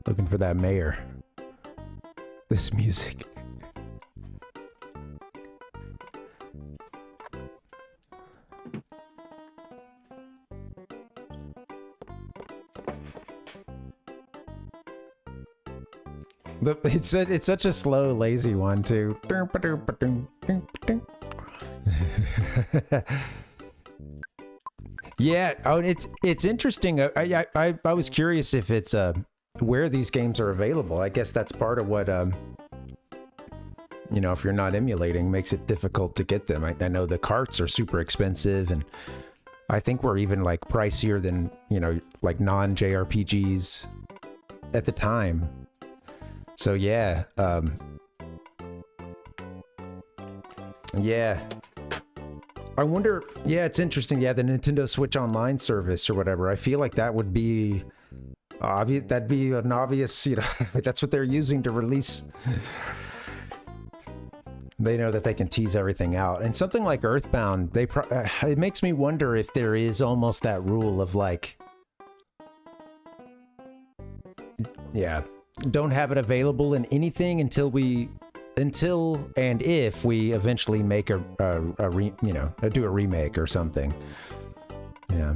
Looking for that mayor. This music. It's such a slow, lazy one too. Yeah. Oh, it's interesting. I was curious if it's where these games are available. I guess that's part of what you know, if you're not emulating, makes it difficult to get them. I know the carts are super expensive, and I think we're even like pricier than, you know, like non-JRPGs at the time. So yeah, yeah. I wonder, yeah, it's interesting. Yeah, the Nintendo Switch Online service or whatever. I feel like that would be obvious. That'd be an obvious, you know, that's what they're using to release. They know that they can tease everything out. And something like EarthBound, it makes me wonder if there is almost that rule of like, yeah, don't have it available in anything until and if we eventually make do a remake or something. Yeah.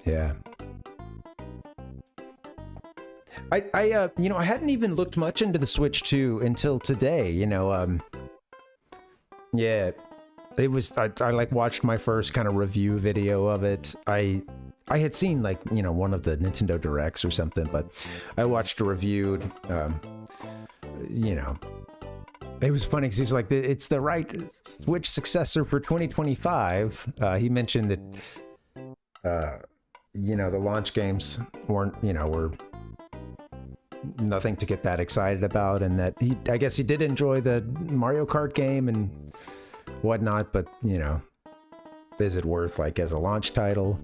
Yeah. I you know, I hadn't even looked much into the Switch 2 until today, you know. Yeah. It was, I like watched my first kind of review video of it. I had seen like, you know, one of the Nintendo Directs or something, but I watched a review, you know, it was funny because he's like, it's the right Switch successor for 2025. He mentioned that, you know, the launch games were nothing to get that excited about, and that I guess he did enjoy the Mario Kart game and whatnot, but you know, is it worth like as a launch title?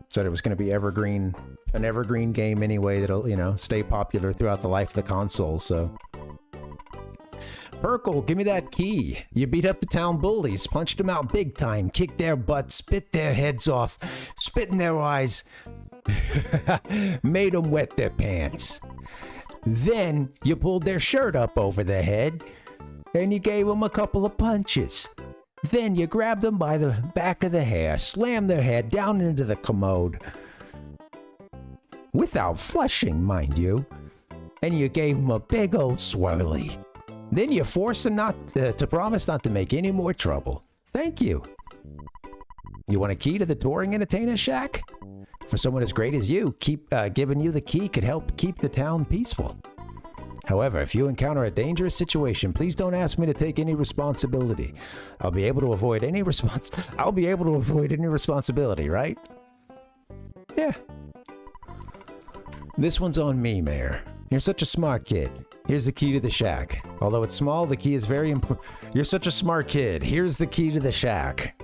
Said it was going to be an evergreen game anyway that'll, you know, stay popular throughout the life of the console. So Perkle, give me that key. You beat up the town bullies, punched them out big time, kicked their butts, spit their heads off, spit in their eyes, made them wet their pants. Then you pulled their shirt up over their head and you gave them a couple of punches. Then you grabbed them by the back of the hair, slammed their head down into the commode. Without flushing, mind you. And you gave them a big old swirly. Then you forced them to promise not to make any more trouble. Thank you. You want a key to the touring entertainer shack? For someone as great as you, giving you the key could help keep the town peaceful. However, if you encounter a dangerous situation, please don't ask me to take any responsibility. I'll be able to avoid any responsibility, right? Yeah. This one's on me, Mayor. You're such a smart kid. Here's the key to the shack. Although it's small, the key is very important. You're such a smart kid. Here's the key to the shack.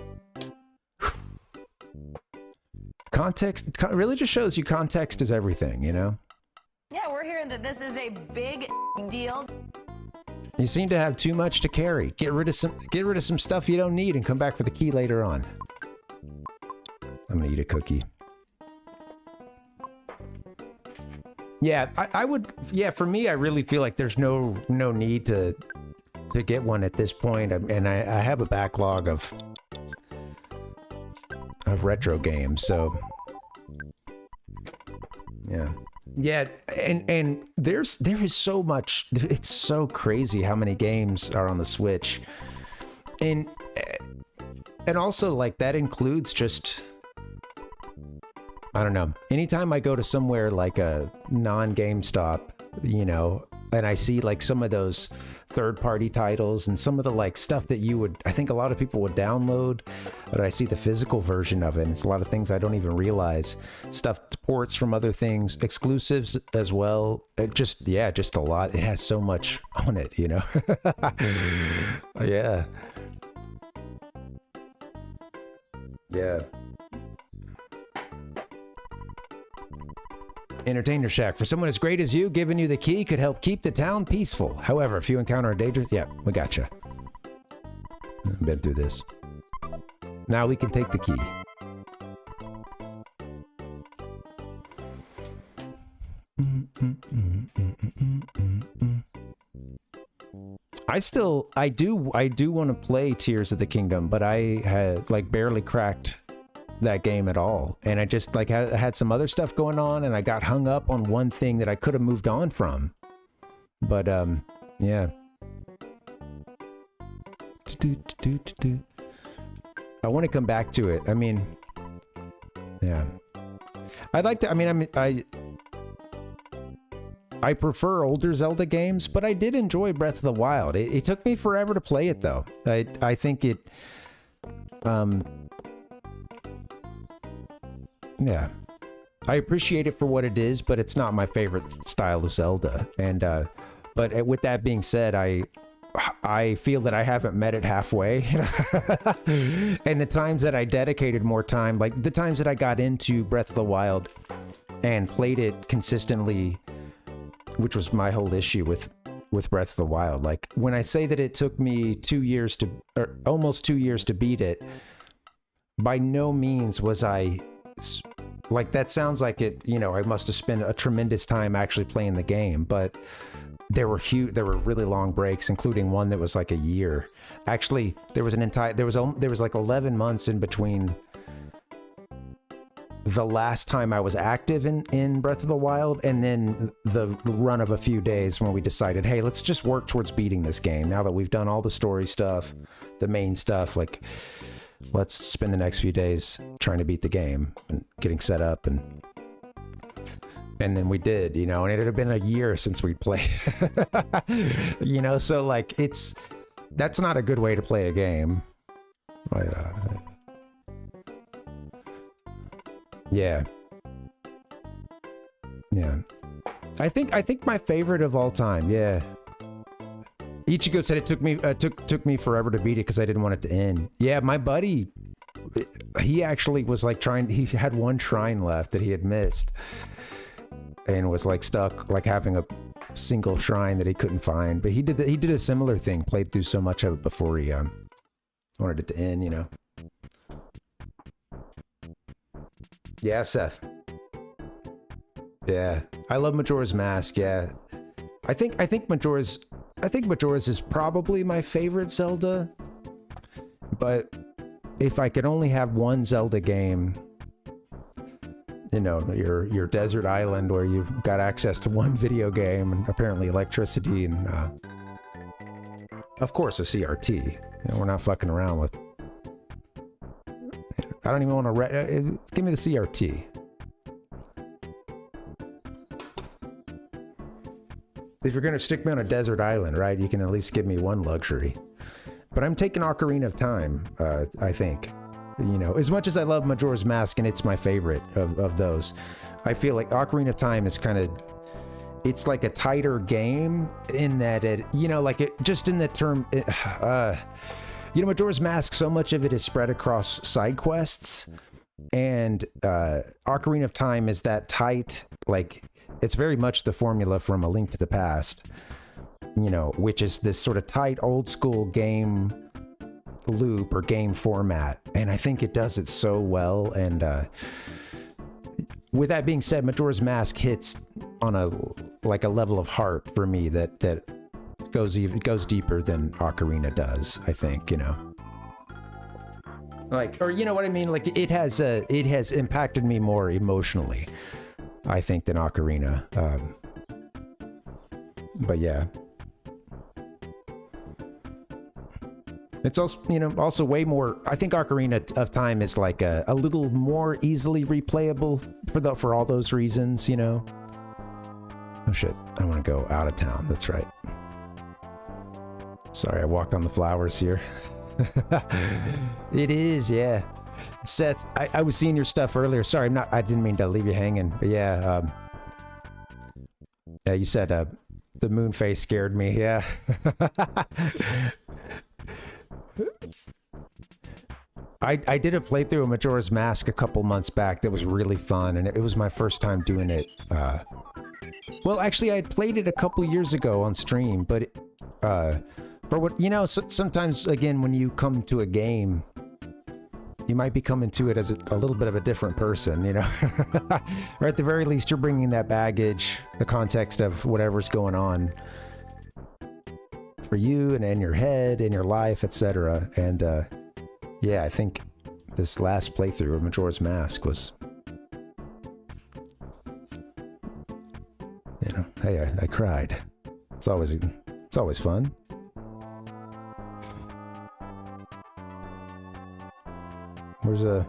Context really just shows you context is everything, you know? Yeah, we're hearing that this is a big deal. You seem to have too much to carry. Get rid of some stuff you don't need and come back for the key later on. I'm gonna eat a cookie. Yeah, I would. Yeah, for me, I really feel like there's no need to get one at this point, and I have a backlog of retro games, so yeah. Yeah, and there is so much. It's so crazy how many games are on the Switch, and also like that includes just, I don't know. Anytime I go to somewhere like a non-GameStop, you know, and I see like some of those third-party titles and some of the like stuff that I think a lot of people would download, but I see the physical version of it, and it's a lot of things I don't even realize. Stuff, ports from other things, exclusives as well. Just a lot. It has so much on it, you know. Yeah. Yeah. Entertainer Shack. For someone as great as you, giving you the key could help keep the town peaceful. However, if you encounter a danger, yeah, we gotcha. I've been through this. Now we can take the key. I do want to play Tears of the Kingdom, but I had like barely cracked that game at all, and I just like had some other stuff going on, and I got hung up on one thing that I could have moved on from. But yeah. I want to come back to it. I mean, yeah. I'd like to. I mean, I prefer older Zelda games, but I did enjoy Breath of the Wild. It took me forever to play it, though. I think it. Yeah, I appreciate it for what it is, but it's not my favorite style of Zelda. And but with that being said, I feel that I haven't met it halfway. And the times that I dedicated more time, like the times that I got into Breath of the Wild and played it consistently, which was my whole issue with Breath of the Wild. Like when I say that it took me 2 years or almost 2 years to beat it, by no means was I. Like that sounds like it, you know, I must have spent a tremendous time actually playing the game, but there were really long breaks, including one that was like a year. Actually, there was like 11 months in between the last time I was active in Breath of the Wild and then the run of a few days when we decided, hey, let's just work towards beating this game. Now that we've done all the story stuff, the main stuff, like let's spend the next few days trying to beat the game and getting set up, and then we did, you know, and it had been a year since we played. You know, so like that's not a good way to play a game. Yeah. I think my favorite of all time, yeah. Ichigo said it took me forever to beat it because I didn't want it to end. Yeah, my buddy, he actually was like he had one shrine left that he had missed and was like stuck, like having a single shrine that he couldn't find. But he did a similar thing, played through so much of it before he wanted it to end, you know. Yeah, Seth. Yeah, I love Majora's Mask. Yeah, I think Majora's is probably my favorite Zelda, but if I could only have one Zelda game, you know, your desert island where you've got access to one video game and apparently electricity and of course a CRT. You know, we're not fucking around with. I don't even want to give me the CRT. If you're going to stick me on a desert island, right, you can at least give me one luxury. But I'm taking Ocarina of Time, I think. You know, as much as I love Majora's Mask and it's my favorite of those, I feel like Ocarina of Time is kind of, it's like a tighter game in that it, you know, like it, just in the term, you know, Majora's Mask, so much of it is spread across side quests, and Ocarina of Time is that tight, like, it's very much the formula from A Link to the Past, you know, which is this sort of tight old school game loop or game format. And I think it does it so well. And with that being said, Majora's Mask hits on a level of heart for me that goes deeper than Ocarina does, I think, you know. Like, or you know what I mean? Like it has impacted me more emotionally. I think, than Ocarina. But yeah. It's also, also way more. I think Ocarina of Time is like a little more easily replayable for all those reasons, Oh shit! I want to go out of town. That's right. Sorry, I walked on the flowers here. It is, yeah. Seth, I was seeing your stuff earlier. Sorry, I didn't mean to leave you hanging, but yeah. Yeah, you said the moon phase scared me. Yeah. I did a playthrough of Majora's Mask a couple months back that was really fun, and it was my first time doing it. Well, actually, I had played it a couple years ago on stream, but for what sometimes again when you come to a game, you might be coming to it as a little bit of a different person, or at the very least, you're bringing that baggage, the context of whatever's going on for you and in your head, in your life, etc. And yeah, I think this last playthrough of Majora's Mask was, hey, I cried. It's always fun. Where's The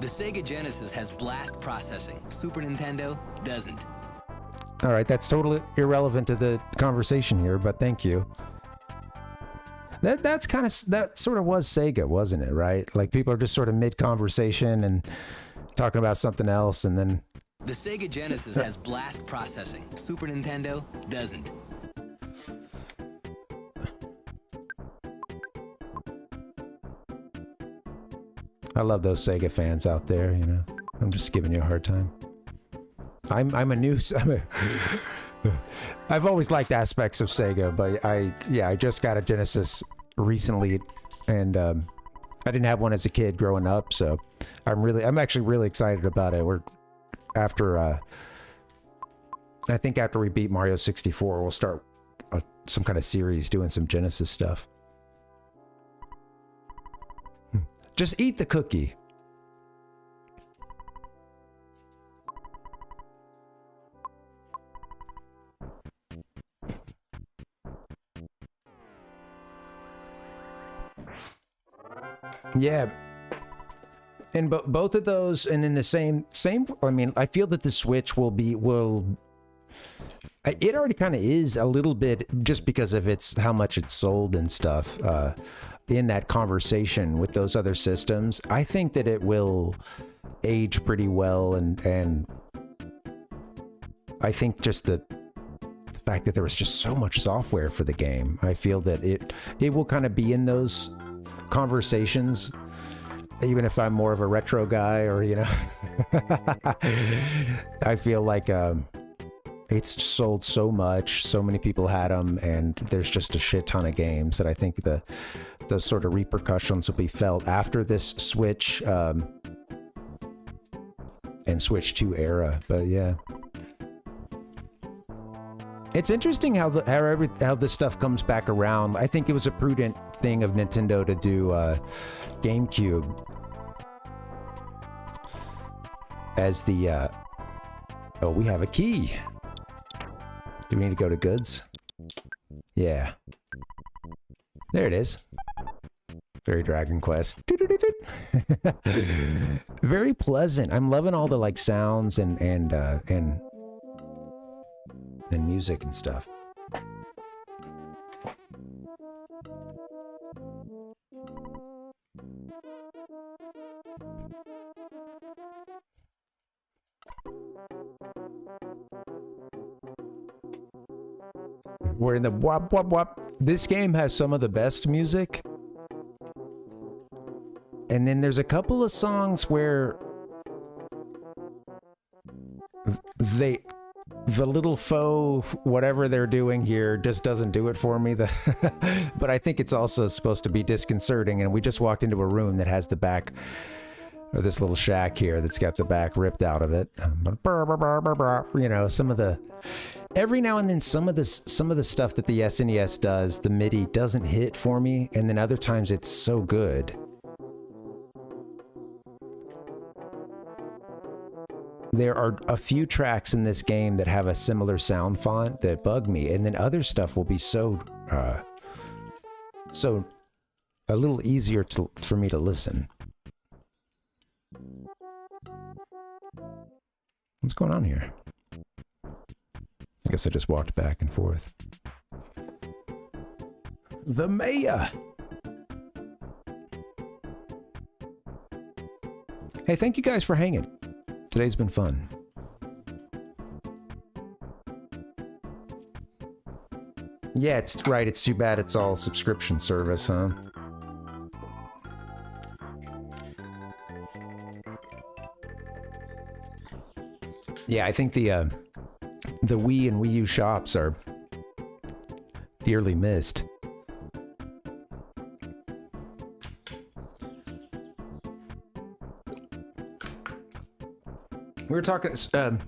Sega Genesis has blast processing. Super Nintendo doesn't. All right, that's totally irrelevant to the conversation here, but thank you. That sort of was Sega, wasn't it? Right? Like people are just sort of mid-conversation and talking about something else, and then the Sega Genesis has blast processing. Super Nintendo doesn't. I love those Sega fans out there. I'm just giving you a hard time. I've always liked aspects of Sega, but I just got a Genesis recently, and I didn't have one as a kid growing up, so I'm actually really excited about it. I think after we beat Mario 64, we'll start some kind of series doing some Genesis stuff. Just eat the cookie. Yeah. And both of those, and in the same, I mean, I feel that the Switch it already kind of is a little bit, just because of how much it's sold and stuff, in that conversation with those other systems. I think that it will age pretty well, and I think just the fact that there was just so much software for the game, I feel that it will kind of be in those conversations, even if I'm more of a retro guy, or I feel like it's sold so much, so many people had them, and there's just a shit ton of games that I think the sort of repercussions will be felt after this Switch and Switch 2 era. But yeah, it's interesting how this stuff comes back around. I think it was a prudent thing of Nintendo to do GameCube as the oh, we have a key. Do we need to go to goods? Yeah. There it is. Very Dragon Quest. Very pleasant. I'm loving all the like sounds and music and stuff. We're in the wop wop wop. This game has some of the best music. And then there's a couple of songs where the little faux whatever they're doing here just doesn't do it for me. But I think it's also supposed to be disconcerting, and we just walked into a room that has the back, or this little shack here that's got the back ripped out of it. Some of the, every now and then some of the stuff that the SNES does, the MIDI doesn't hit for me, and then other times it's so good. there are a few tracks in this game that have a similar sound font that bug me, and then other stuff will be so a little easier for me to listen. What's going on here? I guess I just walked back and forth. The mayor! Hey, thank you guys for hanging. Today's been fun. Yeah, it's right. It's too bad it's all subscription service, huh? Yeah, I think the Wii and Wii U shops are dearly missed. We were talking. I'm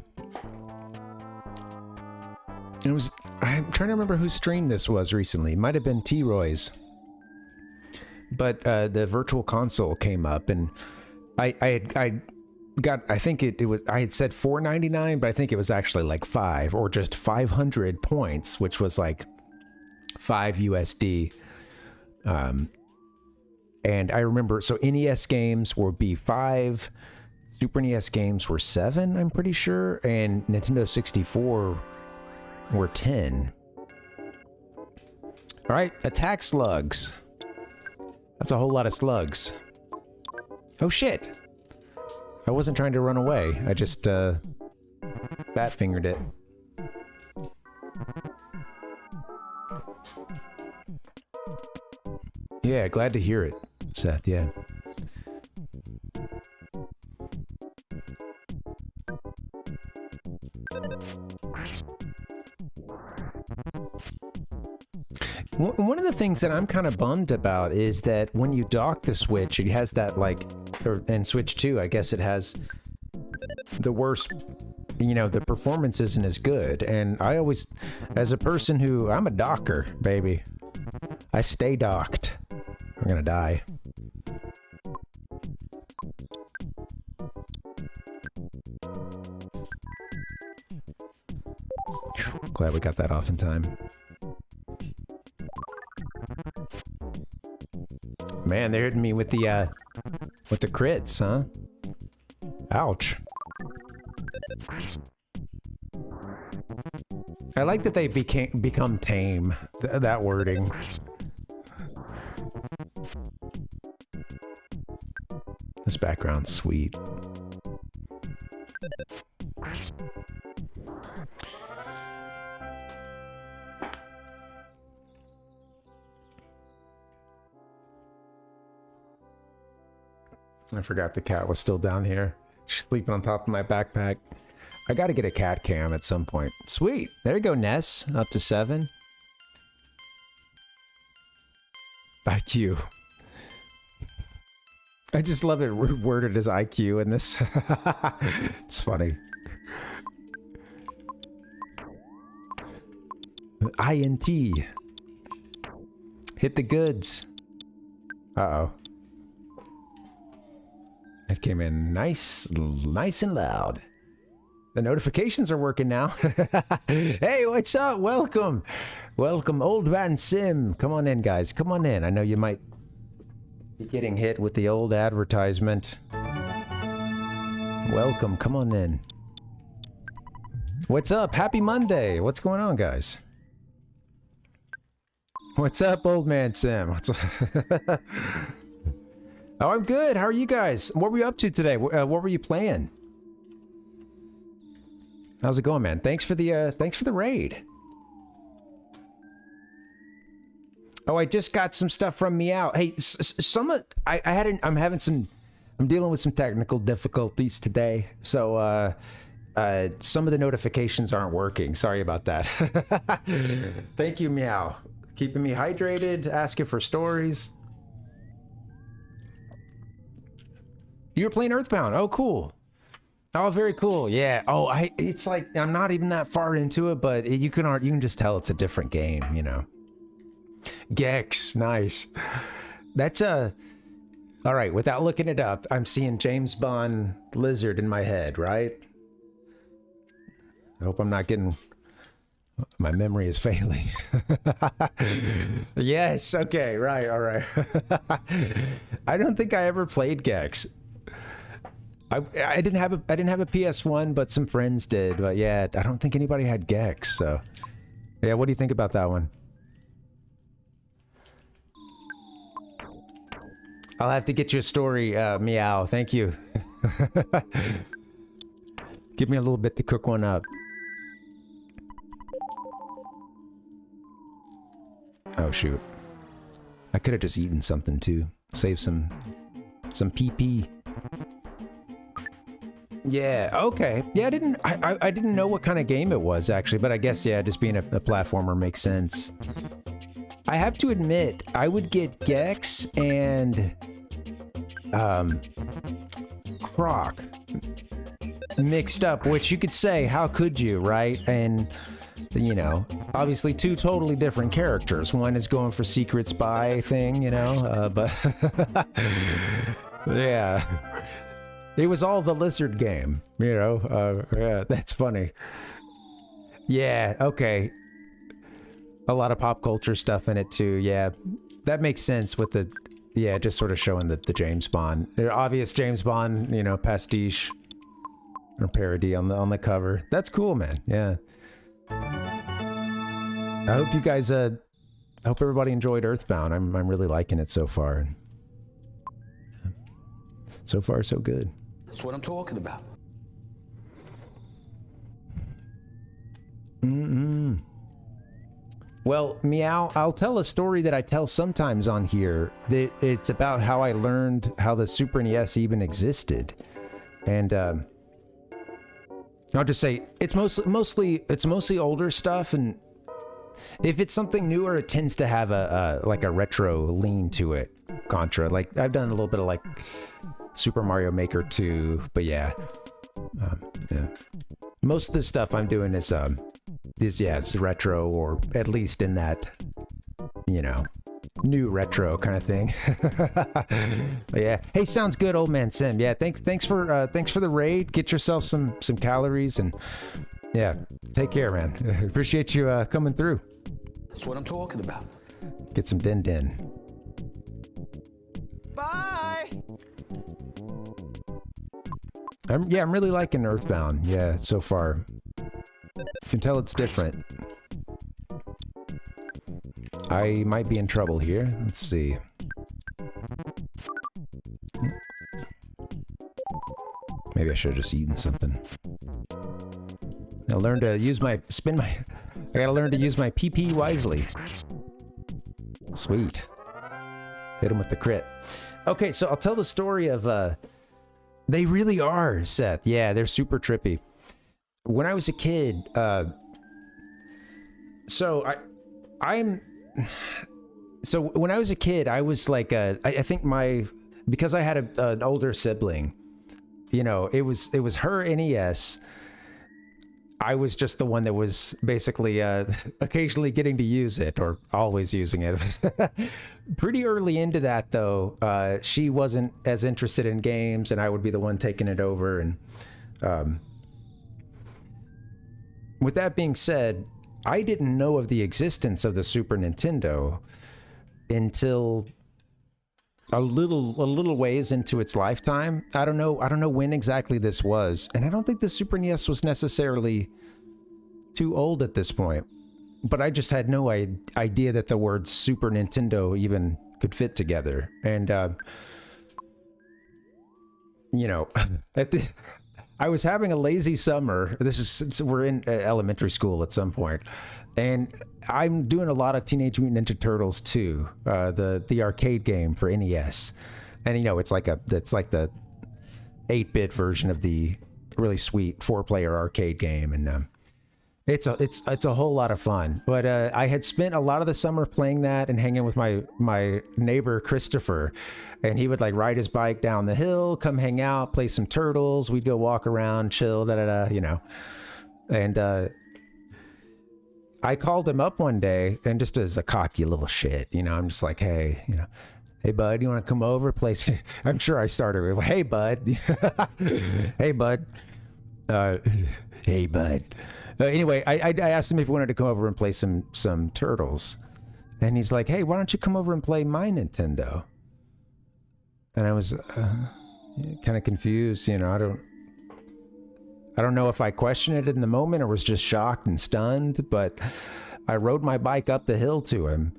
trying to remember whose stream this was recently. It might have been T-Roy's. But the Virtual Console came up, and I think it was, I had said $4.99, but I think it was actually like 5 or just 500 points, which was like 5 USD. And I remember, so NES games would be 5. Super NES games were 7, I'm pretty sure, and Nintendo 64 were 10. All right, attack slugs. That's a whole lot of slugs. Oh shit! I wasn't trying to run away. I just fat fingered it. Yeah, glad to hear it, Seth. Yeah. One of the things that I'm kind of bummed about is that when you dock the Switch, it has that and Switch 2, I guess it has the worst, the performance isn't as good. And I always, as a person I'm a docker, baby. I stay docked. I'm gonna die. Glad we got that off in time. Man, they're hitting me with the crits, huh? Ouch. I like that they become tame. That wording. This background's sweet. I forgot the cat was still down here. She's sleeping on top of my backpack. I gotta get a cat cam at some point. Sweet. There you go, Ness. Up to 7. IQ. I just love it worded as IQ in this. It's funny. INT. Hit the goods. Uh-oh. That came in nice and loud. The notifications are working now. Hey, what's up? Welcome. Welcome, Old Man Sim. Come on in, guys. Come on in. I know you might be getting hit with the old advertisement. Welcome. Come on in. What's up? Happy Monday. What's going on, guys? What's up, Old Man Sim? What's up? Oh, I'm good. How are you guys? What were you up to today? What were you playing? How's it going, man? Thanks for the raid. Oh, I just got some stuff from Meow. Hey, I'm dealing with some technical difficulties today, so some of the notifications aren't working. Sorry about that. Thank you, Meow. Keeping me hydrated, asking for stories. You were playing EarthBound. Oh, cool. Oh, very cool. Yeah. Oh, it's like I'm not even that far into it, but you can just tell it's a different game, you know. Gex, nice. That's all right. Without looking it up, I'm seeing James Bond Lizard in my head, right? I hope I'm not getting... My memory is failing. Yes, okay, right, all right. I don't think I ever played Gex. I didn't have a PS1, but some friends did. But yeah, I don't think anybody had Gex. So yeah, what do you think about that one? I'll have to get you a story, Meow. Thank you. Give me a little bit to cook one up. Oh shoot. I could have just eaten something too. Save some PP. Yeah, okay. Yeah, I didn't know what kind of game it was actually, but I guess yeah, just being a platformer makes sense. I have to admit, I would get Gex and Croc mixed up, which you could say, how could you, right? And you know, obviously two totally different characters. One is going for secret spy thing, you know, but yeah, it was all the lizard game, you know. Yeah, that's funny. Yeah, okay. A lot of pop culture stuff in it too. Yeah, that makes sense with the, yeah, just sort of showing the James Bond, the obvious James Bond, you know, pastiche or parody on the cover. That's cool, man. Yeah. I hope you guys, I hope everybody enjoyed EarthBound. I'm really liking it so far. So far, so good. That's what I'm talking about. Well, Meow, I'll tell a story that I tell sometimes on here. It's about how I learned how the Super NES even existed. And, I'll just say, it's mostly older stuff, and if it's something newer, it tends to have like a retro lean to it. Contra, like I've done a little bit of like Super Mario Maker 2, but yeah, yeah. Most of the stuff I'm doing is it's retro, or at least in that, you know, new retro kind of thing. But yeah, hey, sounds good, old man Sim. Yeah, thanks for the raid. Get yourself some calories, and yeah, take care, man. Appreciate you coming through. That's what I'm talking about. Get some din. Bye. I'm really liking EarthBound. Yeah, so far. You can tell it's different. I might be in trouble here. Let's see. Maybe I should have just eaten something. I'll learn to use my I gotta learn to use my PP wisely. Sweet. Hit him with the crit. Okay, so I'll tell the story of they really are, Seth. Yeah, they're super trippy. When I was a kid, so when I was a kid, I was like I think because I had an older sibling, you know, it was her NES. I was just the one that was basically occasionally getting to use it, or always using it. Pretty early into that, though, she wasn't as interested in games, and I would be the one taking it over. And with that being said, I didn't know of the existence of the Super Nintendo until a little ways into its lifetime. I don't know when exactly this was, and I don't think the Super NES was necessarily too old at this point, but I just had no idea that the words Super Nintendo even could fit together. And you know, I was having a lazy summer. We're in elementary school at some point, and I'm doing a lot of Teenage Mutant Ninja Turtles 2, the arcade game for NES. And you know, it's like the 8-bit version of the really sweet 4-player arcade game, and it's a whole lot of fun. But I had spent a lot of the summer playing that and hanging with my neighbor Christopher, and he would like ride his bike down the hill, come hang out, play some Turtles. We'd go walk around, chill, you know. And I called him up one day, and just as a cocky little shit, you know, I'm just like, hey, you know, hey bud, you want to come over, play? I'm sure I started with, hey bud, hey bud. Hey, bud. Anyway, I asked him if he wanted to come over and play some Turtles. And he's like, hey, why don't you come over and play my Nintendo? And I was kind of confused, you know. I don't know if I questioned it in the moment or was just shocked and stunned, but I rode my bike up the hill to him.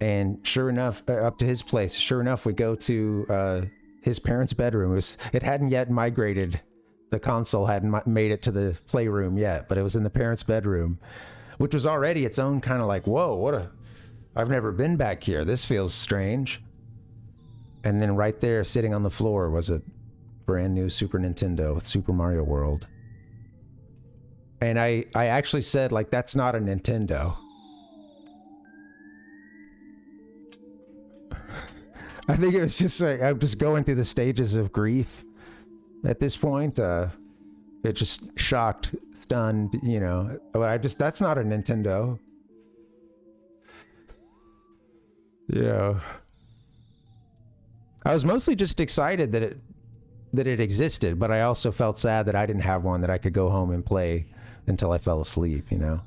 And sure enough, up to his place, sure enough, we go to his parents' bedroom. It hadn't yet migrated. The console hadn't made it to the playroom yet, but it was in the parents' bedroom, which was already its own kind of like, whoa, I've never been back here. This feels strange. And then right there, sitting on the floor, was a brand new Super Nintendo with Super Mario World. And I actually said, like, that's not a Nintendo. I think it was just like, I'm just going through the stages of grief at this point. It just shocked, stunned, you know. That's not a Nintendo. You know. I was mostly just excited that it existed, but I also felt sad that I didn't have one that I could go home and play until I fell asleep, you know.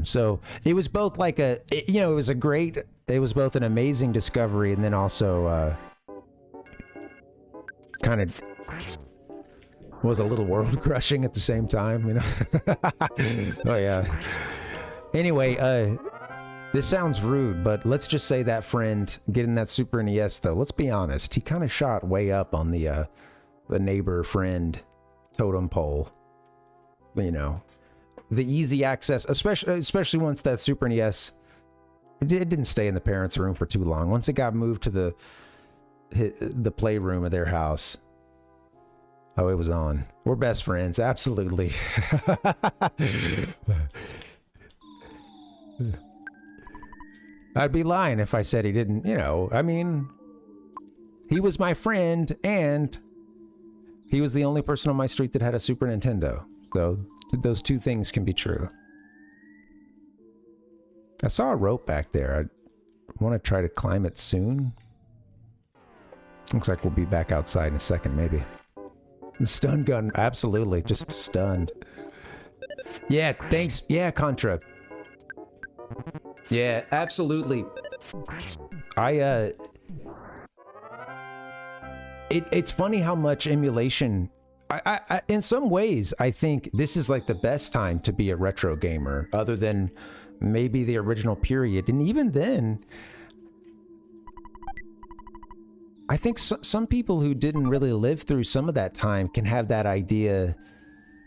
So it was both like it was both an amazing discovery and then also kind of was a little world crushing at the same time, you know. Oh yeah. Anyway, this sounds rude, but let's just say that friend getting that Super NES, though, let's be honest, he kind of shot way up on the neighbor friend totem pole. You know, the easy access, especially once that Super NES, it didn't stay in the parents' room for too long. Once it got moved to the playroom of their house, oh, it was on. We're best friends, absolutely. I'd be lying if I said he didn't, you know. I mean, he was my friend, and he was the only person on my street that had a Super Nintendo. So those two things can be true. I saw a rope back there. I want to try to climb it soon. Looks like we'll be back outside in a second, maybe. The stun gun, absolutely, just stunned. Yeah, thanks. Yeah, Contra. Yeah, absolutely. It's funny how much emulation. I in some ways, I think this is like the best time to be a retro gamer, other than maybe the original period. And even then, I think some people who didn't really live through some of that time can have that idea.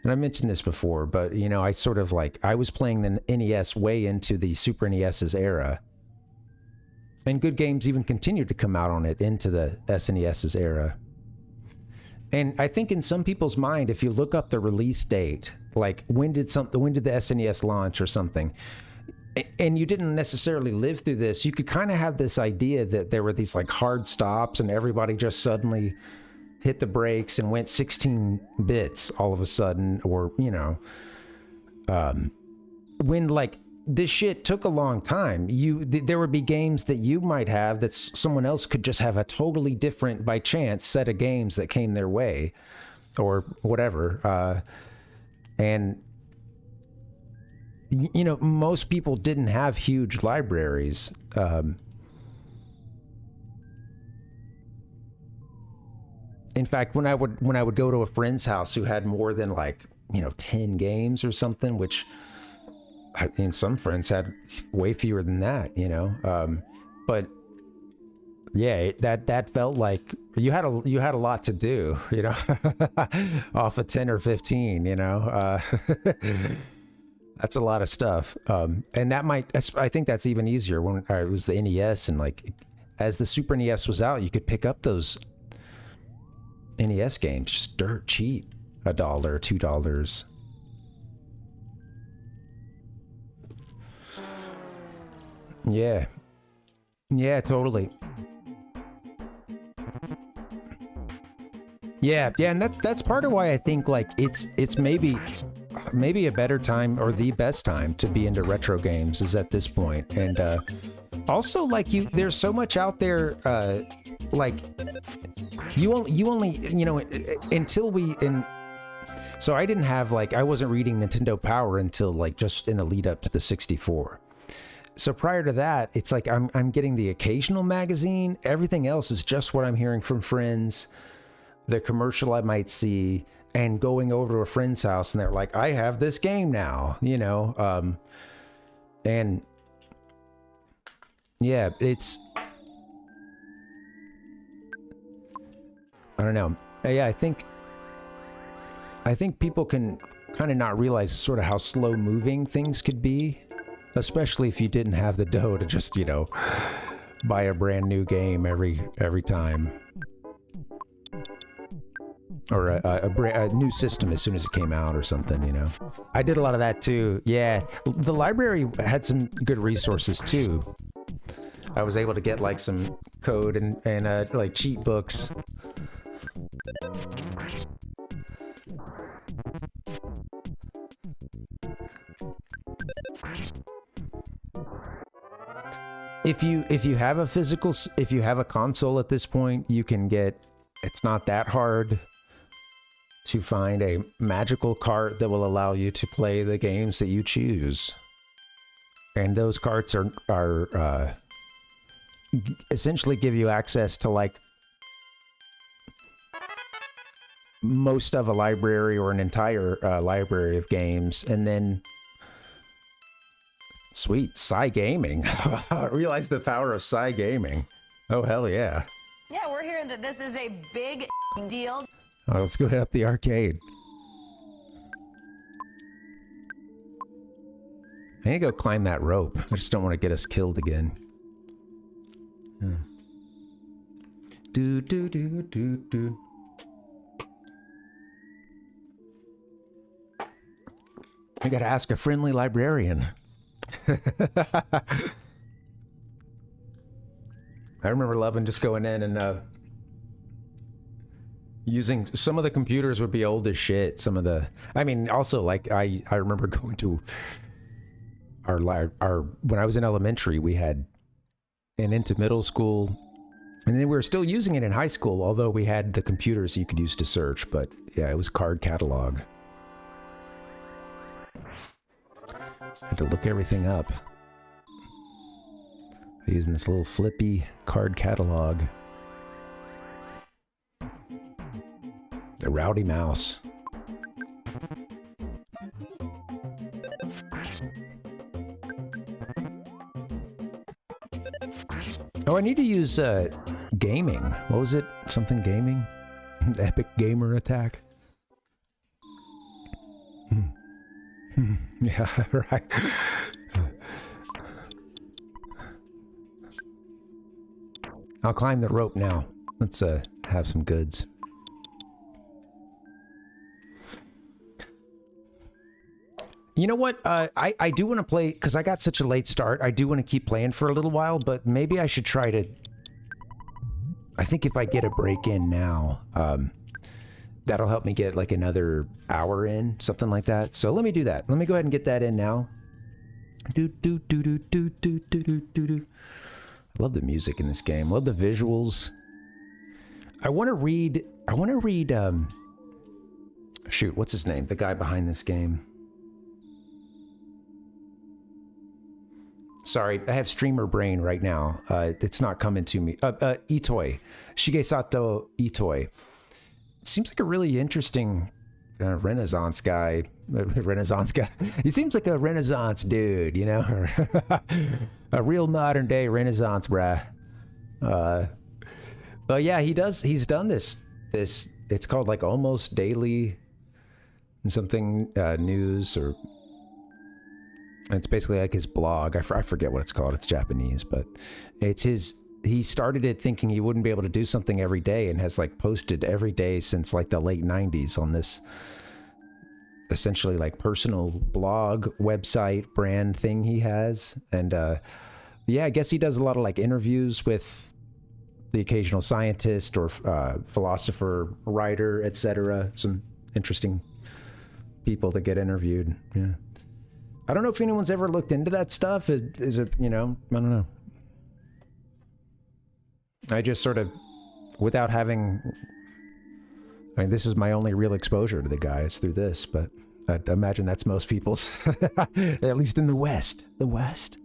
And I mentioned this before, but, you know, I sort of like, I was playing the NES way into the Super NES's era. And good games even continued to come out on it into the SNES's era. And I think in some people's mind, if you look up the release date, like when did the SNES launch or something, and you didn't necessarily live through this, you could kind of have this idea that there were these like hard stops and everybody just suddenly hit the brakes and went 16 bits all of a sudden, or, you know, when like this shit took a long time. There would be games that you might have that someone else could just have a totally different, by chance, set of games that came their way or whatever. And, you know, most people didn't have huge libraries. In fact, when I would go to a friend's house who had more than like, you know, 10 games or something, which I mean, some friends had way fewer than that, you know. But yeah, that felt like you had a lot to do, you know, off of 10 or 15, you know. That's a lot of stuff. And that I think that's even easier when it was the NES, and like as the Super NES was out, you could pick up those NES games just dirt cheap, $1, $2. Yeah, totally. Yeah, and that's part of why I think like it's maybe a better time, or the best time, to be into retro games is at this point. And also, like, there's so much out there, like you only, you know, until So I didn't have like, I wasn't reading Nintendo Power until like just in the lead up to the 64. So prior to that, it's like I'm getting the occasional magazine. Everything else is just what I'm hearing from friends, the commercial I might see, and going over to a friend's house and they're like, I have this game now, you know? And yeah, it's, I don't know. Yeah, I think people can kind of not realize sort of how slow moving things could be, especially if you didn't have the dough to just, you know, buy a brand new game every time. Or a new system as soon as it came out or something, you know. I did a lot of that too. Yeah, the library had some good resources too. I was able to get like some code and like cheat books. If you have a physical, if you have a console at this point, you can get, it's not that hard to find a magical cart that will allow you to play the games that you choose. And those carts are essentially give you access to like most of a library or an entire library of games. And then sweet, Psy Gaming. I realize the power of Psy Gaming. Oh, hell yeah. Yeah, we're hearing that this is a big deal. Oh, let's go hit up the arcade. I need to go climb that rope. I just don't want to get us killed again. Yeah. Do do do do do. I gotta ask a friendly librarian. I remember loving just going in and using some of the computers would be old as shit. Some of the, I mean, also like I remember going to our when I was in elementary, we had, and into middle school, and then we were still using it in high school, although we had the computers you could use to search. But yeah, it was card catalog. I had to look everything up using this little flippy card catalog. The rowdy mouse. Oh, I need to use gaming. What was it? Something gaming? Epic gamer attack? Yeah, right. I'll climb the rope now. Let's have some goods. You know what? I do want to play, because I got such a late start. I do want to keep playing for a little while, but maybe I should try to... I think if I get a break in now, that'll help me get like another hour in, something like that. So let me do that. Let me go ahead and get that in now. Do do do do do do do do do do. I love the music in this game. Love the visuals. I want to read. Shoot, what's his name? The guy behind this game. Sorry, I have streamer brain right now. It's not coming to me. Itoi. Shigesato Itoi. Seems like a really interesting Renaissance guy. Renaissance guy. He seems like a Renaissance dude, you know? A real modern day Renaissance bruh. But yeah, he's done this, it's called like Almost Daily something news, or it's basically like his blog. I forget what it's called. It's Japanese, but it's his. He started it thinking he wouldn't be able to do something every day, and has like posted every day since like the late 90s on this essentially like personal blog website brand thing he has. And yeah, I guess he does a lot of like interviews with the occasional scientist or philosopher, writer, etc. Some interesting people that get interviewed. Yeah. I don't know if anyone's ever looked into that stuff. Is it, you know, I don't know. I just sort of, without having I mean, this is my only real exposure to the guys through this, but I imagine that's most people's, at least in the West. The West.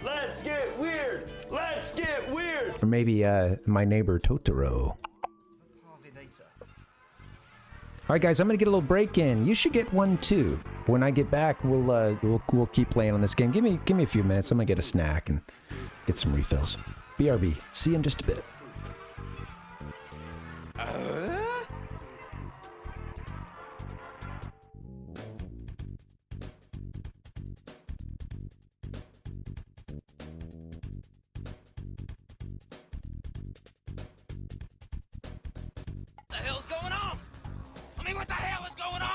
Let's get weird! Let's get weird! Or maybe my neighbor Totoro. Parvinator. All right, guys, I'm gonna get a little break in. You should get one too. When I get back, we'll keep playing on this game. Give me a few minutes. I'm gonna get a snack and get some refills. BRB. See you in just a bit. What the hell's going on? I mean, what the hell is going on?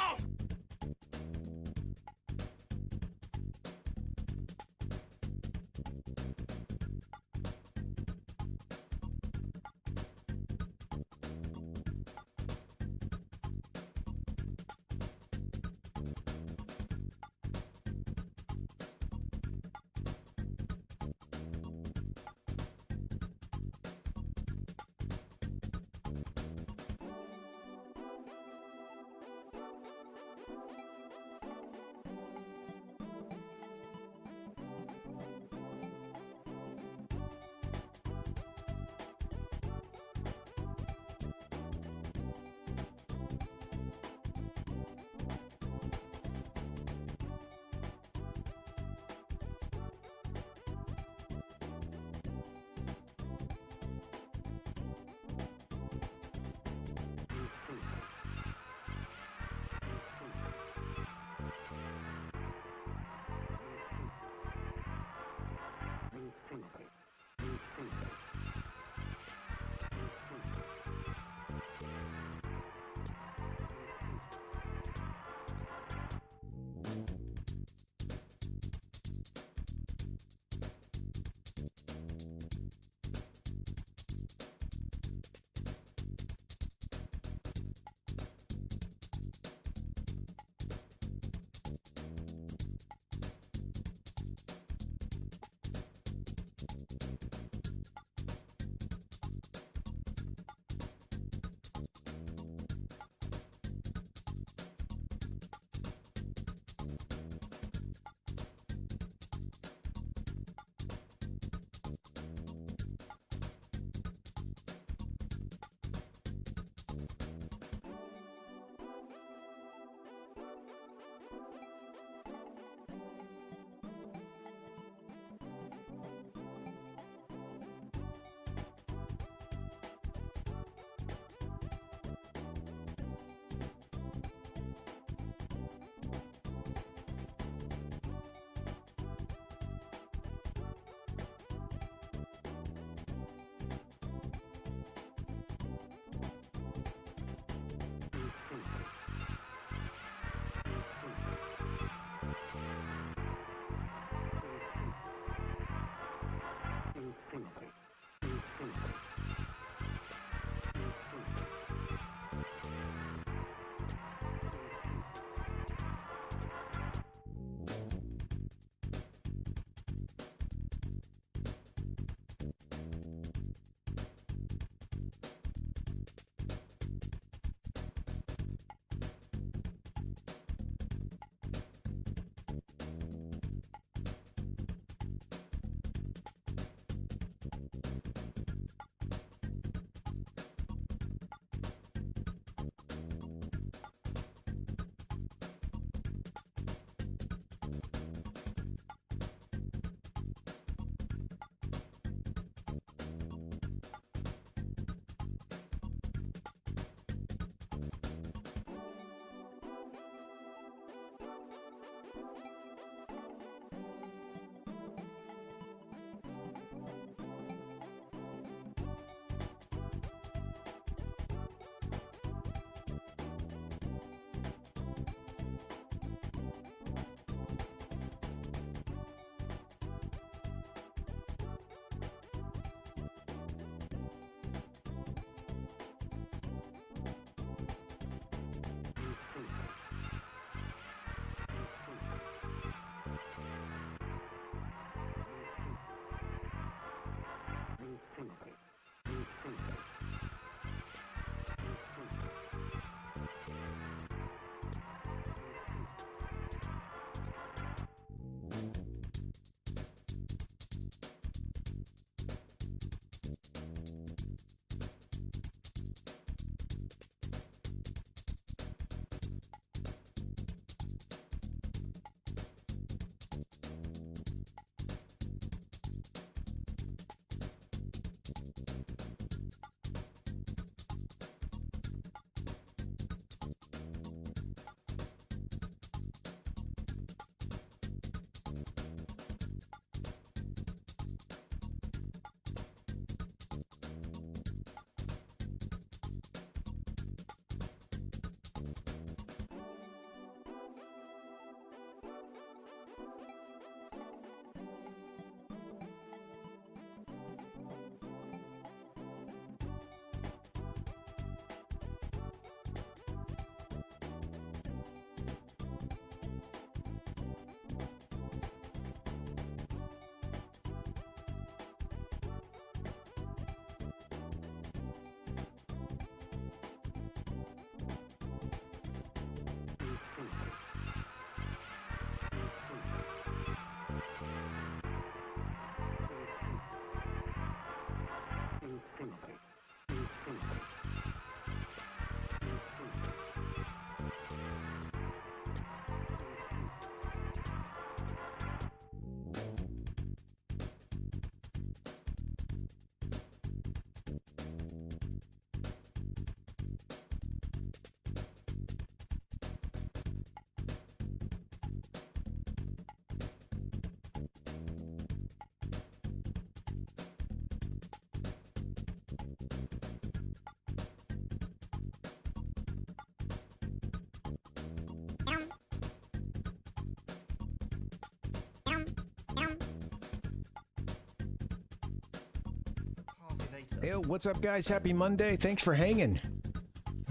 Hey, what's up, guys? Happy Monday. Thanks for hanging.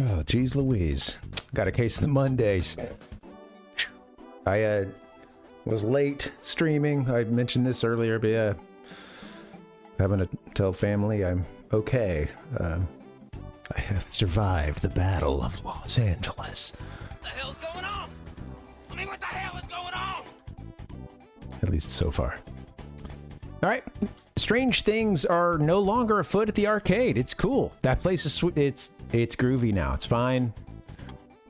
Oh, geez Louise. Got a case of the Mondays. I was late streaming. I mentioned this earlier, but yeah. Having to tell family I'm okay. I have survived the Battle of Los Angeles. What the hell's going on? I mean, what the hell is going on? At least so far. All right. Strange things are no longer afoot at the arcade. It's cool. That place is it's groovy now. It's fine.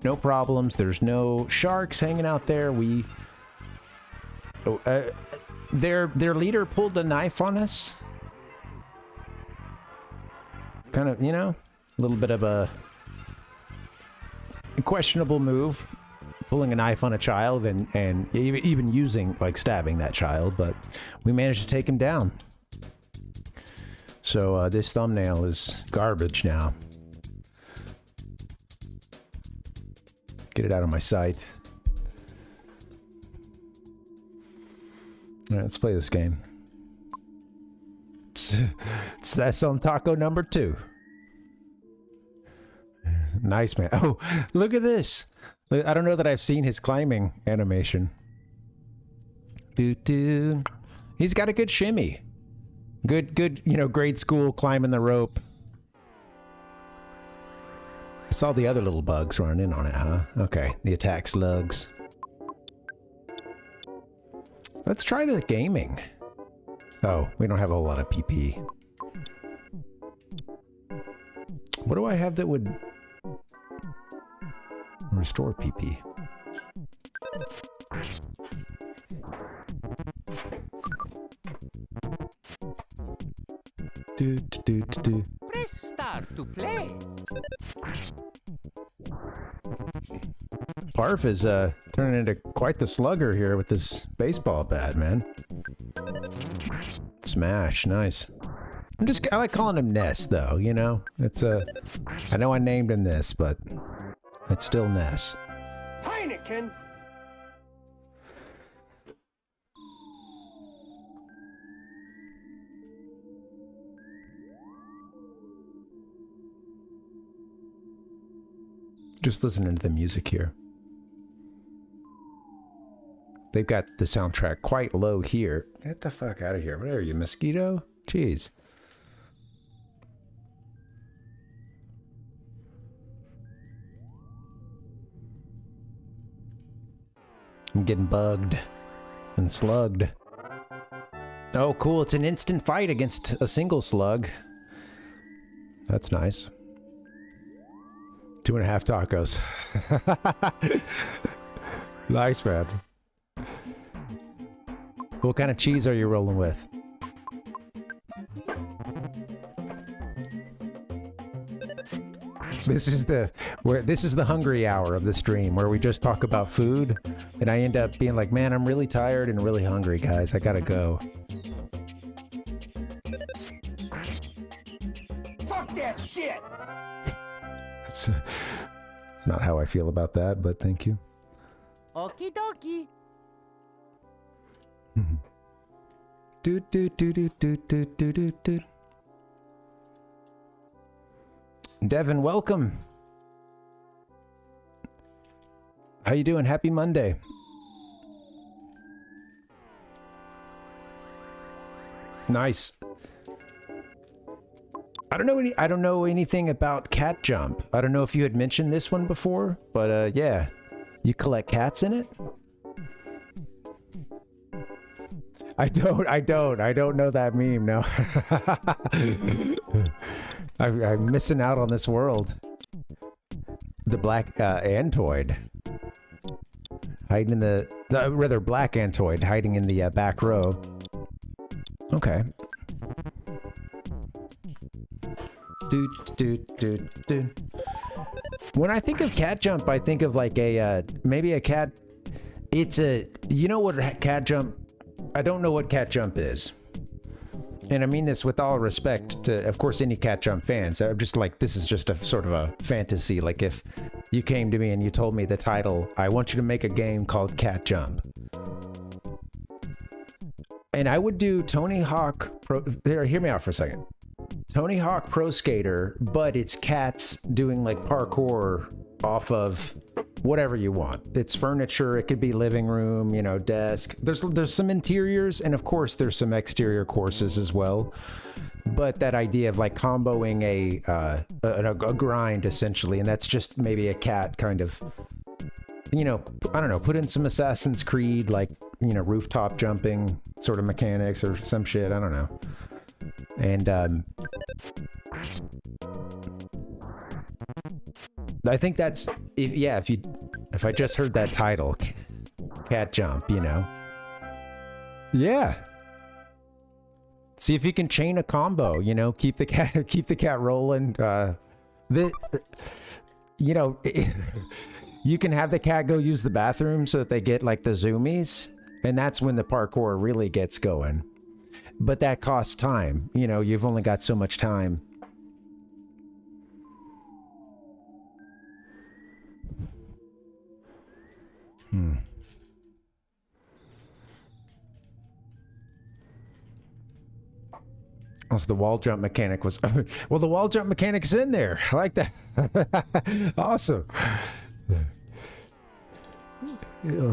No problems. There's no sharks hanging out there. Their leader pulled a knife on us. Kind of, you know, a little bit of a questionable move, pulling a knife on a child and even using, like, stabbing that child, but we managed to take him down. So this thumbnail is garbage now. Get it out of my sight. All right, let's play this game. It's that's on taco number 2. Nice, man. Oh, look at this. I don't know that I've seen his climbing animation. Doo-doo. He's got a good shimmy. Good, you know, grade school climbing the rope. I saw the other little bugs running in on it, huh? Okay, the attack slugs. Let's try the gaming. Oh, we don't have a whole lot of PP. What do I have that would restore PP? Press start to play. Parv is turning into quite the slugger here with this baseball bat, man. Smash, nice. I like calling him Ness, though, you know? It's I know I named him this, but it's still Ness. Heineken! Just listening to the music here. They've got the soundtrack quite low here. Get the fuck out of here. What are you, mosquito? Jeez. I'm getting bugged and slugged. Oh, cool. It's an instant fight against a single slug. That's nice. 2.5 tacos. Nice, man. What kind of cheese are you rolling with? This is the hungry hour of the stream where we just talk about food, and I end up being like, man, I'm really tired and really hungry, guys. I gotta go. Fuck that shit! It's not how I feel about that, but thank you. Okie dokie. Do do do do do do do do do. Devin, welcome. How you doing? Happy Monday. Nice. I don't know anything about cat jump. I don't know if you had mentioned this one before, but yeah. You collect cats in it? I don't know that meme, no. I'm missing out on this world. The black Antoid. Hiding in the rather black Antoid hiding in the back row. Okay. When I think of cat jump, I think of like maybe a cat. It's you know what cat jump? I don't know what cat jump is. And I mean this with all respect to, of course, any cat jump fans. I'm just like, this is just a sort of a fantasy. Like if you came to me and you told me the title, I want you to make a game called Cat Jump. And I would do Tony Hawk Pro. There, hear me out for a second. Tony Hawk Pro Skater, but it's cats doing like parkour off of whatever you want. It's furniture, it could be living room, you know, desk. There's some interiors, and of course there's some exterior courses as well. But that idea of like comboing a grind essentially, and that's just maybe a cat kind of, you know, I don't know, put in some Assassin's Creed, like, you know, rooftop jumping sort of mechanics or some shit, I don't know. And I think that's, if I just heard that title, Cat Jump, you know. Yeah. See if you can chain a combo, you know, keep the cat rolling. You know, you can have the cat go use the bathroom so that they get like the zoomies, and that's when the parkour really gets going. But that costs time. You know, you've only got so much time. Also, the wall jump mechanic was... well, the wall jump mechanic's in there. I like that. Awesome.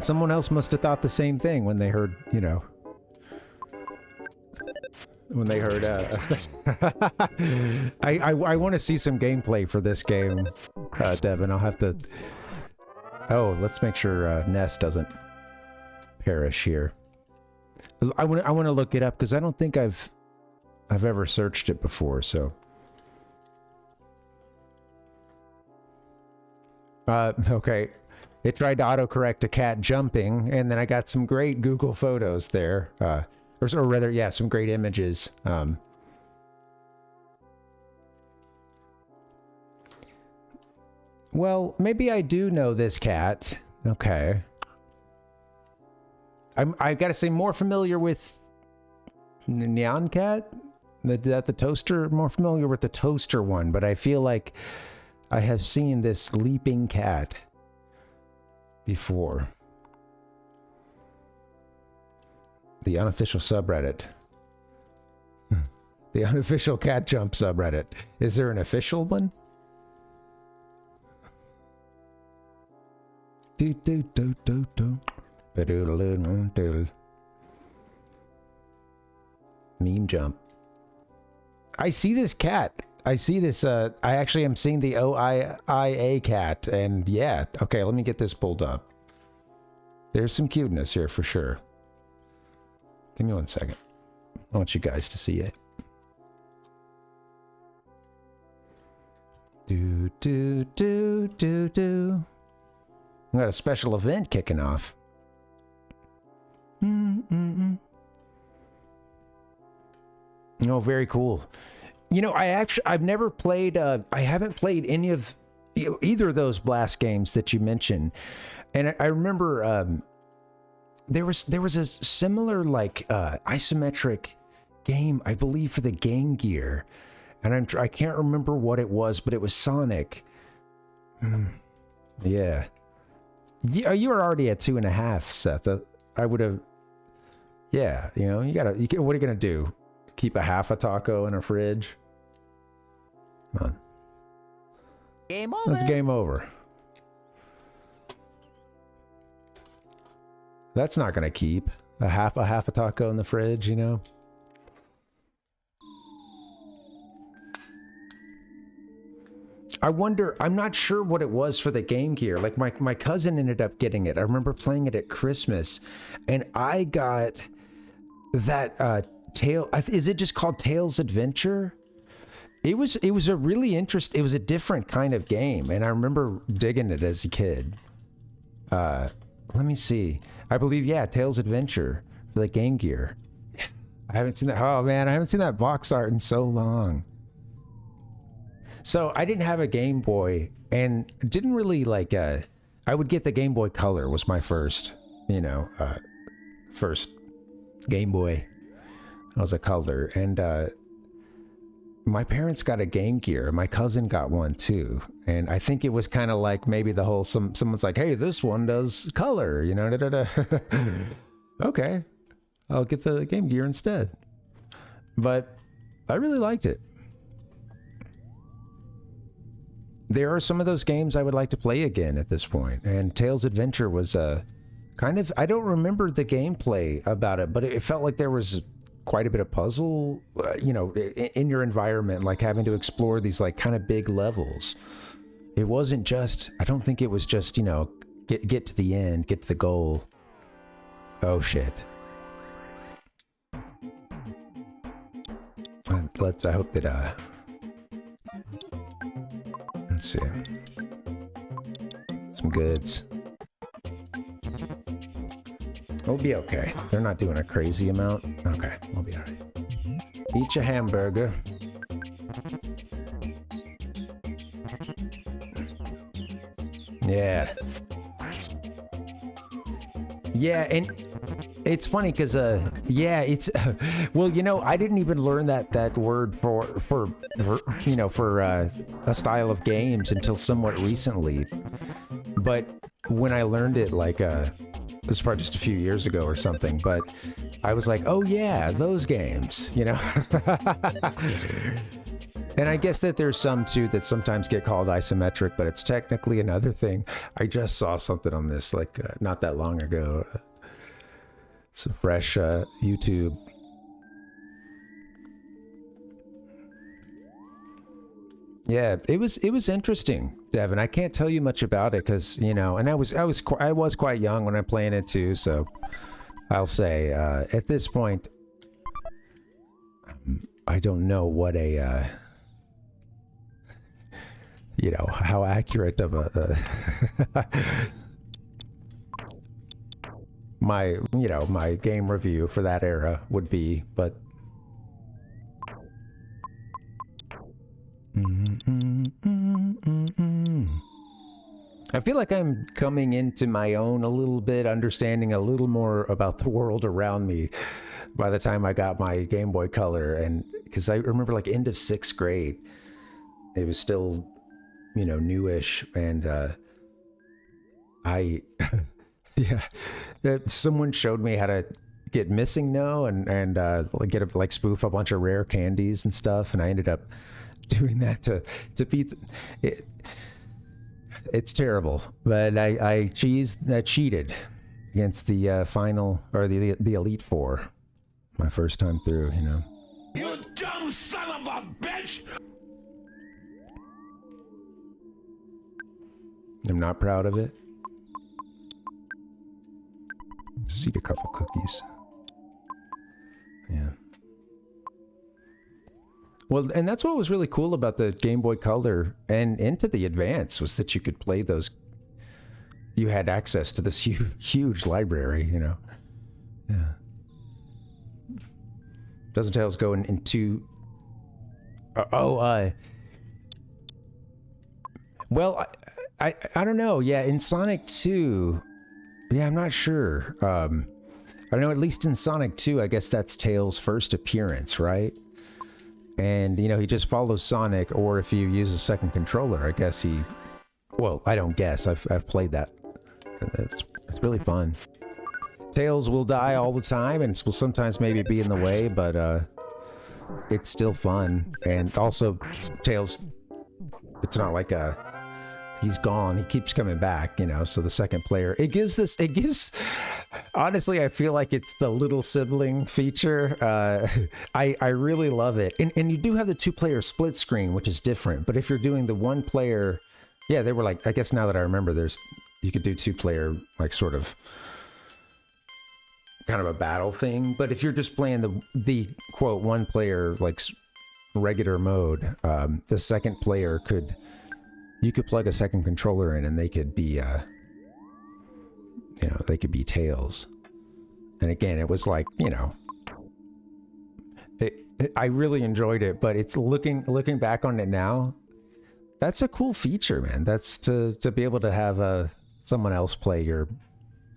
Someone else must have thought the same thing when they heard, you know... When they heard, I want to see some gameplay for this game, Devin. I'll have to... Oh, let's make sure Ness doesn't perish here. I want to look it up because I don't think I've ever searched it before, so... Okay. It tried to autocorrect a cat jumping, and then I got some great Google photos there. Or rather, yeah, some great images. Well, maybe I do know this cat. Okay. I gotta say, more familiar with Neon Cat? The toaster? More familiar with the toaster one, but I feel like I have seen this leaping cat before. The unofficial subreddit. The unofficial cat jump subreddit. Is there an official one? Do do do do do. Meme jump. I see this cat. I see this. I actually am seeing the OIA cat, and yeah. Okay, let me get this pulled up. There's some cuteness here for sure. Give me 1 second. I want you guys to see it. Do, do, do, do, do. We got a special event kicking off. Oh, very cool. You know, I've never played, I haven't played any of either of those Blast games that you mentioned. And I remember, there was a similar like isometric game, I believe, for the Game Gear, and I can't remember what it was, but it was Sonic. Yeah, you were already at 2.5, Seth. I would have. Yeah, you know, what are you gonna do? Keep a half a taco in a fridge? Come on. Game over. That's game over. That's not gonna keep a half a taco in the fridge, you know. I wonder, I'm not sure what it was for the Game Gear. Like my cousin ended up getting it. I remember playing it at Christmas, and I got that is it just called Tails Adventure? It was a really it was a different kind of game, and I remember digging it as a kid. Let me see. I believe, yeah, Tails Adventure for the Game Gear. I haven't seen that. Oh man, I haven't seen that box art in so long. So I didn't have a Game Boy, and didn't really like. I would get the Game Boy Color was my first, first Game Boy. That was a color, and my parents got a Game Gear. My cousin got one too, and I think it was kind of like maybe the whole someone's like, "Hey, this one does color," you know. Da, da, da. Okay, I'll get the Game Gear instead. But I really liked it. there are some of those games I would like to play again at this point. And Tales Adventure was kind of, I don't remember the gameplay about it, but it felt like there was quite a bit of puzzle, you know, in your environment, like having to explore these like kind of big levels. It wasn't just, I don't think it was just, you know, get to the end, get to the goal. Oh shit. I hope that, let's see. Some goods. We'll be okay. They're not doing a crazy amount. Okay, we'll be alright. Eat your hamburger. Yeah. Yeah, and it's funny because yeah, it's well, you know, I didn't even learn that word for you know, for a style of games until somewhat recently. But when I learned it, like this was probably just a few years ago or something, but I was like, oh yeah, those games, you know. And I guess that there's some too that sometimes get called isometric, but it's technically another thing. I just saw something on this like not that long ago. It's a fresh YouTube. Yeah, it was interesting, Devin. I can't tell you much about it because, you know, and I was quite young when I'm playing it too, so I'll say at this point I don't know what a you know, how accurate of a my, you know, my game review for that era would be, but I feel like I'm coming into my own a little bit, understanding a little more about the world around me by the time I got my Game Boy Color. And because I remember like end of 6th grade, it was still, you know, newish, and I yeah, someone showed me how to get Missing No and get a, like spoof a bunch of rare candies and stuff, and I ended up doing that to beat it. It's terrible, but I cheated against the final, or the Elite Four my first time through, you know. You dumb son of a bitch! I'm not proud of it. Just eat a couple cookies. Yeah. Well, and that's what was really cool about the Game Boy Color and into the Advance, was that you could play those. You had access to this huge library, you know. Yeah. Doesn't Tales go into? Well, I don't know. Yeah, in Sonic 2. Yeah, I'm not sure. I don't know. At least in Sonic 2, I guess that's Tails' first appearance, right? And, you know, he just follows Sonic, or if you use a second controller, I guess he... Well, I don't guess. I've played that. It's really fun. Tails will die all the time, and will sometimes maybe be in the way, but it's still fun. And also, Tails... It's not like he's gone. He keeps coming back, you know, so the second player... It gives... Honestly, I feel like it's the little sibling feature. I really love it. And you do have the 2-player split screen, which is different. But if you're doing the 1-player... Yeah, they were like... I guess now that I remember, you could do 2-player, like, sort of... kind of a battle thing. But if you're just playing the quote, 1-player, like, regular mode, the second player could... You could plug a second controller in and they could be... you know, they could be Tails. And again, it was like, you know, I really enjoyed it, but it's looking back on it now, that's a cool feature, man. That's to be able to have someone else play your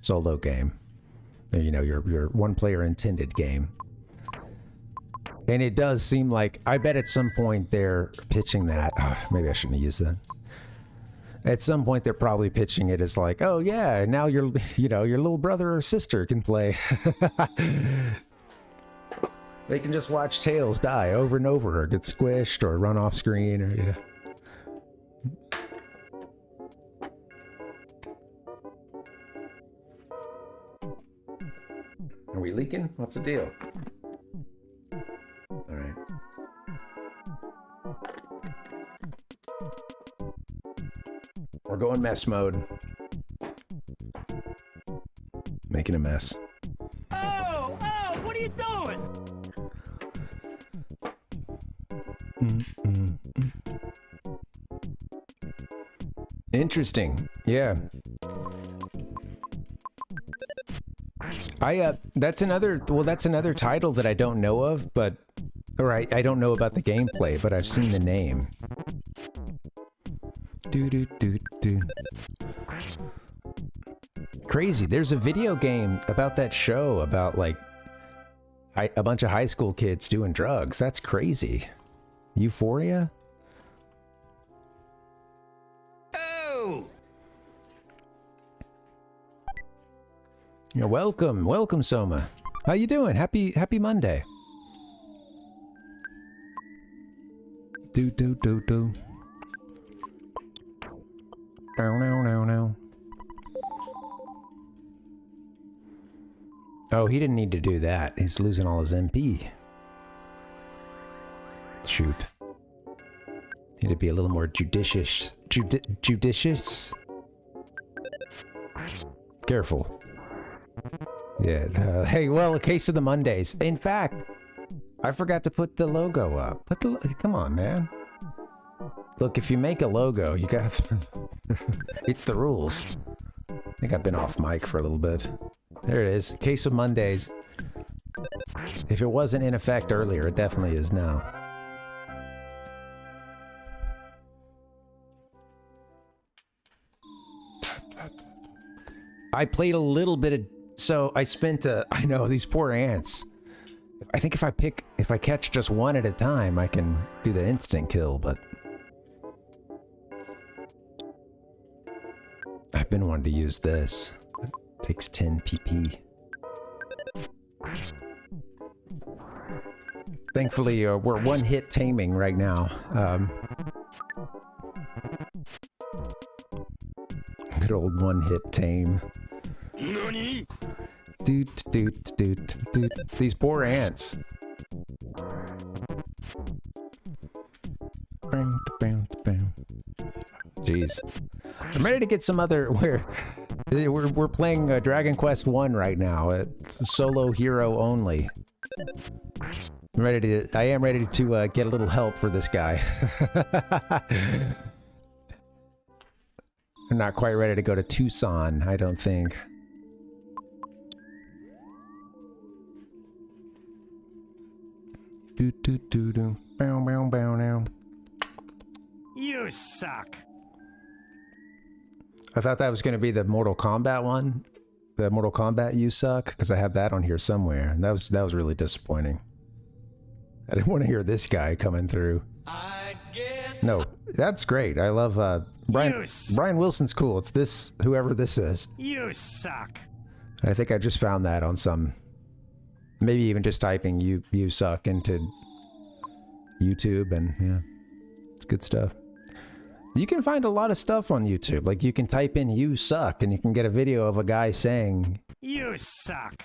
solo game, you know, your 1-player intended game. And it does seem like, I bet at some point they're pitching that. Oh, maybe I shouldn't have used that. At some point, they're probably pitching it as like, oh yeah, now your little brother or sister can play. They can just watch Tails die over and over, or get squished, or run off screen, or, you know. Are we leaking? What's the deal? All right. We're going mess mode. Making a mess. Oh, what are you doing? Interesting. Yeah. That's another title that I don't know of, but I don't know about the gameplay, but I've seen the name. Crazy. There's a video game about that show about like a bunch of high school kids doing drugs. That's crazy. Euphoria? Oh! You're welcome, Soma. How you doing? Happy Monday. Do. No. Oh, he didn't need to do that. He's losing all his MP. Shoot. Need to be a little more judicious. Judicious? Careful. Yeah. Hey, well, a case of the Mondays. In fact, I forgot to put the logo up. Come on, man. Look, if you make a logo, you gotta... It's the rules. I think I've been off mic for a little bit. There it is. Case of Mondays. If it wasn't in effect earlier, it definitely is now. I played a little bit of... So I spent I know, these poor ants. I think if I catch just one at a time, I can do the instant kill, but... I've been wanting to use this. It takes 10 PP. Thankfully, we're one-hit taming right now. Good old one-hit tame. Nani? Doot. These poor ants. Jeez. I'm ready to get some other... We're playing Dragon Quest 1 right now. It's solo hero only. I am ready to get a little help for this guy. I'm not quite ready to go to Tucson, I don't think. Do. Bow now. You suck. I thought that was going to be the Mortal Kombat one. The Mortal Kombat You Suck, because I have that on here somewhere. And that was really disappointing. I didn't want to hear this guy coming through. No, that's great. I love Brian Wilson's cool. It's this, whoever this is. You suck. I think I just found that on some, maybe even just typing you suck into YouTube, and yeah, it's good stuff. You can find a lot of stuff on YouTube. Like, you can type in "you suck" and you can get a video of a guy saying You suck.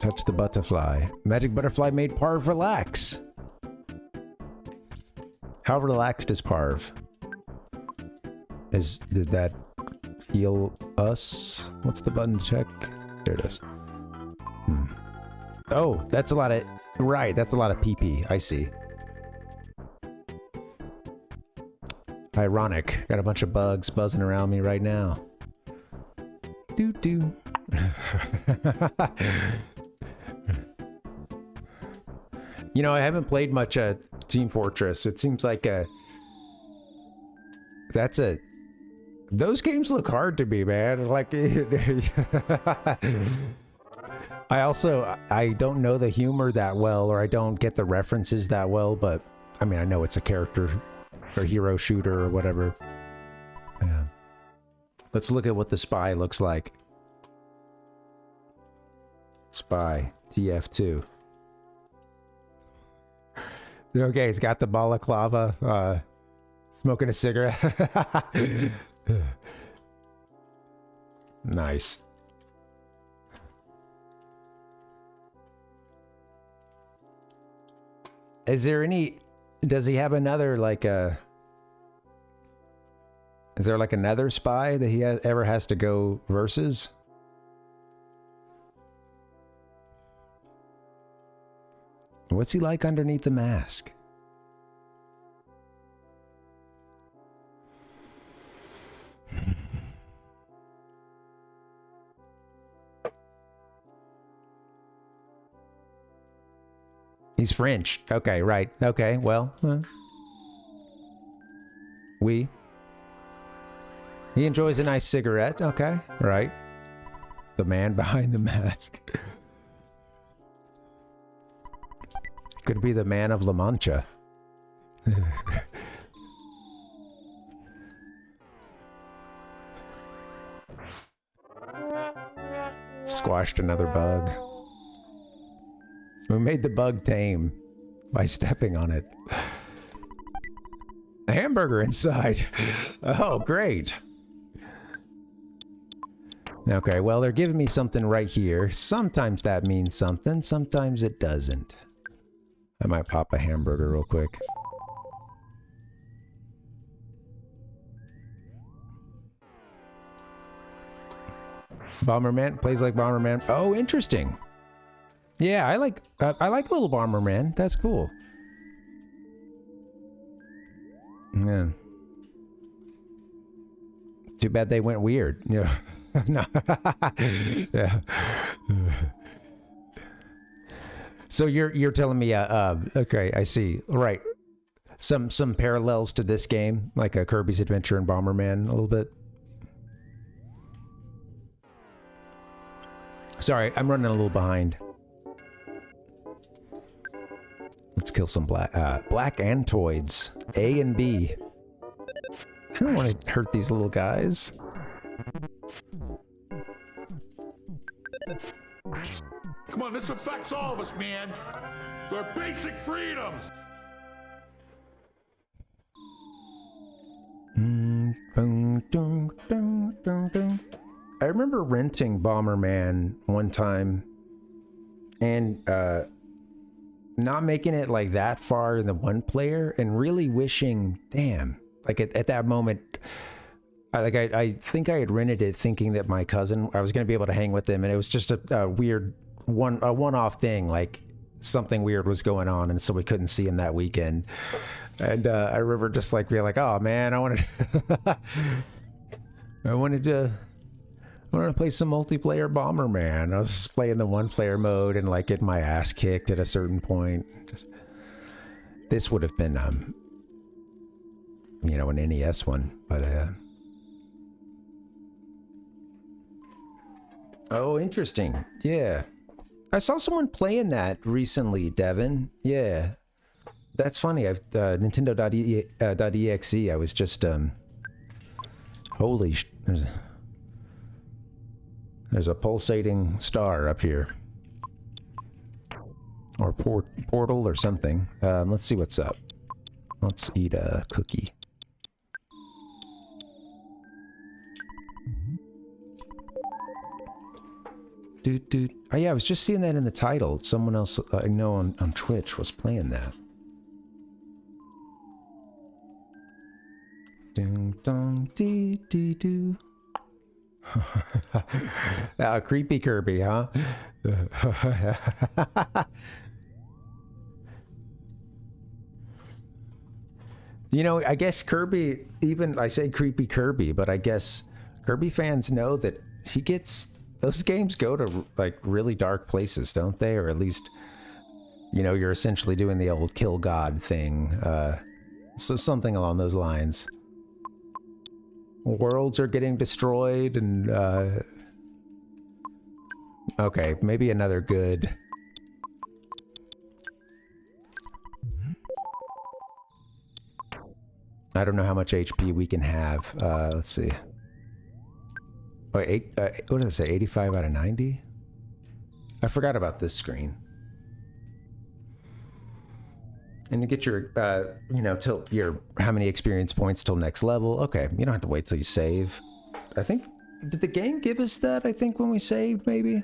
touch the butterfly. Magic butterfly made Parv relax. How relaxed is Parv? Did that heal us? What's the button to check? There it is. Oh, that's a lot of... Right, that's a lot of PP. I see. Ironic. Got a bunch of bugs buzzing around me right now. Doo-doo. You know, I haven't played much Team Fortress. It seems like those games look hard to me, man. Like... I don't know the humor that well, or I don't get the references that well, but I mean, I know it's a character or hero shooter or whatever. Yeah. Let's look at what the spy looks like. Spy, TF2. Okay, he's got the balaclava. Smoking a cigarette. Nice. Is there any... Does he have another, like, is there, like, another spy that he ever has to go versus? What's he like underneath the mask? He's French. Okay, right. Okay, well. He enjoys a nice cigarette. Okay, right. The man behind the mask. Could be the man of La Mancha. Squashed another bug. We made the bug tame by stepping on it. A hamburger inside. Oh, great. Okay, well, they're giving me something right here. Sometimes that means something, sometimes it doesn't. I might pop a hamburger real quick. Bomberman plays like Bomberman. Oh, interesting. Yeah, I like Little Bomberman. That's cool. Yeah. Too bad they went weird. Yeah. No. Yeah. So you're telling me okay, I see. Right. Some parallels to this game, like a Kirby's Adventure and Bomberman a little bit. Sorry, I'm running a little behind. Let's kill some black antoids. A and B. I don't want to hurt these little guys. Come on, this affects all of us, man. They're basic freedoms. I remember renting Bomberman one time and not making it like that far in the one player and really wishing, damn, like at that moment, I think I had rented it thinking that my cousin, I was going to be able to hang with him, and it was just a weird one-off thing, like something weird was going on, and so we couldn't see him that weekend. And I remember just like being like, oh man, I wanted to play some multiplayer Bomberman. I was just playing the one-player mode and like getting my ass kicked at a certain point. This would have been, you know, an NES one, but oh, interesting. Yeah, I saw someone playing that recently, Devin. Yeah, that's funny. I've Nintendo.exe. I was just holy. There's a pulsating star up here. Or portal or something. Let's see what's up. Let's eat a cookie. Dude. Oh yeah, I was just seeing that in the title. Someone else I know on Twitch was playing that. Ding dong dee dee doo. Creepy Kirby, huh? You know, I guess Kirby, even I say creepy Kirby, but I guess Kirby fans know that he gets, those games go to like really dark places, don't they? Or at least, you know, you're essentially doing the old kill God thing. So something along those lines. Worlds are getting destroyed and okay, maybe another good. I don't know how much HP we can have. Let's see. Oh, what did I say? 85 out of 90? I forgot about this screen. And you get your, till your, how many experience points till next level. Okay, you don't have to wait till you save. I think, did the game give us that, I think, when we saved, maybe?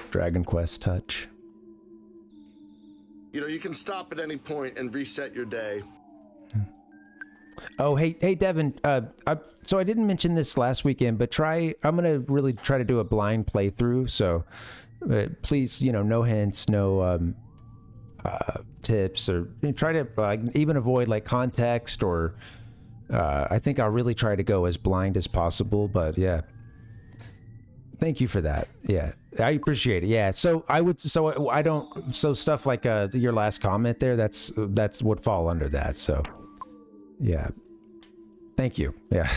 Dragon Quest touch. You know, you can stop at any point and reset your day. Oh, hey, Devin, so I didn't mention this last weekend, but I'm going to really try to do a blind playthrough, so please, no hints, no tips, or try to even avoid like context, or I think I'll really try to go as blind as possible, but yeah. Thank you for that. Yeah, I appreciate it. Yeah, so stuff like your last comment there, that's would fall under that, so yeah. Thank you. Yeah.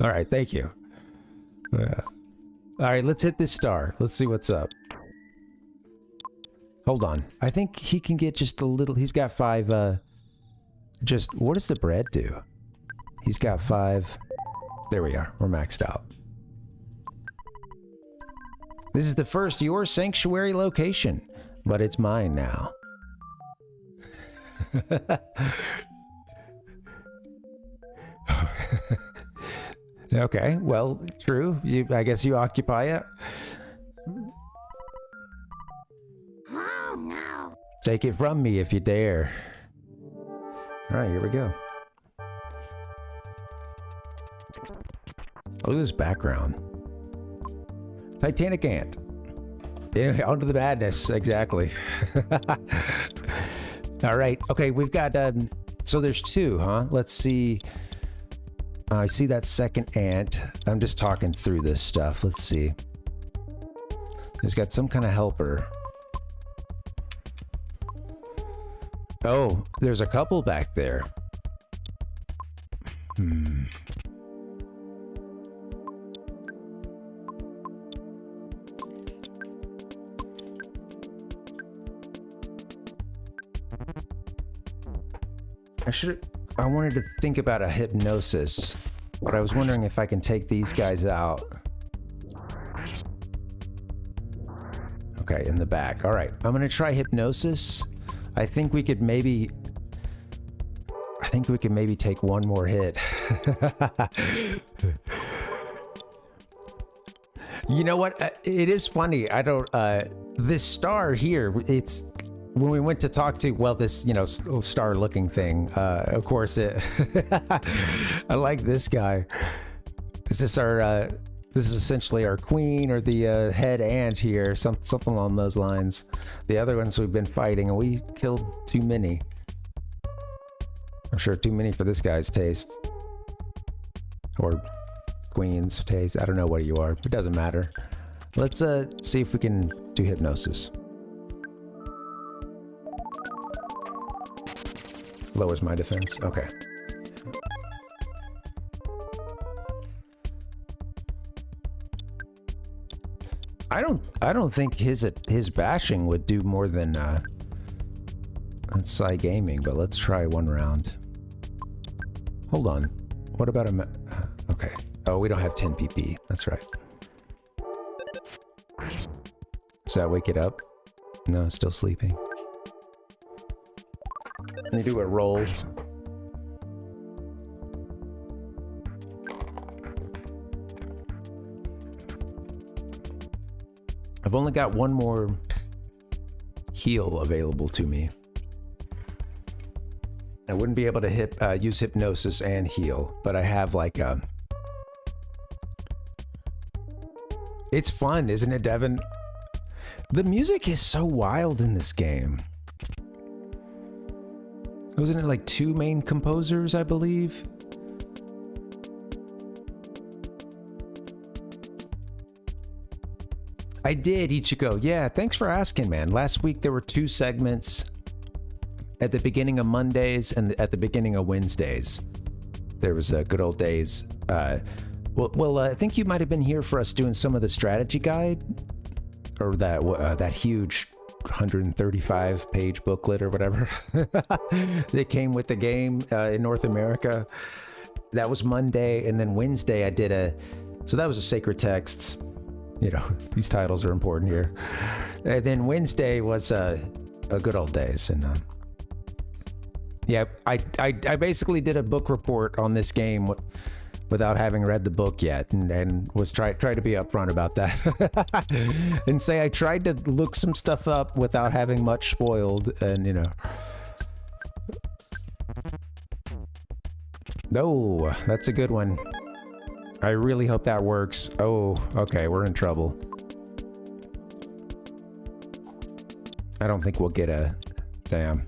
All right, thank you. Yeah. All right, let's hit this star. Let's see what's up. Hold on. I think he can get just a little. He's got 5. What does the bread do? He's got 5. There we are. We're maxed out. This is the first your sanctuary location, but it's mine now. Okay, well, true. I guess you occupy it. Oh, no. Take it from me if you dare. All right, here we go. Look at this background. Titanic ant. Anyway, on to the madness. Exactly. All right. Okay, we've got... so there's 2, huh? Let's see... I see that second ant. I'm just talking through this stuff. Let's see. He's got some kind of helper. Oh, there's a couple back there. I wanted to think about a hypnosis, but I was wondering if I can take these guys out. Okay, in the back. All right, I'm gonna try hypnosis. I think we could maybe take one more hit. You know what? It is funny. I don't, this star here, it's, when we went to talk to, well, this, star looking thing, of course it, I like this guy. This is essentially our queen, or the head ant here, something along those lines. The other ones we've been fighting, and we killed too many. I'm sure too many for this guy's taste. Or queen's taste. I don't know what you are. It doesn't matter. Let's see if we can do hypnosis. Lowers my defense. Okay. I don't think his bashing would do more than Psy Gaming, but let's try one round. Hold on. What about a okay. Oh, we don't have 10 PP. That's right. Does that wake it up? No, it's still sleeping. Let me do a roll. I've only got one more heal available to me. I wouldn't be able to use hypnosis and heal, but I have like a... It's fun, isn't it, Devin? The music is so wild in this game. Wasn't it like 2 main composers, I believe? I did, Ichiko. Yeah, thanks for asking, man. Last week there were 2 segments at the beginning of Mondays and at the beginning of Wednesdays. There was a good old days. Well, I think you might have been here for us doing some of the strategy guide, or that huge 135-page booklet or whatever that came with the game in North America. That was Monday, and then Wednesday I did so that was a sacred text. You know, these titles are important here. And then Wednesday was good old days. And yeah, I basically did a book report on this game without having read the book yet, and was try to be upfront about that and say I tried to look some stuff up without having much spoiled, and you know. Oh, that's a good one. I really hope that works. Oh, okay, we're in trouble. I don't think we'll get a... Damn.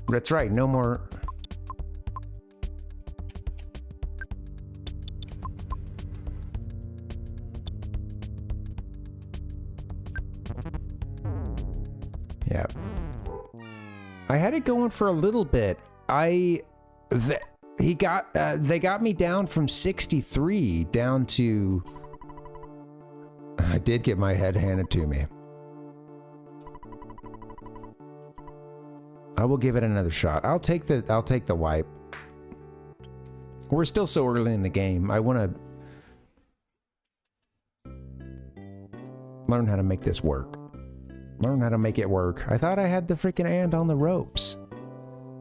That's right, no more... Yeah. I had it going for a little bit. They got me down from 63 down to... I did get my head handed to me. I will give it another shot. I'll take the wipe. We're still so early in the game. I want to learn how to make this work. Learn how to make it work. I thought I had the freaking ant on the ropes.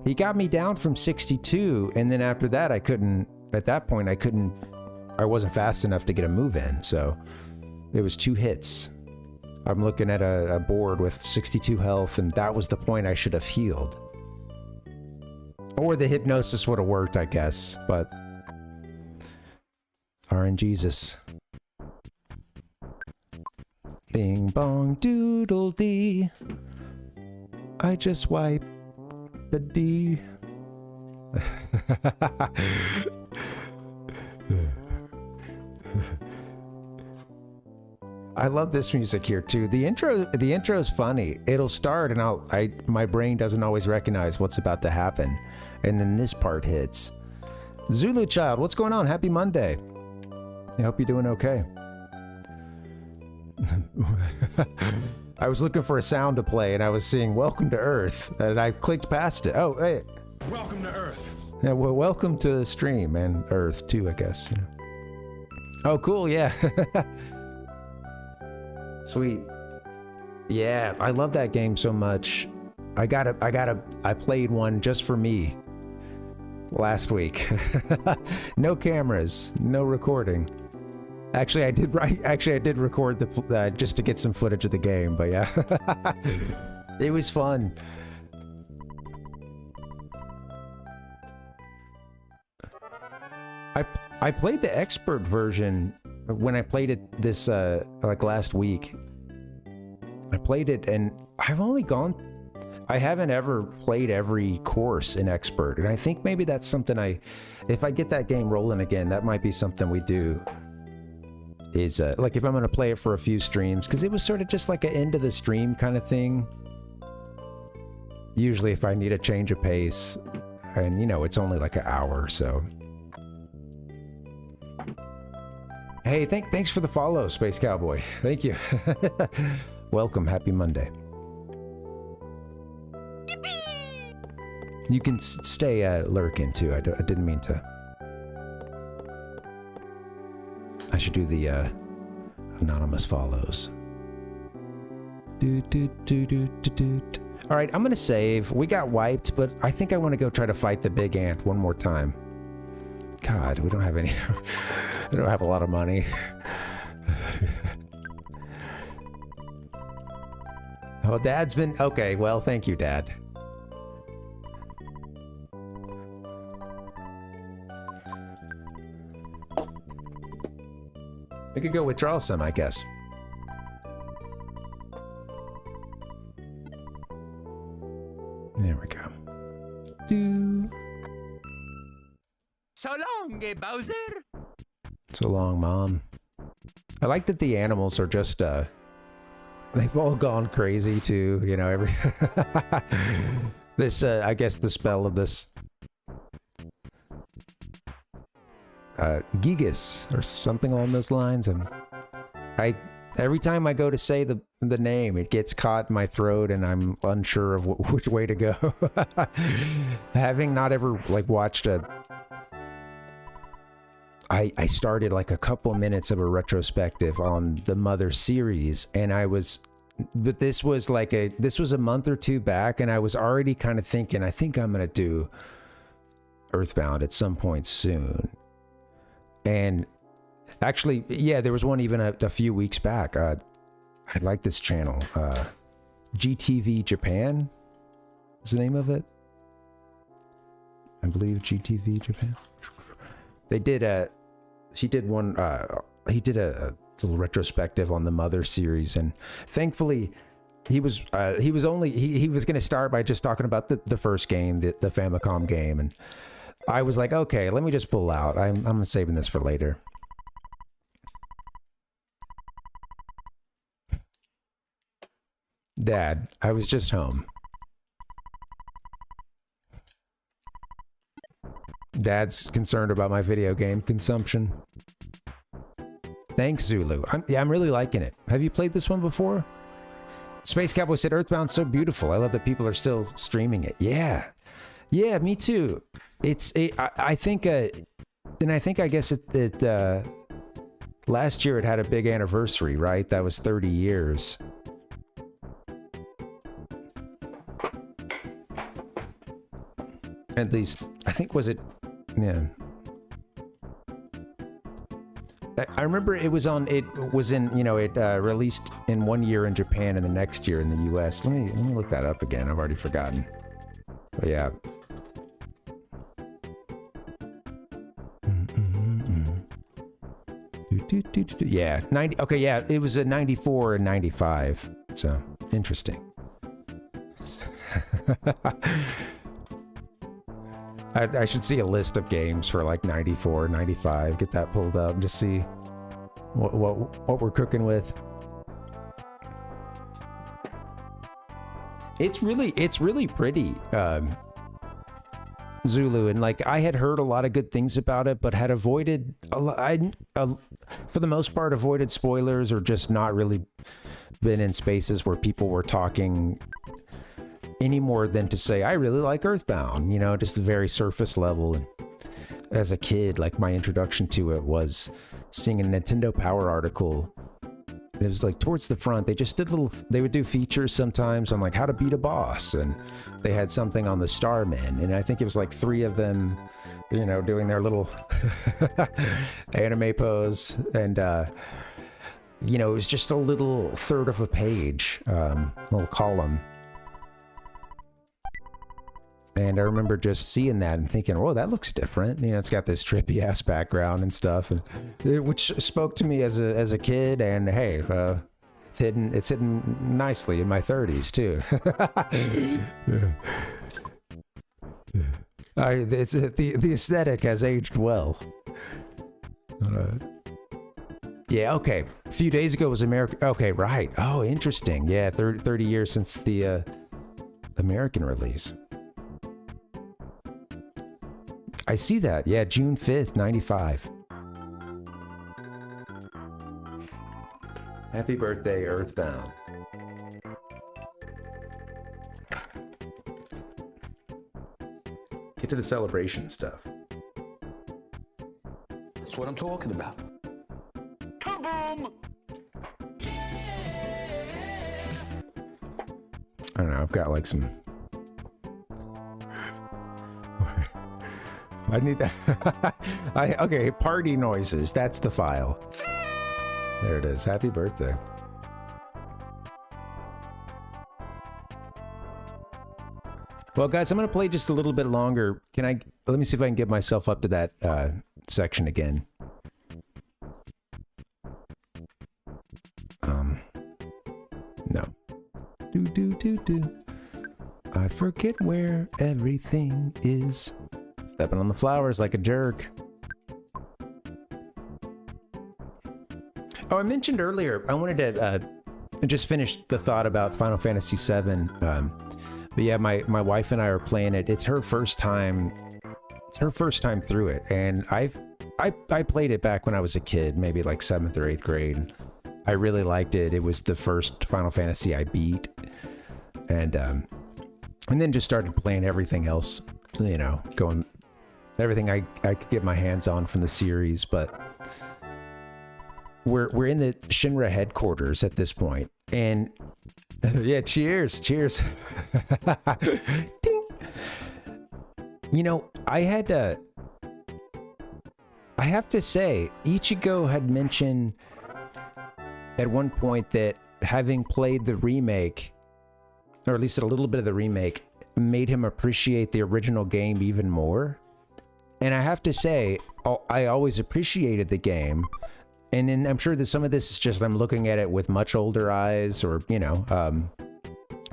He got me down from 62, and then after that I couldn't, at that point I wasn't fast enough to get a move in, so it was 2 hits. I'm looking at a board with 62 health, and that was the point I should have healed. Or the hypnosis would have worked, I guess, but... RNGesus. Bing bong doodle dee. I just wipe the D. I love this music here too. The intro is funny. It'll start and my brain doesn't always recognize what's about to happen. And then this part hits. Zulu Child, what's going on? Happy Monday. I hope you're doing okay. I was looking for a sound to play and I was seeing Welcome to Earth and I clicked past it. Oh, hey. Welcome to Earth. Yeah, well, welcome to the stream and Earth too, I guess. You know. Oh, cool. Yeah. Sweet. Yeah, I love that game so much. I played one just for me last week. No cameras, no recording. Actually, I did record the just to get some footage of the game, but yeah. It was fun. I played the expert version when I played it this like last week. I played it and I haven't ever played every course in expert, and I think maybe that's something if I get that game rolling again, that might be something we do. Is like if I'm gonna play it for a few streams, because it was sort of just like an end of the stream kind of thing. Usually if I need a change of pace, and you know, it's only like an hour, so. Hey, thanks for the follow, Space Cowboy. Thank you. Welcome, happy Monday. You can stay lurking too. I didn't mean to. I should do the anonymous follows. All right, I'm gonna save. We got wiped, but I think I want to go try to fight the big ant one more time. God, we don't have any. We don't have a lot of money. Oh, Dad's been okay. Well, thank you, Dad. We could go withdraw some, I guess. There we go. So long, Bowser. So long, Mom. I like that the animals are just, they've all gone crazy too, you know, this, I guess the spell of this, Gigas, or something along those lines, and every time I go to say the name, it gets caught in my throat and I'm unsure of which way to go. Having not ever, like, watched I started like a couple minutes of a retrospective on the Mother series, and I was but this was a month or two back, and I was already kind of thinking, I think I'm gonna do EarthBound at some point soon. And actually, yeah, there was one even a few weeks back. I like this channel, GTV Japan is the name of it. I believe GTV Japan. He did a little retrospective on the Mother series, and thankfully he was going to start by just talking about the first game, the Famicom game, and I was like, okay, let me just pull out. I'm saving this for later. Dad, I was just home. Dad's concerned about my video game consumption. Thanks, Zulu. I'm really liking it. Have you played this one before? Space Cowboy said, EarthBound's so beautiful. I love that people are still streaming it. Yeah. Yeah, me too. I guess last year it had a big anniversary, right? That was 30 years. At least, I think, was it? Yeah. I remember it was released in 1 year in Japan and the next year in the US. Let me look that up again. I've already forgotten. But yeah. Yeah, 90. Okay, yeah, it was a 94 and 95. So interesting. I should see a list of games for like 94, 95. Get that pulled up and just see what we're cooking with. It's really pretty, Zulu, and like I had heard a lot of good things about it, but had avoided for the most part avoided spoilers, or just not really been in spaces where people were talking any more than to say, I really like EarthBound, you know, just the very surface level. And as a kid, like my introduction to it was seeing a Nintendo Power article. It was like towards the front, they would do features sometimes on like how to beat a boss. And they had something on the Starmen. And I think it was like 3 of them, you know, doing their little anime pose. And, you know, it was just a little third of a page, little column. And I remember just seeing that and thinking, "Oh, that looks different." You know, it's got this trippy ass background and stuff, and which spoke to me as a kid. And hey, it's hidden nicely in my 30s too. The aesthetic has aged well. Yeah. Okay. A few days ago was American. Okay. Right. Oh, interesting. Yeah. 30 years since the American release. I see that. Yeah, June 5th, 95. Happy birthday, EarthBound. Get to the celebration stuff. That's what I'm talking about. Kaboom! I don't know, I've got like some... I need that. Okay, party noises. That's the file. There it is. Happy birthday. Well, guys, I'm going to play just a little bit longer. Let me see if I can get myself up to that section again. No. Do. I forget where everything is. Stepping on the flowers like a jerk. Oh, I mentioned earlier, I wanted to just finish the thought about Final Fantasy VII. But yeah, my wife and I are playing it. It's her first time. It's her first time through it, and I played it back when I was a kid, maybe like 7th or 8th grade. I really liked it. It was the first Final Fantasy I beat, and then just started playing everything else. You know, going. Everything I could get my hands on from the series, but we're in the Shinra headquarters at this point, and yeah, cheers. Ding. You know, I have to say, Ichigo had mentioned at one point that having played the remake, or at least a little bit of the remake, made him appreciate the original game even more. And I have to say, I always appreciated the game. And then I'm sure that some of this is just I'm looking at it with much older eyes, or, you know,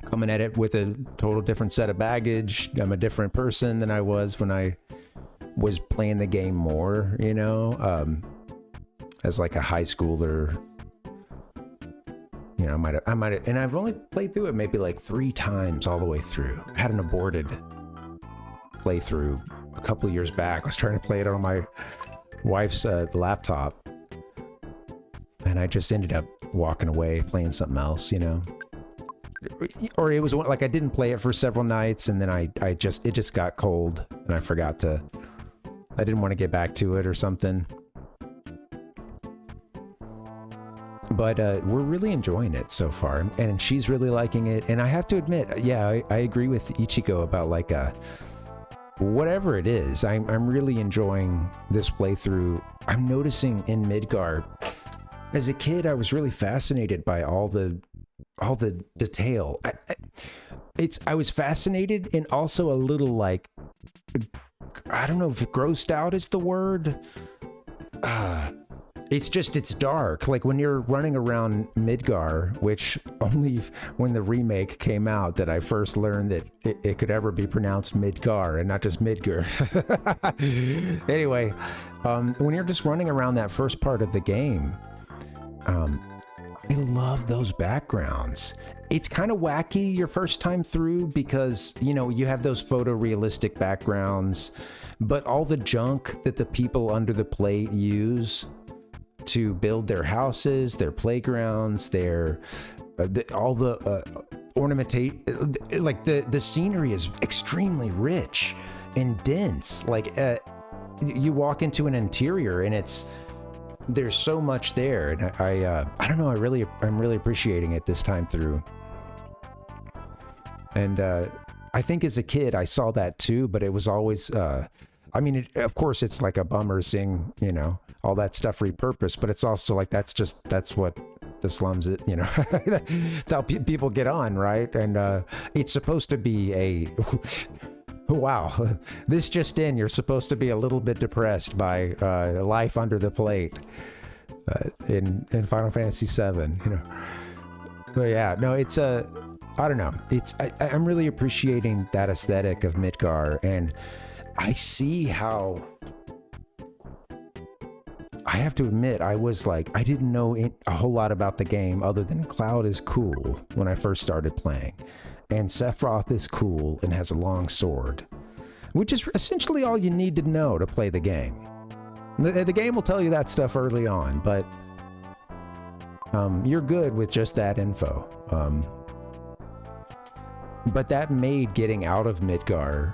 coming at it with a total different set of baggage. I'm a different person than I was when I was playing the game more, you know, as like a high schooler. You know, I might have, and I've only played through it maybe like 3 times all the way through. I had an aborted playthrough a couple of years back. I was trying to play it on my wife's laptop, and I just ended up walking away playing something else, you know. Or it was like I didn't play it for several nights, and then it just got cold, and I didn't want to get back to it or something. But we're really enjoying it so far, and she's really liking it. And I have to admit, yeah, I agree with Ichigo about like whatever it is. I'm really enjoying this playthrough. I'm noticing in Midgar, as a kid, I was really fascinated by all the detail. I was fascinated, and also a little like, I don't know if grossed out is the word. It's dark. Like when you're running around Midgar, which only when the remake came out that I first learned that it could ever be pronounced Midgar and not just Midgar. Anyway, when you're just running around that first part of the game, I love those backgrounds. It's kind of wacky your first time through because, you know, you have those photorealistic backgrounds, but all the junk that the people under the plate use to build their houses, their playgrounds, all the ornamentate, like the scenery is extremely rich and dense. Like you walk into an interior and there's so much there, and I don't know. I'm really appreciating it this time through. And I think as a kid I saw that too, but it was always. I mean, of course, it's like a bummer seeing, you know, all that stuff repurposed, but it's also like that's what the slums, you know, it's how people get on, right? And it's supposed to be wow, this just in, you're supposed to be a little bit depressed by life under the plate in Final Fantasy VII, you know. But yeah, no, it's I don't know. I'm really appreciating that aesthetic of Midgar, and I see how, I have to admit, I was like, I didn't know a whole lot about the game other than Cloud is cool when I first started playing. And Sephiroth is cool and has a long sword, which is essentially all you need to know to play the game. The game will tell you that stuff early on, but you're good with just that info. But that made getting out of Midgar,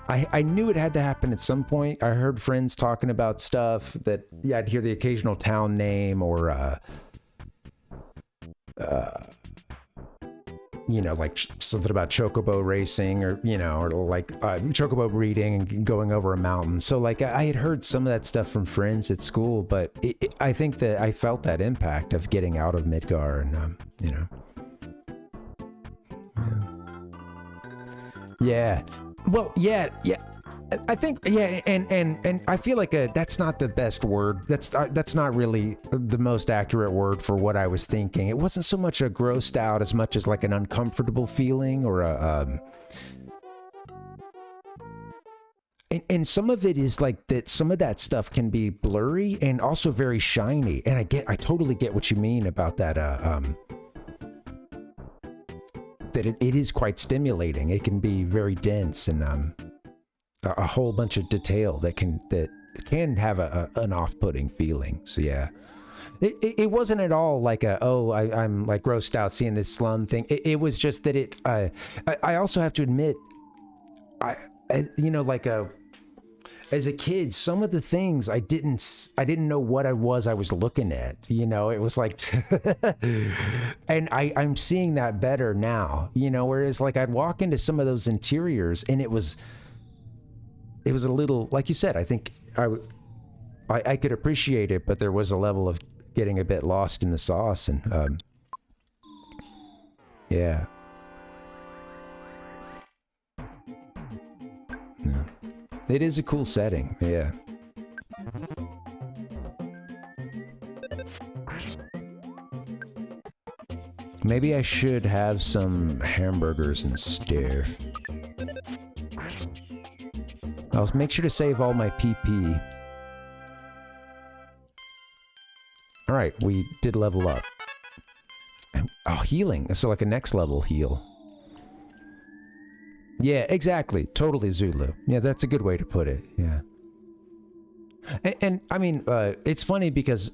I knew it had to happen at some point. I heard friends talking about stuff that, yeah, I'd hear the occasional town name or, you know, like something about chocobo racing or, you know, or like chocobo breeding and going over a mountain. So like I had heard some of that stuff from friends at school, but I think that I felt that impact of getting out of Midgar and, you know. Yeah. Well, yeah. I think, yeah, and I feel like that's not the best word. That's not really the most accurate word for what I was thinking. It wasn't so much a grossed out as much as like an uncomfortable feeling or and some of it is like that. Some of that stuff can be blurry and also very shiny. And I totally get what you mean about that. That it is quite stimulating. It can be very dense and a whole bunch of detail that can have an off-putting feeling. So yeah, it wasn't at all like I'm like grossed out seeing this slum thing. It was just that I also have to admit, you know, like as a kid, some of the things I didn't know what I was looking at. You know, it was like, and I'm seeing that better now. You know, whereas like I'd walk into some of those interiors and it was a little, like you said, I think I could appreciate it, but there was a level of getting a bit lost in the sauce, and yeah. Yeah. It is a cool setting, yeah. Maybe I should have some hamburgers and stuff. I'll make sure to save all my PP. Alright, we did level up. Oh, healing. So like a next level heal. Yeah, exactly. Totally Zulu. Yeah, that's a good way to put it. Yeah. And I mean, it's funny because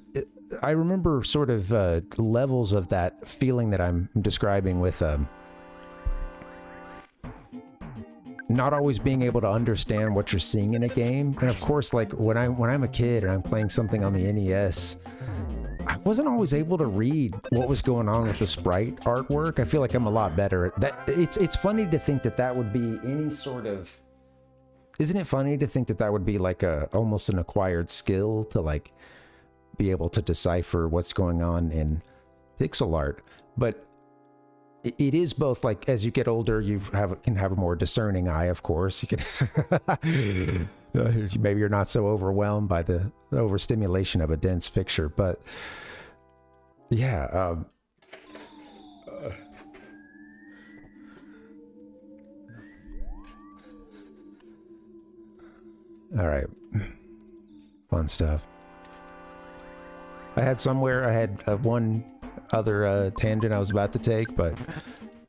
I remember sort of levels of that feeling that I'm describing with not always being able to understand what you're seeing in a game. And of course, like when I'm a kid and I'm playing something on the NES, I wasn't always able to read what was going on with the sprite artwork. I feel like I'm a lot better at that. It's funny to think that would be any sort of... Isn't it funny to think that would be like almost an acquired skill to like be able to decipher what's going on in pixel art? But it is both, like, as you get older, you can have a more discerning eye, of course. You can... Maybe you're not so overwhelmed by the overstimulation of a dense picture, but yeah. All right, fun stuff. I had one other tangent I was about to take, but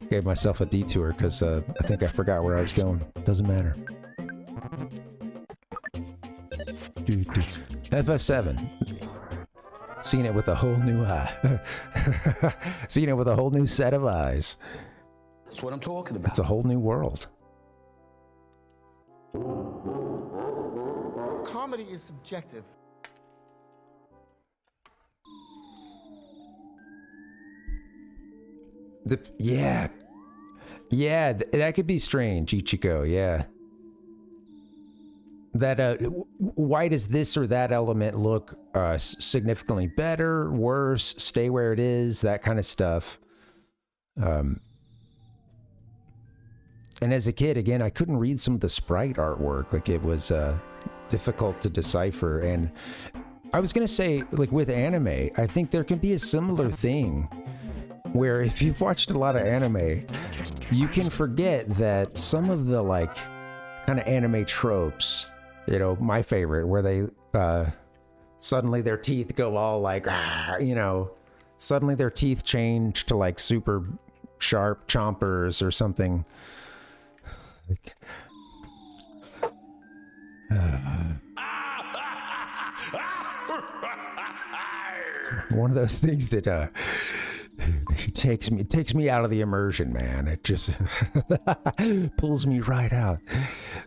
gave myself a detour because I think I forgot where I was going. Doesn't matter. FF7. Seen it with a whole new eye. Seen it with a whole new set of eyes. That's what I'm talking about. It's a whole new world. Comedy is subjective. Yeah, that could be strange, Ichigo. Yeah. That why does this or that element look significantly better, worse, stay where it is, that kind of stuff. And as a kid, again, I couldn't read some of the sprite artwork. Like, it was difficult to decipher. And I was gonna say, like, with anime, I think there can be a similar thing where if you've watched a lot of anime, you can forget that some of the like kind of anime tropes, you know, my favorite, where they suddenly their teeth go all like, you know, suddenly their teeth change to like super sharp chompers or something. One of those things that it takes me out of the immersion, man. It just pulls me right out.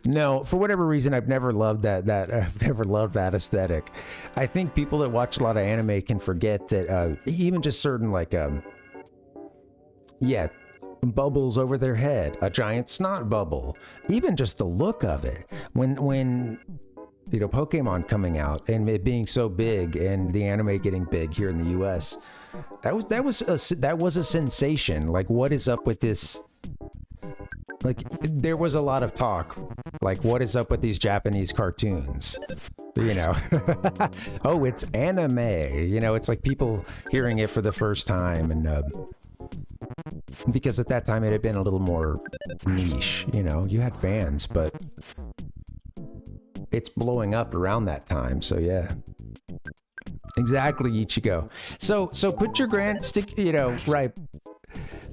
No, for whatever reason, I've never loved that I've never loved that aesthetic. I think people that watch a lot of anime can forget that even just certain like bubbles over their head, a giant snot bubble, even just the look of it. When you know, Pokemon coming out and it being so big and the anime getting big here in the US, that was a sensation. Like, what is up with this? Like, there was a lot of talk, like, what is up with these Japanese cartoons? You know, oh, it's anime. You know, it's like people hearing it for the first time, and because at that time it had been a little more niche. You know, you had fans, but it's blowing up around that time. So yeah. Exactly, Ichigo. So put your you know, right.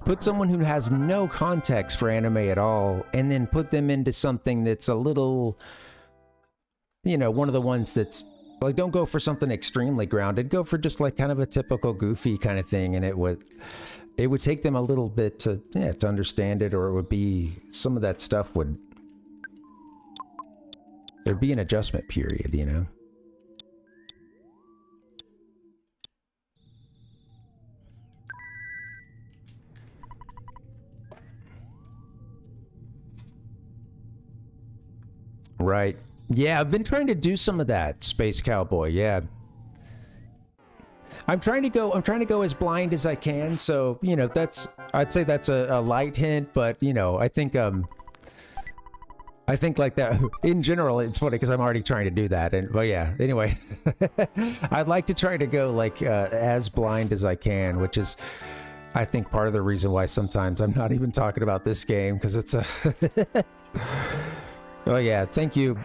Put someone who has no context for anime at all, and then put them into something that's a little, you know, one of the ones that's like, don't go for something extremely grounded. Go for just like kind of a typical goofy kind of thing, and it would take them a little bit to understand it, or it would be some of that stuff would there'd be an adjustment period, you know? Right. Yeah, I've been trying to do some of that, Space Cowboy. Yeah. I'm trying to go as blind as I can, so, you know, I'd say that's a light hint, but, you know, I think like that in general, it's funny because I'm already trying to do that. But yeah, anyway, I'd like to try to go like as blind as I can, which is, I think, part of the reason why sometimes I'm not even talking about this game, because it's a oh yeah, thank you.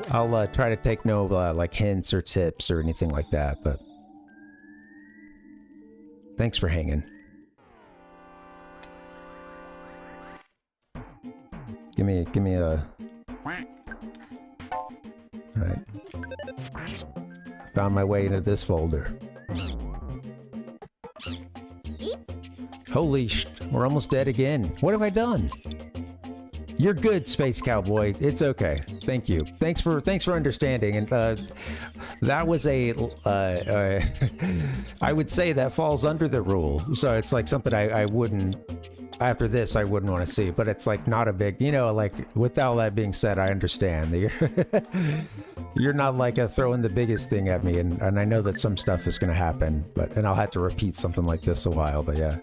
I'll try to take no like hints or tips or anything like that, but thanks for hanging. Give me a... Alright. Found my way into this folder. Holy we're almost dead again. What have I done? You're good, Space Cowboy. It's okay. Thank you. Thanks for understanding. And that was a I would say that falls under the rule. So it's like something I wouldn't, after this, I wouldn't want to see. But it's like not a big, you know, like with all that being said, I understand that you're not like throwing the biggest thing at me. And I know that some stuff is going to happen, and I'll have to repeat something like this a while. But yeah,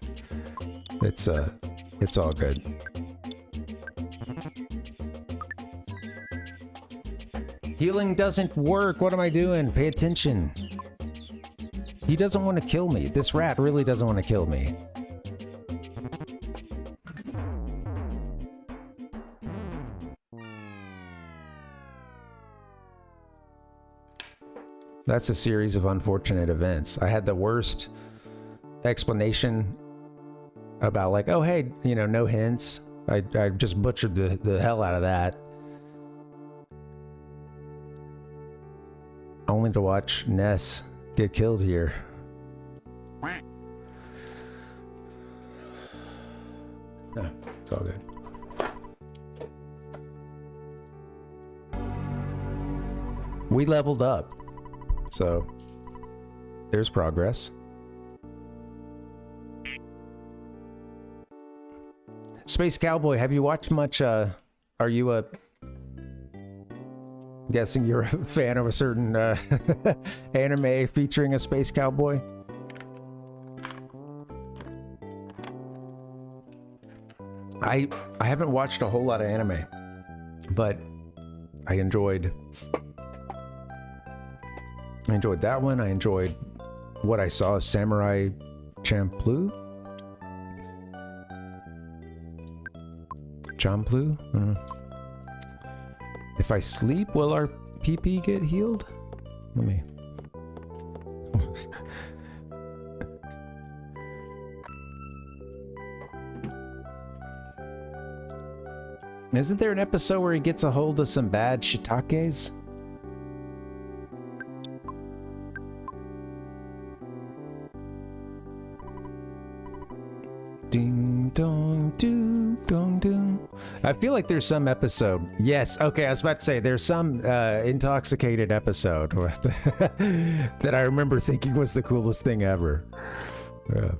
it's all good. Healing doesn't work. What am I doing? Pay attention. He doesn't want to kill me. This rat really doesn't want to kill me. That's a series of unfortunate events. I had the worst explanation about like, oh, hey, you know, no hints. I just butchered the hell out of that. Only to watch Ness get killed here. No, it's all good. We leveled up, so there's progress. Space Cowboy, have you watched much? Are you a... Guessing you're a fan of a certain anime featuring a space cowboy? I haven't watched a whole lot of anime, but I enjoyed that one. I enjoyed what I saw, Samurai Champloo. If I sleep, will our PP get healed? Let me... Isn't there an episode where he gets a hold of some bad shiitakes? Ding dong doo dong doo. I feel like there's some episode. Yes, okay, I was about to say there's some intoxicated episode that I remember thinking was the coolest thing ever. Yeah.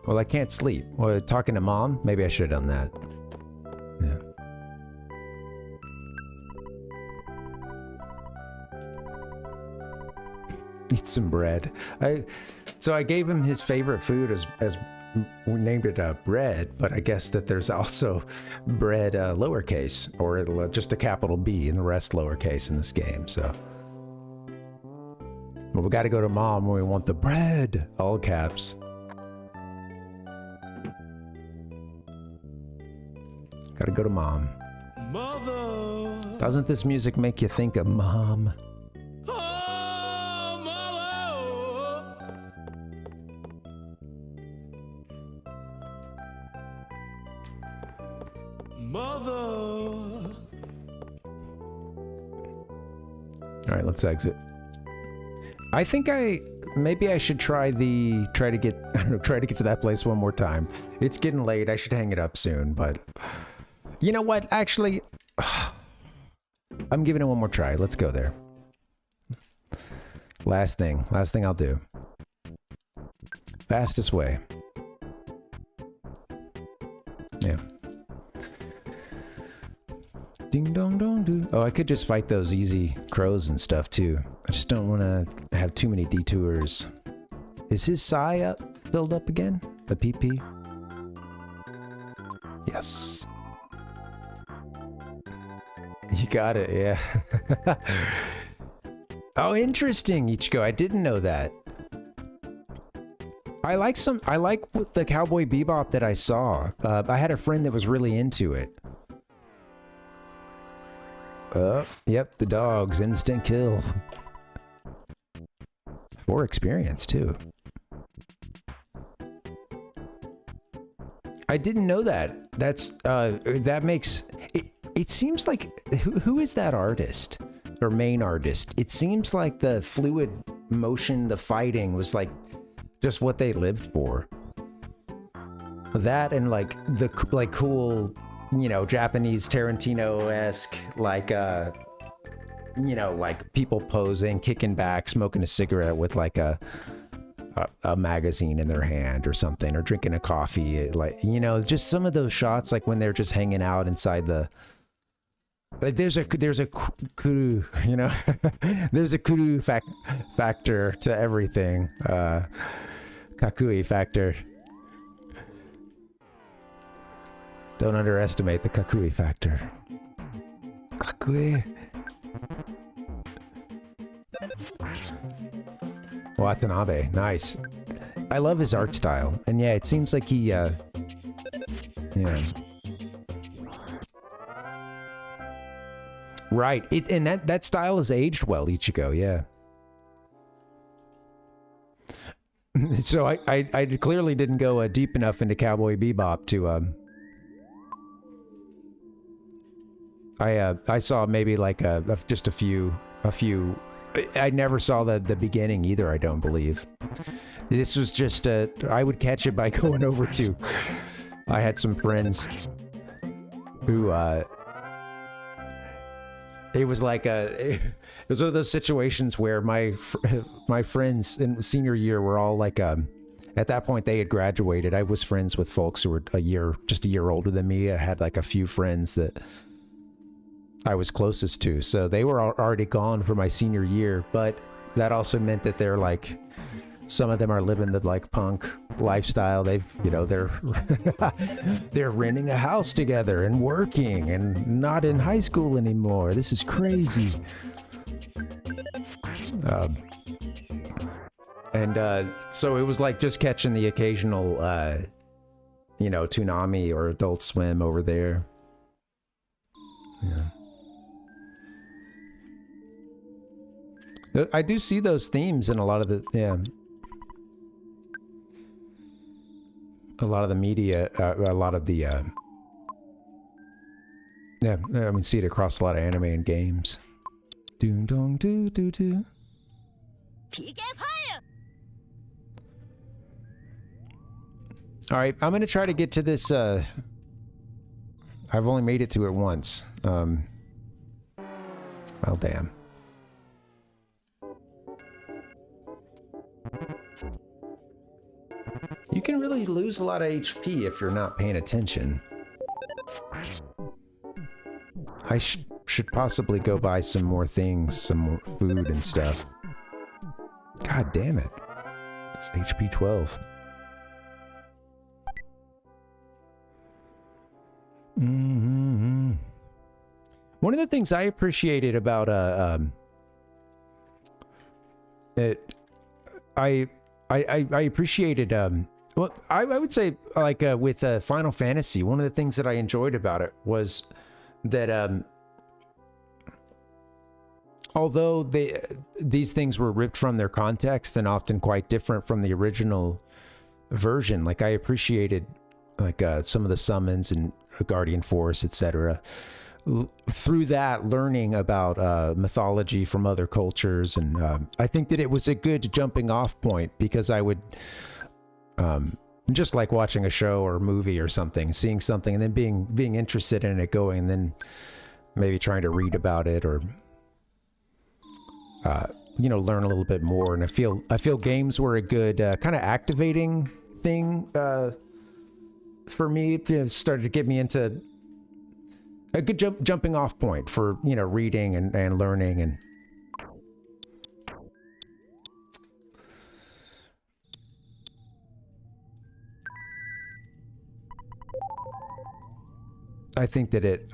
Well, I can't sleep. Well, talking to Mom, maybe I should have done that. Yeah. Eat some bread. So I gave him his favorite food as we named it bread, but I guess that there's also bread lowercase, or it'll just a capital B and the rest lowercase in this game. So, well, we got to go to Mom when we want the bread, all caps. Got to go to Mom. Mother. Doesn't this music make you think of Mom? All right, let's exit. I think maybe I should try to get to that place one more time. It's getting late. I should hang it up soon, but you know what? Actually, I'm giving it one more try. Let's go there. Last thing I'll do. Fastest way. Yeah. Ding dong dong do. Oh, I could just fight those easy crows and stuff too. I just don't want to have too many detours. Is his psi filled up again? The PP? Yes. You got it, yeah. Oh, interesting, Ichigo. I didn't know that. I like the Cowboy Bebop that I saw. I had a friend that was really into it. Yep, the dogs, instant kill. 4 experience too. I didn't know that. That makes it. It seems like who is that artist or main artist? It seems like the fluid motion, the fighting was like just what they lived for. That and like the cool, you know, Japanese Tarantino-esque, like you know, like people posing, kicking back, smoking a cigarette with like a magazine in their hand or something, or drinking a coffee, like, you know, just some of those shots, like when they're just hanging out inside the. Like there's a kuru, you know, there's a kuru factor to everything. Kakui factor. Don't underestimate the kakui factor. Kakui. Watanabe, nice. I love his art style, and yeah, it seems like he, yeah. Right, and that style has aged well, Ichigo, yeah. So I clearly didn't go deep enough into Cowboy Bebop to I saw maybe like just a few. I never saw the beginning either. I don't believe. This was just I would catch it by going over to. I had some friends who it was like it was one of those situations where my friends in senior year were all like at that point they had graduated. I was friends with folks who were just a year older than me. I had like a few friends that I was closest to, so they were already gone for my senior year, but that also meant that they're like, some of them are living the like punk lifestyle. They've, you know, they're they're renting a house together and working and not in high school anymore. This is crazy. So it was like just catching the occasional you know, Toonami or Adult Swim over there. Yeah. I do see those themes in a lot of the, a lot of the media, a lot of the, yeah, I mean, see it across a lot of anime and games. Doom dong doo doo doo. All right, I'm gonna try to get to this. I've only made it to it once. Well, damn. You can really lose a lot of HP if you're not paying attention. I should possibly go buy some more things, some more food and stuff. God damn it. It's HP 12. Mm-hmm. One of the things I appreciated about I appreciated well, I would say like with Final Fantasy, one of the things that I enjoyed about it was that although these things were ripped from their context and often quite different from the original version, like I appreciated like some of the summons and Guardian Force, etc. through that, learning about mythology from other cultures, and I think that it was a good jumping off point, because I would just like watching a show or movie or something, seeing something and then being interested in it, going, and then maybe trying to read about it, or learn a little bit more. And I feel games were a good kind of activating thing for me. It started to get me into a good jumping off point for reading and learning. And I think that it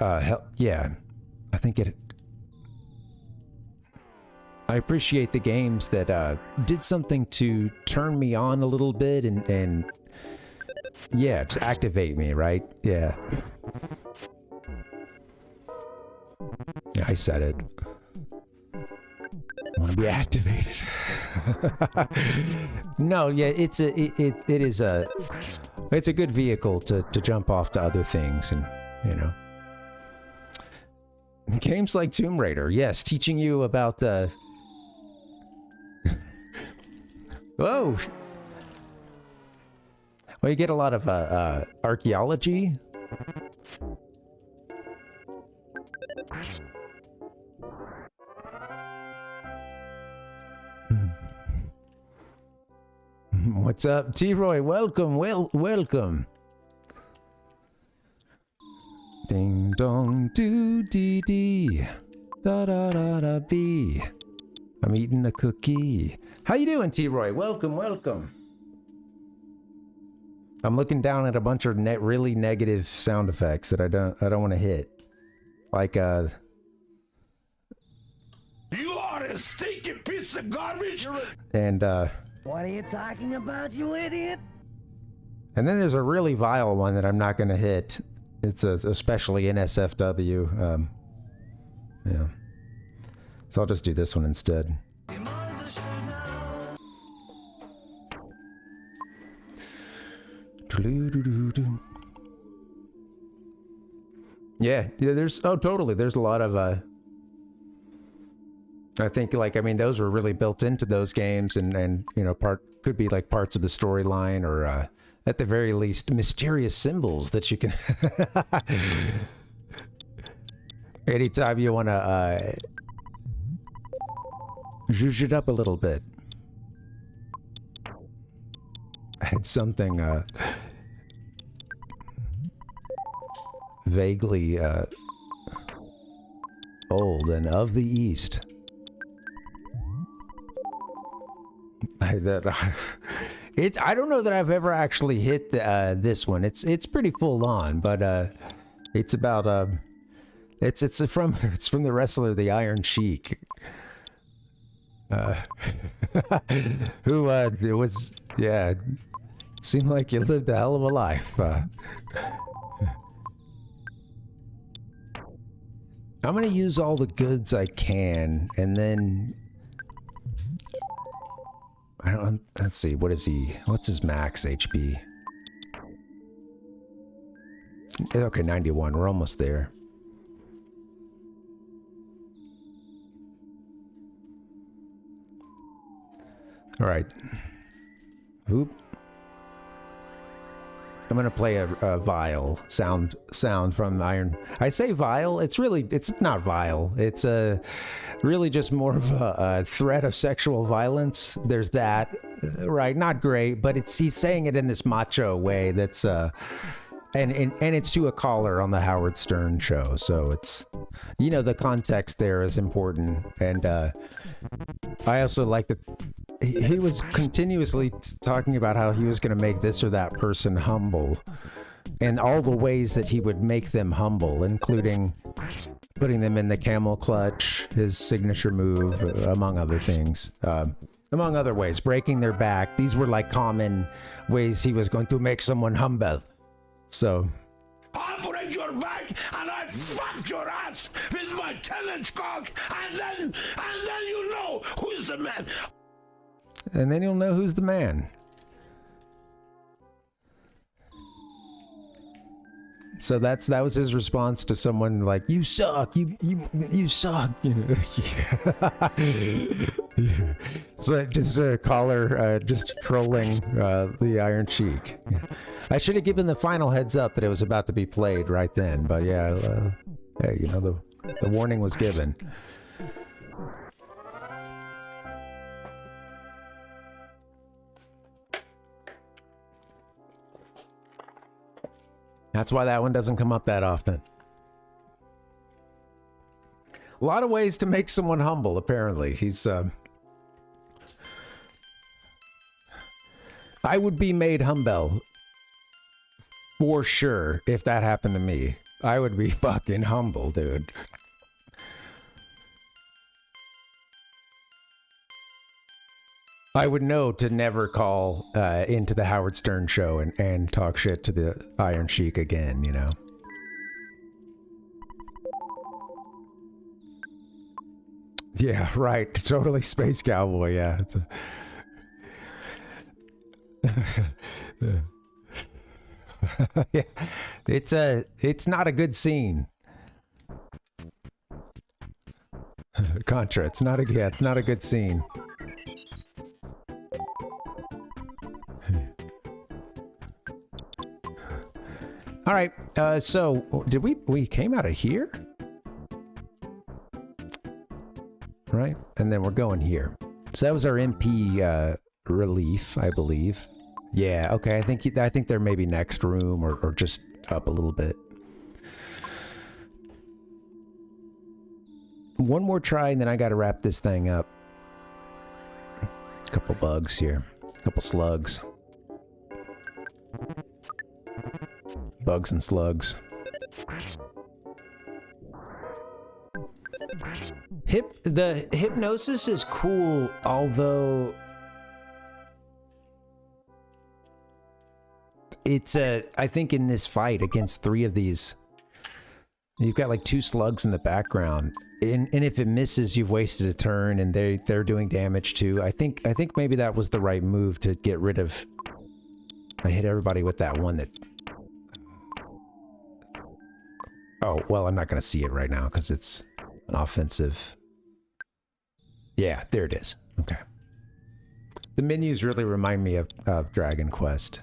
I appreciate the games that did something to turn me on a little bit and just activate me, right? Yeah. I said it. I want to be activated. No, yeah, it is a good vehicle to jump off to other things, and games like Tomb Raider, yes, teaching you about whoa. Well, you get a lot of archaeology. What's up, T-Roy? Welcome, welcome. Ding dong doo dee dee, da da da da bee. I'm eating a cookie. How you doing, T-Roy? Welcome. I'm looking down at a bunch of really negative sound effects that I don't want to hit, like You are a stinking piece of garbage. And What are you talking about, you idiot? And then there's a really vile one that I'm not going to hit. It's especially NSFW. Yeah. So I'll just do this one instead. Yeah, there's totally. There's a lot of I think those were really built into those games, and could be like parts of the storyline, or at the very least mysterious symbols that you can anytime you want to zhuzh it up a little bit. It's something vaguely old and of the East. I don't know that I've ever actually hit this one. It's pretty full on, but it's about it's from the wrestler the Iron Sheik, who it was seemed like you lived a hell of a life. I'm gonna use all the goods I can, and then let's see, what's his max HP? Okay, 91, we're almost there. All right. Oop. I'm gonna play a vile sound from Iron. I say vile. It's not vile. It's really just more of a threat of sexual violence. There's that, right? Not great, but he's saying it in this macho way. That's and it's to a caller on the Howard Stern show. So it's the context there is important, and I also like that. He was continuously talking about how he was going to make this or that person humble, and all the ways that he would make them humble, including putting them in the camel clutch, his signature move, among other things. Among other ways, breaking their back. These were like common ways he was going to make someone humble. So I'll break your back and I fuck your ass with my tenant cock, and then you know who's the man. And then you'll know who's the man. So that was his response to someone like, you suck, you suck, you know. Yeah. So just a caller just trolling the Iron Sheik. I should have given the final heads up that it was about to be played right then, but yeah, hey, you know, the warning was given. That's why that one doesn't come up that often. A lot of ways to make someone humble, apparently. He's, I would be made humble. For sure, if that happened to me. I would be fucking humble, dude. I would know to never call into the Howard Stern show and talk shit to the Iron Sheik again, you know? Yeah, right. Totally Space Cowboy, yeah. It's yeah. It's not a good scene. Contra, it's not a good scene. All right, so did we came out of here? Right? And then we're going here. So that was our MP relief, I believe. Yeah, okay, I think there may be next room or just up a little bit. One more try and then I gotta wrap this thing up. A couple bugs here. A couple slugs. Bugs and slugs. The hypnosis is cool, although it's I think in this fight against 3 of these, you've got like 2 slugs in the background, and if it misses, you've wasted a turn, and they're doing damage too. I think maybe that was the right move to get rid of. I hit everybody with that one that. Oh, well, I'm not going to see it right now because it's an offensive. Yeah, there it is. Okay. The menus really remind me of Dragon Quest.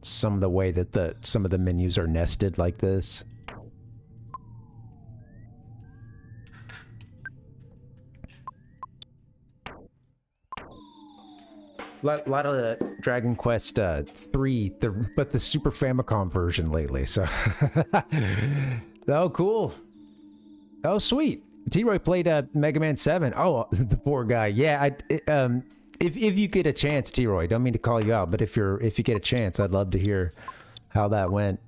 Some of the way that some of the menus are nested like this. Lot of Dragon Quest 3, but the Super Famicom version lately. So, oh, cool. Oh, sweet. T-Roy played Mega Man 7. Oh, the poor guy. Yeah, if you get a chance, T-Roy, don't mean to call you out, but if you get a chance, I'd love to hear how that went.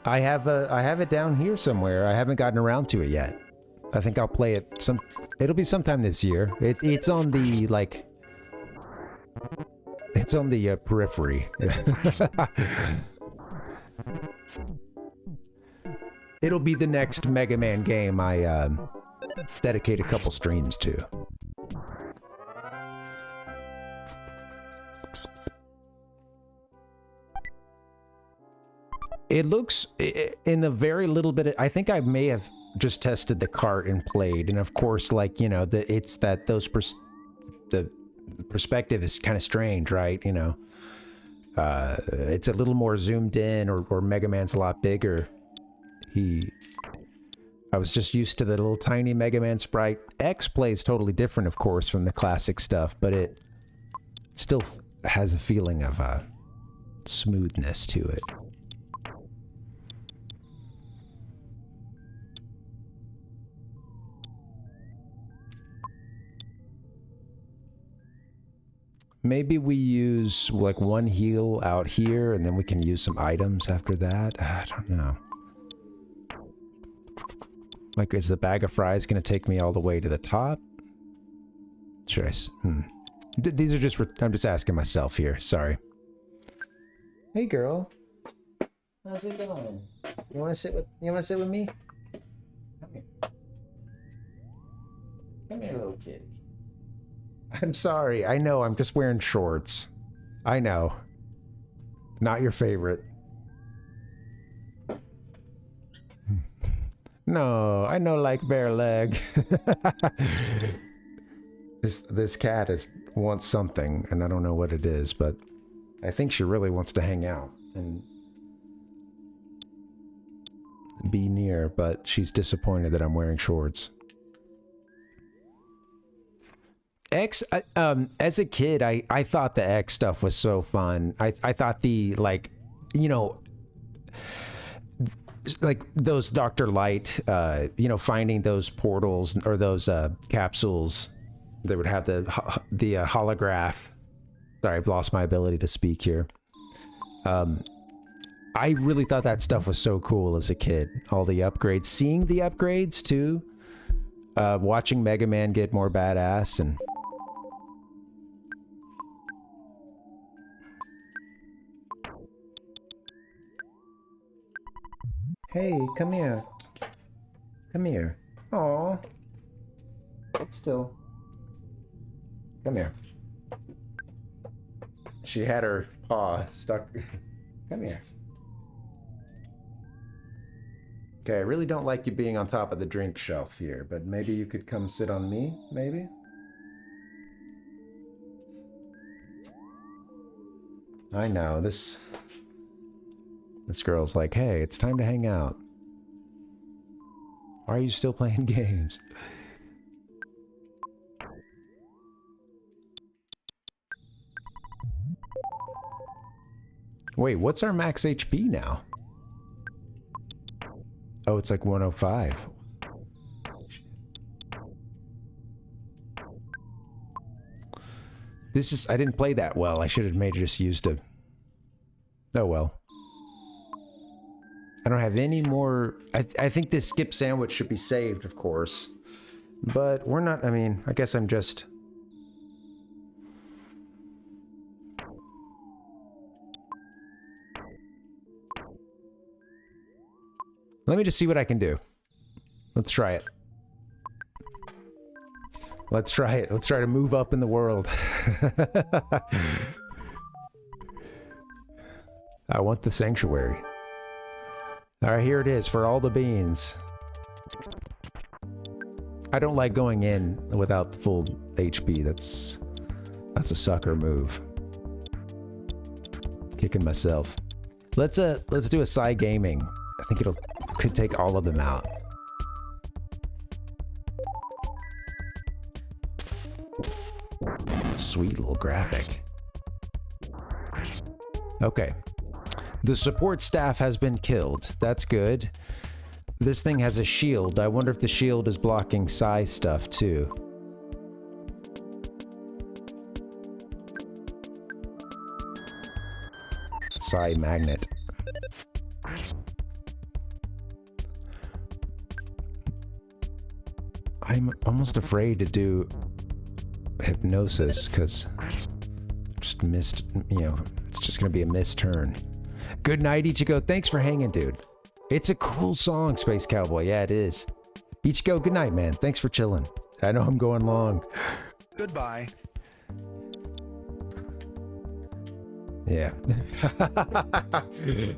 I have it down here somewhere. I haven't gotten around to it yet. I think I'll play it it'll be sometime this year. It's on the like it's on the periphery. It'll be the next Mega Man game I dedicate a couple streams to. It looks in a very little bit. I think I may have just tested the cart and played, and of course, like, you know, the perspective is kind of strange, right? You know, it's a little more zoomed in, or Mega Man's a lot bigger. I was just used to the little tiny Mega Man sprite. X plays totally different, of course, from the classic stuff, but it still has a feeling of smoothness to it. Maybe we use like one heal out here and then we can use some items after that. I don't know. Like, is the bag of fries going to take me all the way to the top? Should I? These are just, I'm just asking myself here. Sorry. Hey girl. How's it going? You want to sit with me? Come here. Come here, little kitty. I'm sorry. I know. I'm just wearing shorts. I know. Not your favorite. No, I know like bare leg. This cat wants something, and I don't know what it is, but I think she really wants to hang out and be near, but she's disappointed that I'm wearing shorts. X, as a kid, I thought the X stuff was so fun. I thought the, like, you know, like those Dr. Light, you know, finding those portals or those capsules that would have the holograph. Sorry, I've lost my ability to speak here. I really thought that stuff was so cool as a kid. All the upgrades, seeing the upgrades too, watching Mega Man get more badass, and hey, come here. Come here. Aw. Sit still. Come here. She had her paw stuck. Come here. Okay, I really don't like you being on top of the drink shelf here, but maybe you could come sit on me, maybe? I know, this girl's like, hey, it's time to hang out. Why are you still playing games? Wait, what's our max HP now? Oh, it's like 105. This is... I didn't play that well. I should have maybe just used a... Oh well. I don't have any more... I think this skip sandwich should be saved, of course. But we're not... I mean, I guess I'm just... Let me just see what I can do. Let's try it. Let's try it. Let's try to move up in the world. I want the sanctuary. Alright, here it is for all the beans. I don't like going in without full HP. That's a sucker move. Kicking myself. Let's do a side gaming. I think could take all of them out. Sweet little graphic. Okay. The support staff has been killed. That's good. This thing has a shield. I wonder if the shield is blocking psi stuff too. Psi magnet. I'm almost afraid to do hypnosis because just missed, you know, it's just gonna be a missed turn. Good night, Ichigo. Thanks for hanging, dude. It's a cool song, Space Cowboy. Yeah, it is. Ichigo, good night, man. Thanks for chilling. I know I'm going long. Goodbye. Yeah.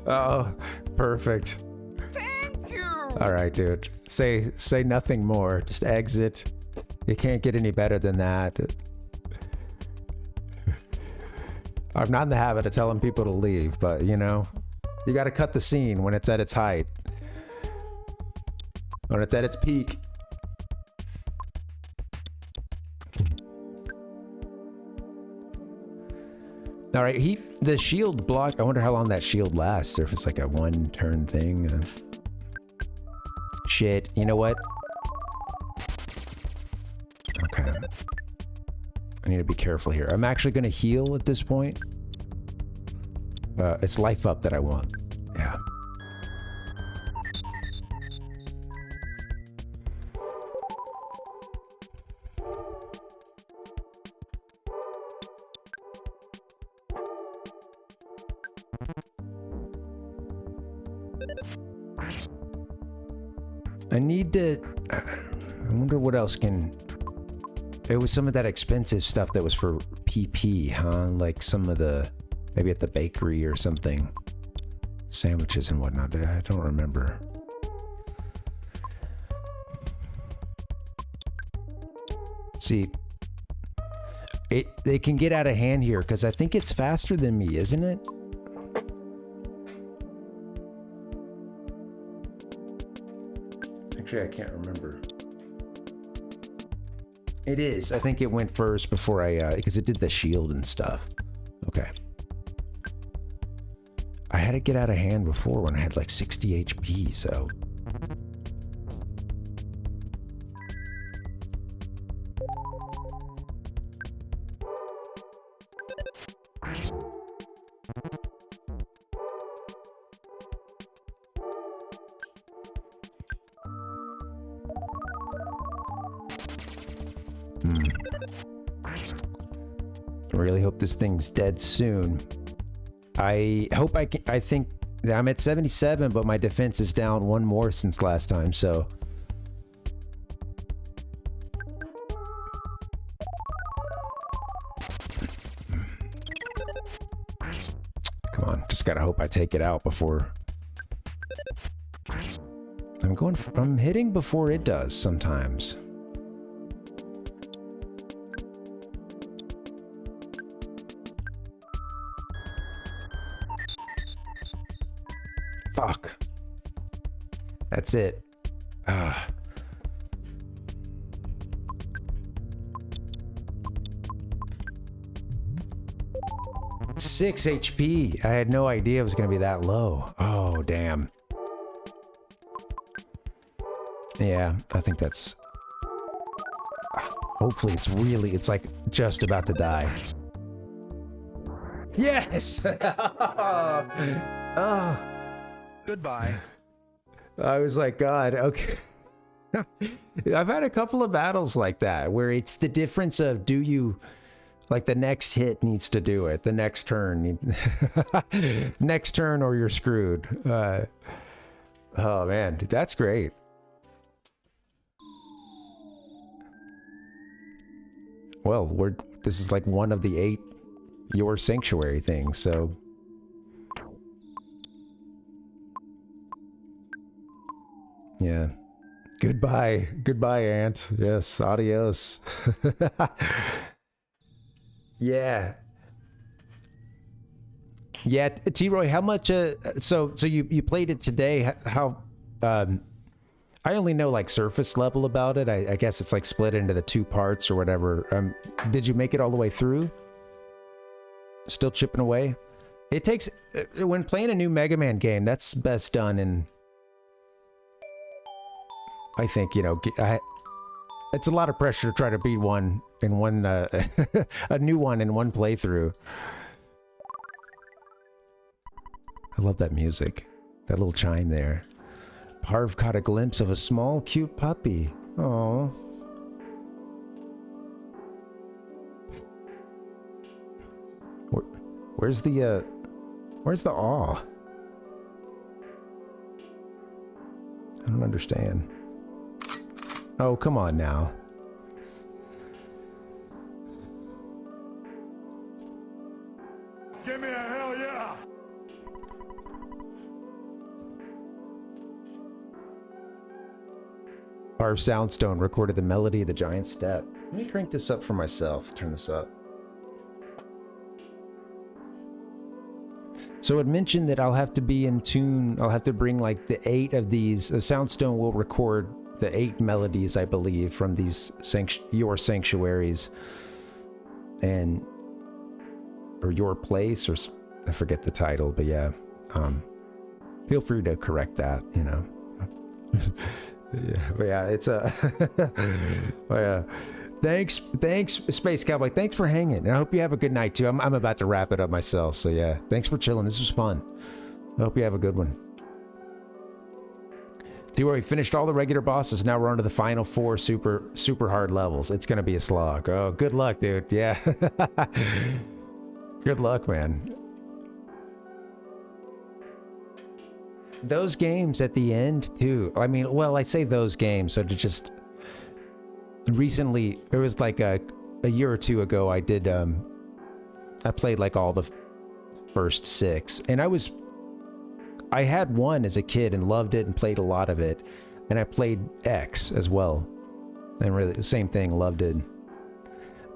Oh, perfect. Thank you. All right, dude. Say nothing more. Just exit. You can't get any better than that. I'm not in the habit of telling people to leave, but you know, you got to cut the scene when it's at its height. When it's at its peak. All right, the shield block. I wonder how long that shield lasts, or if it's like a one-turn thing. Shit, you know what? Okay. I need to be careful here. I'm actually going to heal at this point. It's life up that I want. Yeah. I need to... I wonder what else can... It was some of that expensive stuff that was for PP, huh? Like some of the Maybe at the bakery or something. Sandwiches and whatnot, but I don't remember. See, they can get out of hand here because I think it's faster than me, isn't it? Actually, I can't remember. It is. I think it went first before I, because it did the shield and stuff. Okay. I had to get out of hand before when I had like 60 HP, so. I really hope this thing's dead soon. I hope I can. I think I'm at 77, but my defense is down one more since last time, so. Come on, just gotta hope I take it out before. I'm hitting before it does sometimes. Fuck. That's it. 6 HP. I had no idea it was going to be that low. Oh, damn. Yeah, I think that's... Hopefully it's like just about to die. Yes! Oh. Goodbye. I was like, God, okay. I've had a couple of battles like that where it's the difference of do you, like the next hit needs to do it, the next turn, next turn or you're screwed. Oh man, dude, that's great. Well, this is like one of the 8 Your Sanctuary things, so. Yeah. Goodbye. Goodbye, Ant. Yes. Adios. Yeah. Yeah. T-Roy, how much, so you played it today. How, I only know like surface level about it. I guess it's like split into the 2 parts or whatever. Did you make it all the way through? Still chipping away? It takes, when playing a new Mega Man game, that's best done in, I think, you know, it's a lot of pressure to try to beat one in one, a new one in one playthrough. I love that music. That little chime there. Parv caught a glimpse of a small, cute puppy. Aww. Where's the awe? I don't understand. Oh, come on now. Give me a hell yeah! Our Soundstone recorded the melody of the giant step. Let me crank this up for myself. Turn this up. So it mentioned that I'll have to be in tune. I'll have to bring like the 8 of these. Soundstone will record the 8 melodies, I believe, from these Your Sanctuaries, and or Your Place, or I forget the title, but yeah, feel free to correct that, you know. Yeah, but yeah, it's a yeah. Thanks, Space Cowboy. Thanks for hanging, and I hope you have a good night too. I'm about to wrap it up myself, so yeah, thanks for chilling. This was fun. I hope you have a good one. We finished all the regular bosses. Now we're on to the final 4 super hard levels. It's gonna be a slog. Oh, good luck, dude. Yeah. Good luck, man. Those games at the end too. I mean, well, I say those games, so to just recently, it was like a year or 2 ago. I did. I played like all the first 6. And I had 1 as a kid and loved it and played a lot of it. And I played X as well. And really, the same thing, loved it.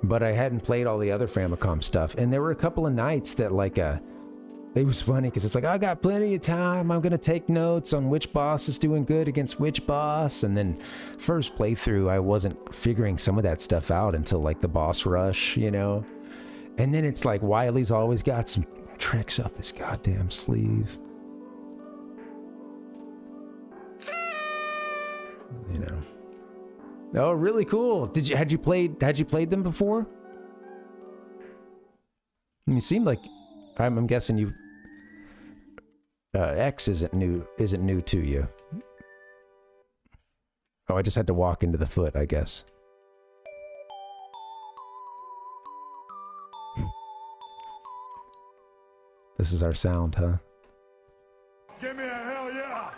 But I hadn't played all the other Famicom stuff. And there were a couple of nights that like, it was funny because it's like, I got plenty of time. I'm going to take notes on which boss is doing good against which boss. And then first playthrough, I wasn't figuring some of that stuff out until like the boss rush, you know? And then it's like Wily's always got some tricks up his goddamn sleeve. You know. Oh, really cool. Had you played them before? You seem like I'm guessing you X isn't new to you. Oh, I just had to walk into the foot, I guess. This is our sound, huh? Give me a hell yeah!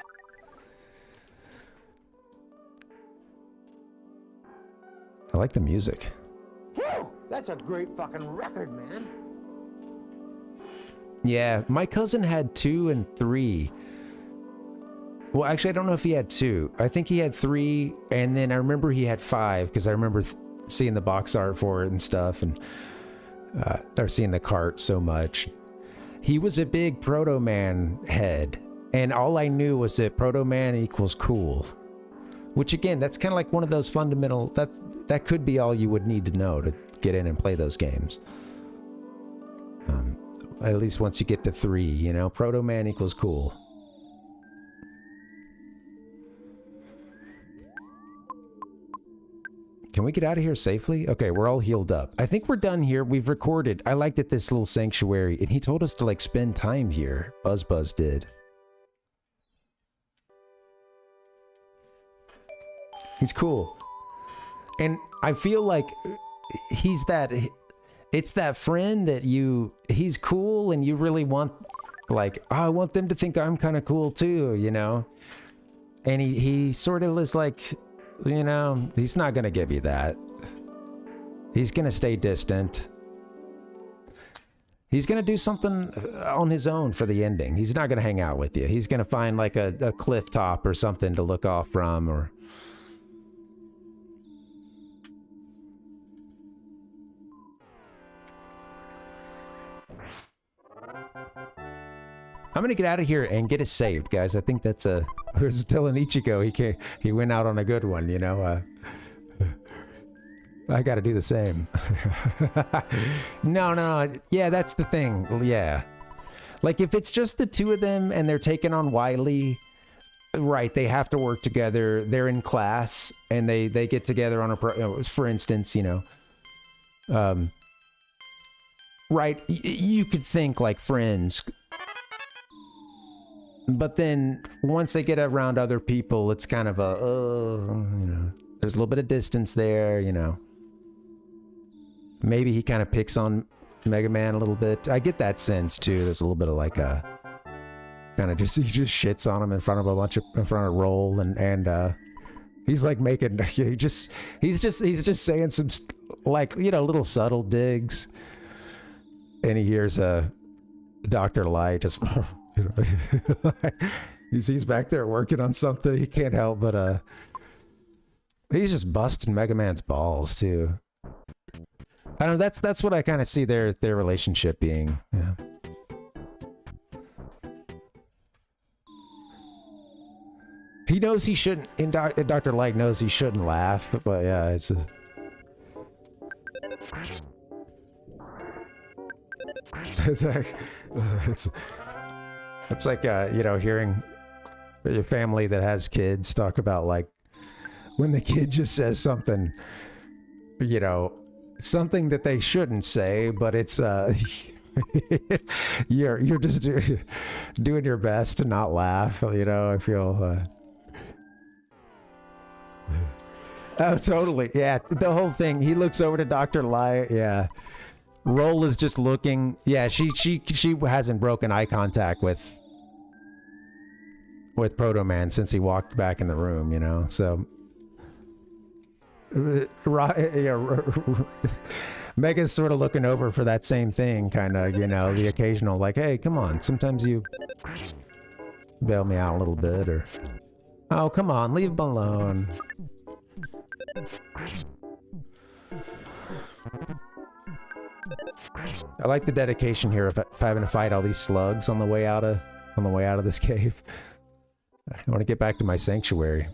I like the music. Whew, that's a great fucking record, man. Yeah, my cousin had 2 and 3. Well, actually, I don't know if he had 2. I think he had 3, and then I remember he had 5, because I remember seeing the box art for it and stuff, and or seeing the cart so much. He was a big Proto Man head, and all I knew was that Proto Man equals cool. Which, again, that's kind of like one of those fundamental... That could be all you would need to know to get in and play those games. At least once you get to 3, you know? Proto Man equals cool. Can we get out of here safely? Okay, we're all healed up. I think we're done here. We've recorded. I liked it, this little sanctuary, and he told us to, like, spend time here. Buzz did. He's cool. And I feel like he's that... It's that friend that he's cool and you really want, like, oh, I want them to think I'm kind of cool too, you know? And he sort of is like, you know, he's not going to give you that. He's going to stay distant. He's going to do something on his own for the ending. He's not going to hang out with you. He's going to find like a cliff top or something to look off from, or... I'm gonna get out of here and get us saved, guys. I think that's I was telling Ichigo he went out on a good one, you know. I gotta do the same. No, yeah, that's the thing. Yeah, like if it's just the 2 of them and they're taking on Wily, right? They have to work together. They're in class and they get together on for instance, you know. Right? You could think like friends. But then once they get around other people, it's kind of a, you know, there's a little bit of distance there, you know. Maybe he kind of picks on Mega Man a little bit. I get that sense too. There's a little bit of like a kind of he just shits on him in front of Roll, and he's like making he's just saying some like, you know, little subtle digs, and he hears Dr. Light just. You know, he's back there working on something. He can't help but he's just busting Mega Man's balls too. I don't know, that's what I kind of see their relationship being. Yeah. He knows he shouldn't. Dr. Light knows he shouldn't laugh, but yeah, it's it's like, you know, hearing a family that has kids talk about, like, when the kid just says something, you know, something that they shouldn't say, but it's, you're just doing your best to not laugh, you know, I feel, oh, totally, yeah, the whole thing, he looks over to Dr. Light, yeah. Roll is just looking, yeah, she hasn't broken eye contact with Proto Man since he walked back in the room, you Mega's sort of looking over for that same thing, kind of, you know, the occasional, like, hey, come on, sometimes you bail me out a little bit, or, oh, come on, leave him alone. I like the dedication here of having to fight all these slugs on the way out of this cave. I want to get back to my sanctuary.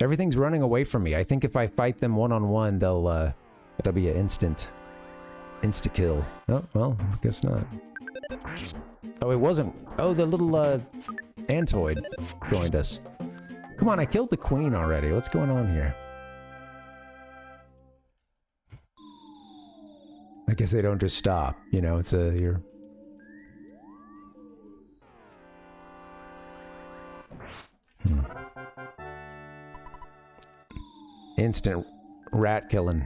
Everything's running away from me. I think if I fight them one-on-one, it'll be an instant kill. Oh, well, I guess not. Oh, it wasn't. Oh, the little Antoid joined us. Come on, I killed the queen already. What's going on here? I guess they don't just stop, you know, it's you're... Instant rat killing.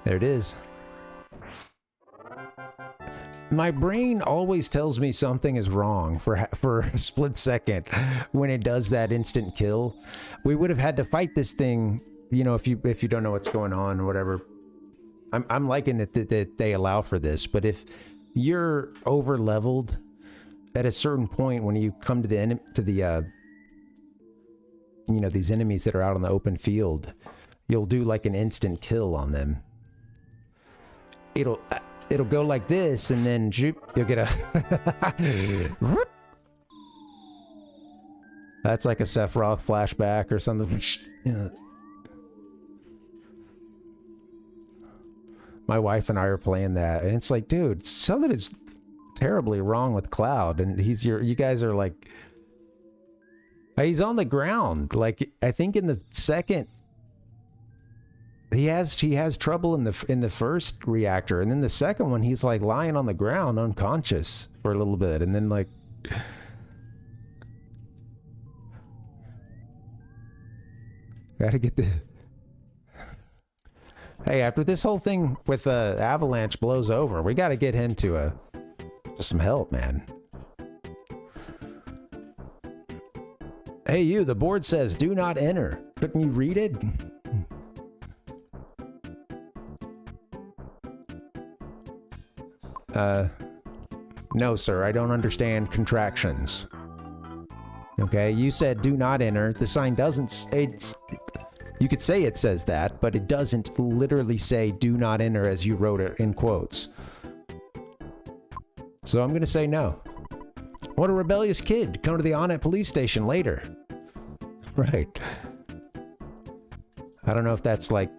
There it is. My brain always tells me something is wrong for a split second when it does that instant kill. We would have had to fight this thing, you know, if you don't know what's going on or whatever. I'm liking it that they allow for this, but if you're over leveled at a certain point when you come to the you know, these enemies that are out on the open field, you'll do like an instant kill on them. It'll go like this, and then you'll get a... That's like a Sephiroth flashback or something. Yeah. My wife and I are playing that, and it's like, dude, something is terribly wrong with Cloud, and you guys are like... He's on the ground. Like, I think in the second... He has trouble in the first reactor, and then the second one he's like lying on the ground unconscious for a little bit, and then like gotta get the... Hey, after this whole thing with Avalanche blows over, we gotta get him to some help, man. Hey, you, the board says do not enter. Couldn't you read it? No, sir, I don't understand contractions. Okay, you said do not enter. The sign doesn't... You could say it says that, but it doesn't literally say do not enter as you wrote it in quotes. So I'm gonna say no. What a rebellious kid. Come to the Onnet police station later. Right. I don't know if that's like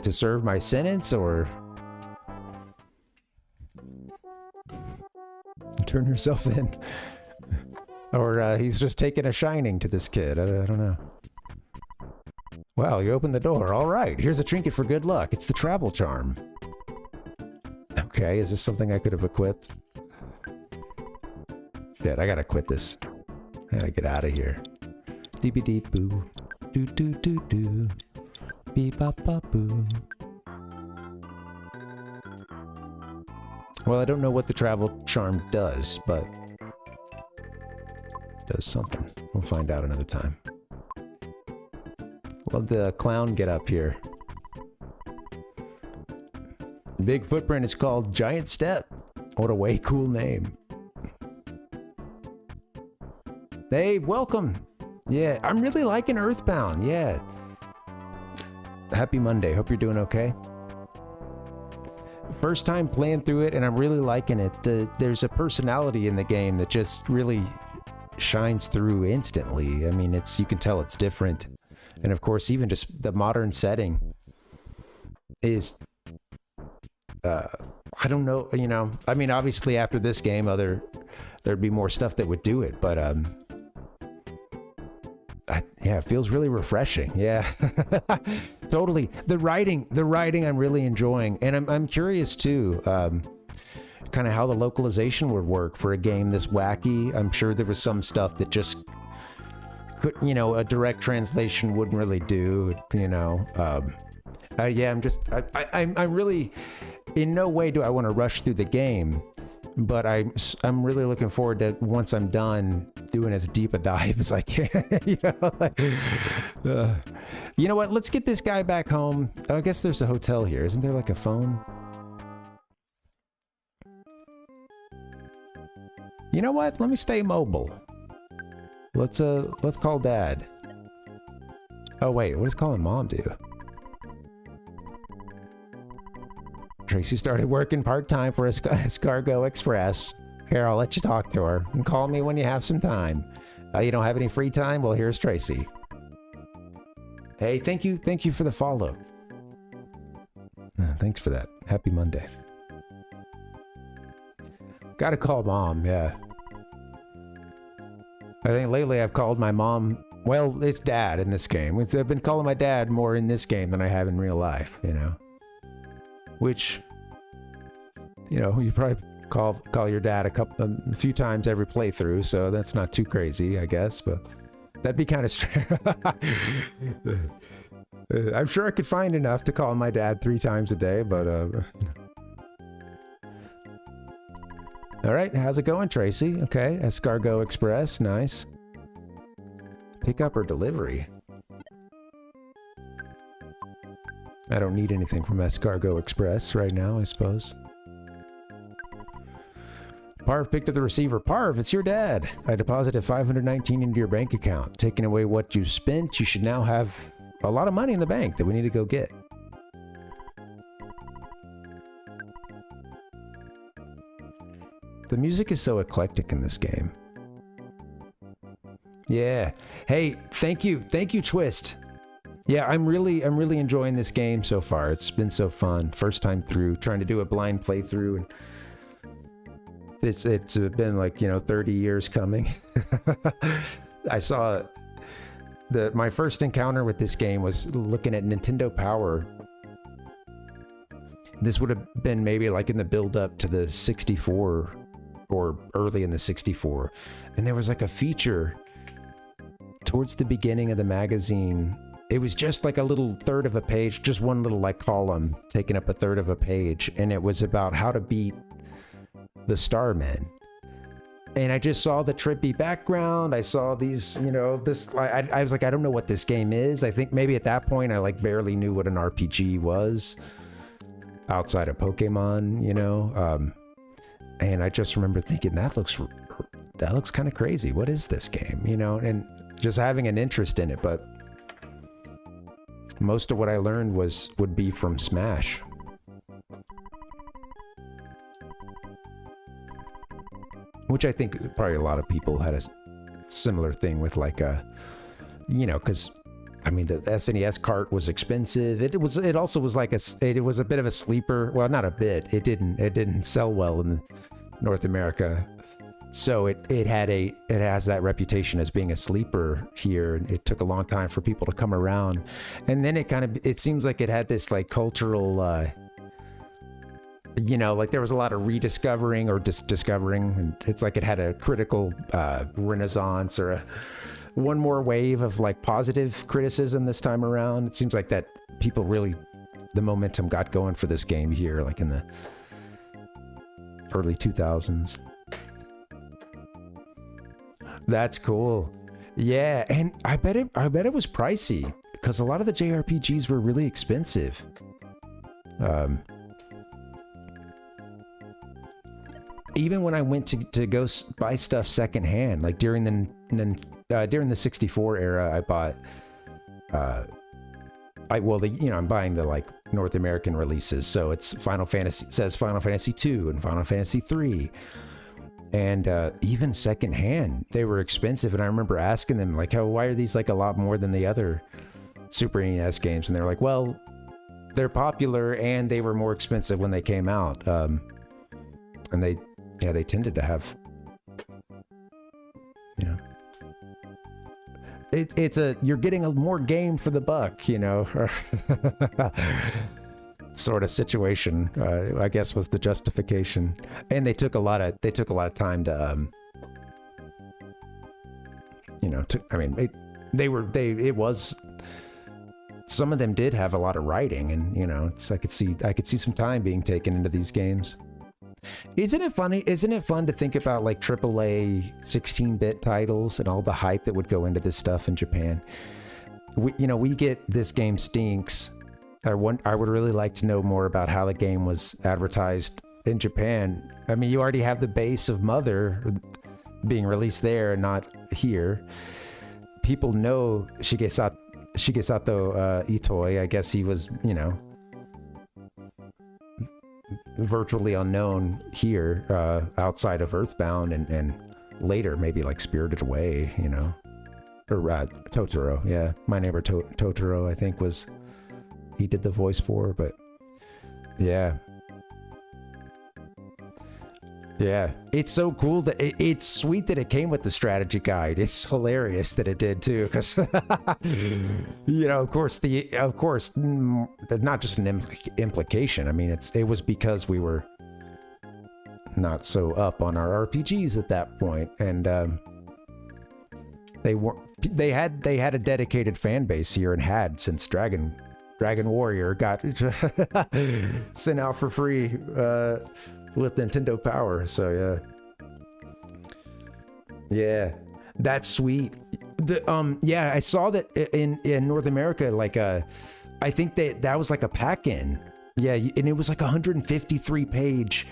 to serve my sentence or... Turn yourself in. Or he's just taking a shining to this kid. I don't know. Wow, you opened the door. All right, here's a trinket for good luck. It's the travel charm. Okay, is this something I could have equipped? Shit, I gotta quit this. I gotta get out of here. Deepy deep boo. Doo doo doo doo. Beep bop bop boo. Well, I don't know what the travel charm does, but it does something. We'll find out another time. Love the clown get up here. Big footprint is called Giant Step. What a way cool name. Hey, welcome. Yeah, I'm really liking EarthBound. Yeah. Happy Monday. Hope you're doing okay. First time playing through it, and I'm really liking it. There's a personality in the game that just really shines through instantly. I mean, you can tell it's different. And of course, even just the modern setting is, I don't know, you know, I mean, obviously after this game, there'd be more stuff that would do it, but, yeah, it feels really refreshing. Yeah, totally. The writing I'm really enjoying, and I'm curious too, kind of how the localization would work for a game this wacky. I'm sure there was some stuff that just could, you know, a direct translation wouldn't really do, you know. Yeah, I'm really, in no way do I want to rush through the game, but I'm really looking forward to, once I'm done, doing as deep a dive as I can. You know what? Let's get this guy back home. Oh, I guess there's a hotel here. Isn't there like a phone? You know what? Let me stay mobile. Let's call Dad. Oh wait, what does calling Mom do? Tracy started working part-time for Escargot Express. Here, I'll let you talk to her. And call me when you have some time. You don't have any free time? Well, here's Tracy. Hey, thank you for the follow. Thanks for that. Happy Monday. Gotta call Mom, yeah. I think lately I've called my mom, well, it's Dad in this game. I've been calling my dad more in this game than I have in real life, you know. Which, you know, you probably call your dad a few times every playthrough, so that's not too crazy, I guess, but that'd be kind of strange. I'm sure I could find enough to call my dad 3 times a day, but all right, how's it going, Tracy? Okay, Escargot Express, nice. Pick up or delivery? I don't need anything from Escargot Express right now, I suppose. Parv picked up the receiver. Parv, it's your dad. I deposited $519 into your bank account. Taking away what you spent, you should now have a lot of money in the bank that we need to go get. The music is so eclectic in this game. Yeah. Hey, thank you, Twist. Yeah, I'm really enjoying this game so far. It's been so fun. First time through, trying to do a blind playthrough, and it's been like, you know, 30 years coming. I saw my first encounter with this game was looking at Nintendo Power. This would have been maybe like in the build up to the 64 or early in the 64, and there was like a feature towards the beginning of the magazine. It was just like a little third of a page, just one little like column taking up a third of a page, and it was about how to beat the Starmen. And I just saw the trippy background. I saw these, you know, this, I was like, I don't know what this game is. I think maybe at that point I like barely knew what an RPG was outside of Pokemon, you know. And I just remember thinking, that looks kind of crazy. What is this game, you know? And just having an interest in it, but most of what I learned would be from Smash. Which I think probably a lot of people had a similar thing with, like you know, because I mean the SNES cart was expensive. It also was like it was a bit of a sleeper. Well, not a bit. It didn't sell well in North America. So it has that reputation as being a sleeper here. It took a long time for people to come around, and then it seems like it had this like cultural, you know, like there was a lot of rediscovering or discovering, and it's like it had a critical renaissance or one more wave of like positive criticism this time around. It seems like that people really, the momentum got going for this game here, like in the early 2000s. That's cool. Yeah, and I bet it was pricey because a lot of the JRPGs were really expensive. Even when I went to go buy stuff secondhand, like during the 64 era, I bought I'm buying the like North American releases, so it's Final Fantasy 2 and Final Fantasy 3. And even secondhand, they were expensive. And I remember asking them, like, "Oh, why are these like a lot more than the other Super NES games?" And they're like, "Well, they're popular and they were more expensive when they came out." And they tended to have, you know, you're getting a more game for the buck, you know, sort of situation, I guess was the justification. And they took a lot of time to, you know, it was some of them did have a lot of writing, and you know, I could see some time being taken into these games. Isn't it funny? Isn't it fun to think about like AAA 16-bit titles and all the hype that would go into this stuff in Japan? We get this game stinks. I would really like to know more about how the game was advertised in Japan. I mean, you already have the base of Mother being released there and not here. People know Shigesato Itoi. I guess he was, you know, virtually unknown here, outside of EarthBound and later maybe like Spirited Away, you know, or Totoro. Yeah, My Neighbor Totoro, I think he did the voice for, but yeah. Yeah, it's so cool that it's sweet that it came with the strategy guide. It's hilarious that it did too, because you know, of course, not just an implication. I mean, it was because we were not so up on our RPGs at that point, and they had a dedicated fan base here and had since Dragon Warrior got sent out for free. With Nintendo Power, so yeah, that's sweet. I saw that in North America, like I think that was like a pack-in, yeah, and it was like 153 page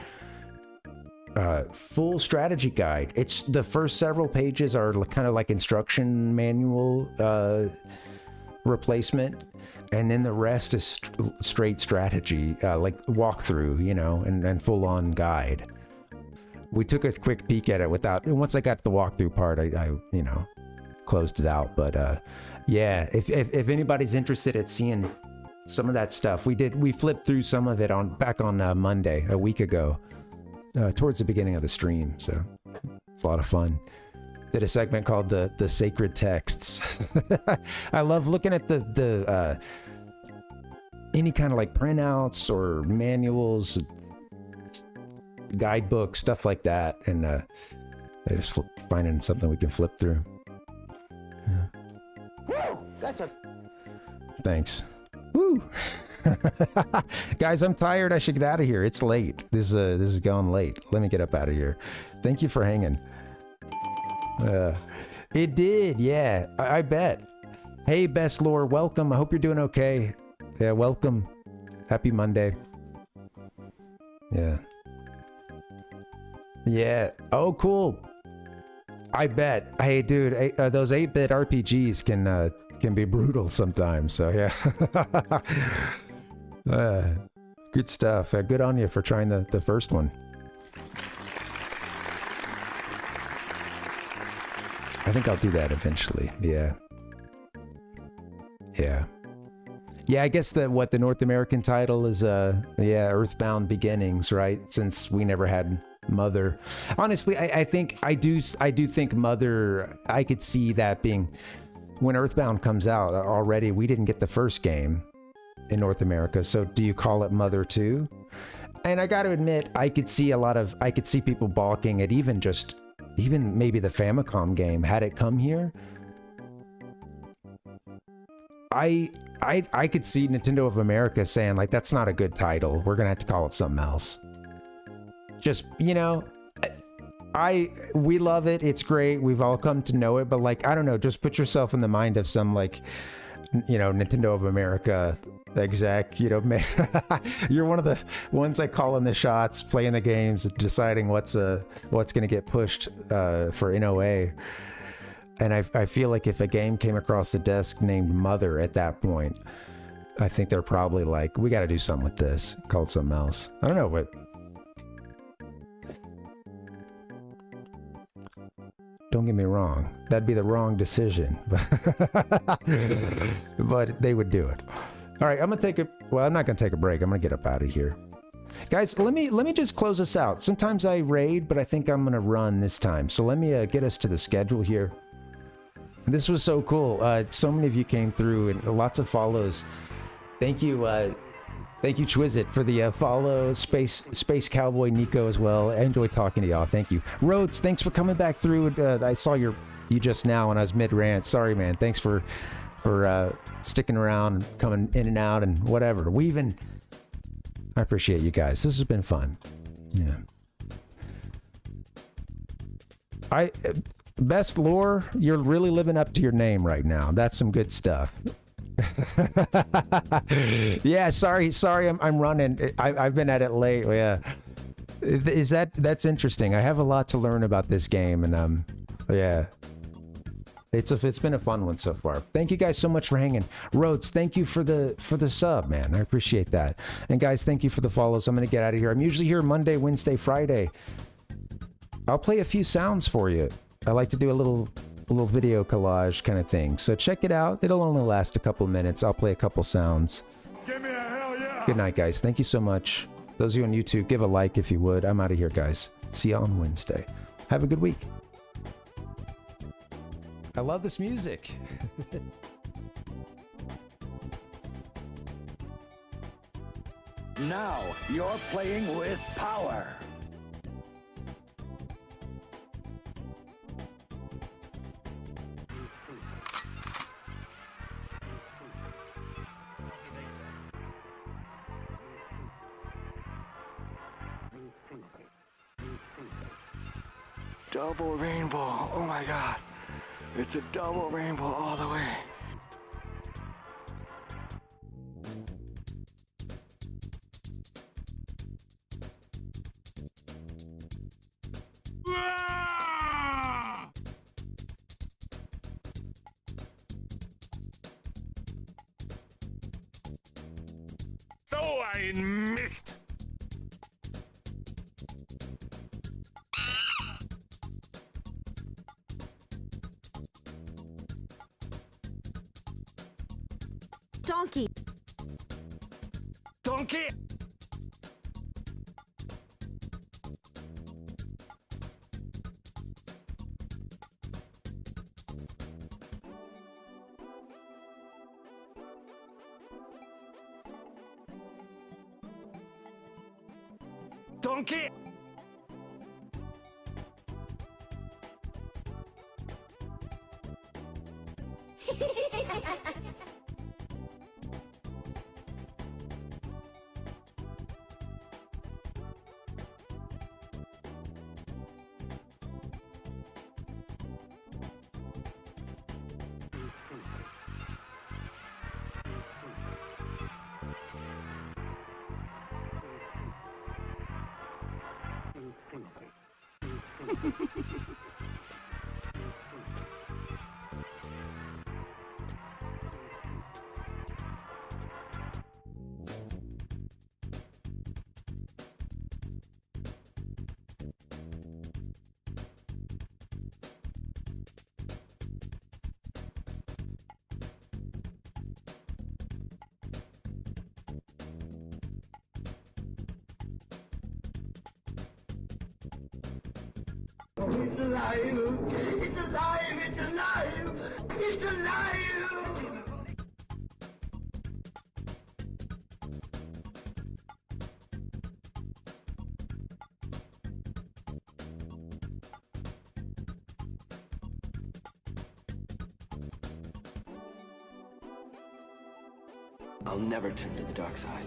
full strategy guide. It's the first several pages are kind of like instruction manual replacement. And then the rest is straight strategy, like walkthrough, you know, and full-on guide. We took a quick peek at it once I got the walkthrough part, I you know, closed it out. But yeah, if anybody's interested in seeing some of that stuff, we flipped through some of it back on Monday, a week ago, towards the beginning of the stream. So it's a lot of fun. Did a segment called the Sacred Texts. I love looking at the any kind of like printouts or manuals, guidebooks, stuff like that, and I just finding something we can flip through. Yeah. Woo! That's a thanks. Woo! Guys, I'm tired. I should get out of here. It's late. This is going late. Let me get up out of here. Thank you for hanging. It did, yeah. I bet. Hey, Best Lore, welcome. I hope you're doing okay. Yeah, welcome. Happy Monday. Yeah. Yeah. Oh, cool. I bet. Hey, dude, those 8-bit RPGs can be brutal sometimes. So yeah. Good stuff. Good on you for trying the first one. I think I'll do that eventually. Yeah. Yeah. Yeah, I guess the North American title is EarthBound Beginnings, right? Since we never had Mother. Honestly, I do think Mother, I could see that being when EarthBound comes out already. We didn't get the first game in North America, so do you call it Mother 2? And I got to admit, I could see people balking at even maybe the Famicom game had it come here. I could see Nintendo of America saying like, that's not a good title. We're gonna have to call it something else. Just, you know, we love it. It's great. We've all come to know it, but like, I don't know, just put yourself in the mind of some like, you know, Nintendo of America exec, you know, you're one of the ones like calling the shots, playing the games, deciding what's going to get pushed for NOA. And I feel like if a game came across the desk named Mother at that point, I think they're probably like, we got to do something with this, call it something else. I don't know, but don't get me wrong, that'd be the wrong decision, but they would do it. All right, I'm not gonna take a break. I'm gonna get up out of here. Guys, let me just close us out. Sometimes I raid, but I think I'm gonna run this time. So let me get us to the schedule here. This was so cool. So many of you came through and lots of follows. Thank you, Chwizit, for the follow. Space Cowboy Nico as well. I enjoyed talking to y'all. Thank you. Rhodes, thanks for coming back through. I saw you just now when I was mid rant. Sorry, man. Thanks for for sticking around, coming in and out, and whatever. I appreciate you guys. This has been fun. Yeah. Best lore, you're really living up to your name right now. That's some good stuff. Yeah, sorry, I'm running. I've been at it late. Yeah. That's interesting. I have a lot to learn about this game, and yeah. It's been a fun one so far. Thank you guys so much for hanging. Rhodes, thank you for the sub, man. I appreciate that. And guys, thank you for the follows. I'm gonna get out of here. I'm usually here Monday, Wednesday, Friday. I'll play a few sounds for you. I like to do a little video collage kind of thing. So check it out. It'll only last a couple minutes. I'll play a couple sounds. Give me a hell yeah. Good night, guys. Thank you so much. Those of you on YouTube, give a like if you would. I'm out of here, guys. See you on Wednesday. Have a good week. I love this music. Now you're playing with power. Double rainbow. Oh my god. It's a double rainbow all the way. So I missed. Donkey. Donkey. Donkey. It's alive! It's alive! It's alive! It's alive! I'll never turn to the dark side.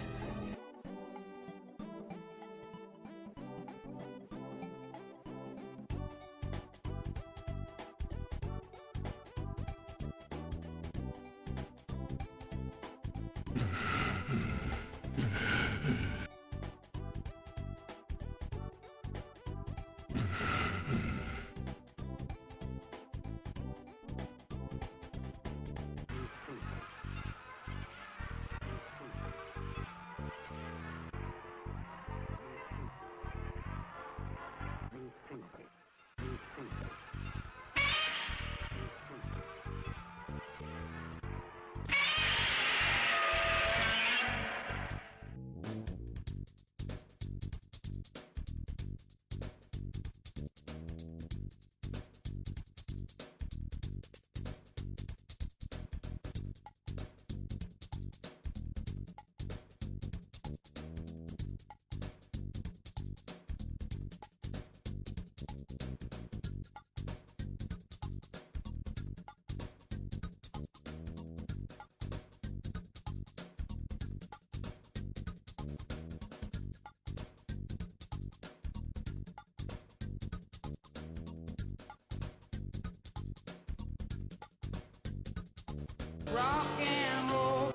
Rock and roll.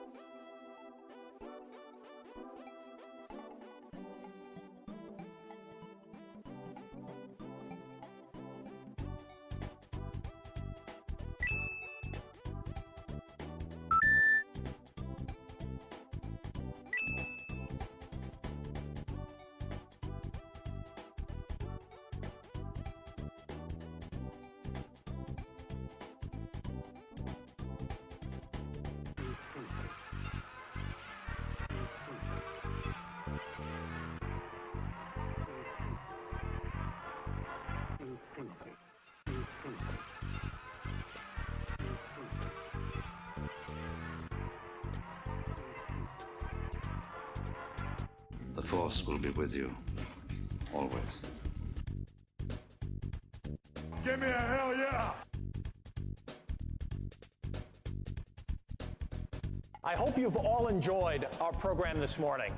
The Force will be with you, always. Give me a hell yeah! I hope you've all enjoyed our program this morning.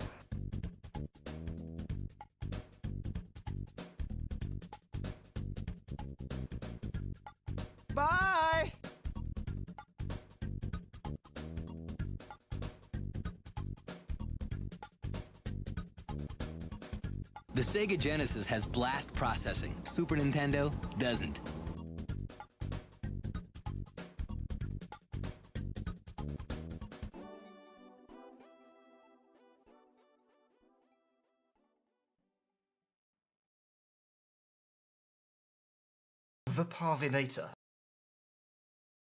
Bye! The Sega Genesis has blast processing. Super Nintendo doesn't. The Parvinator.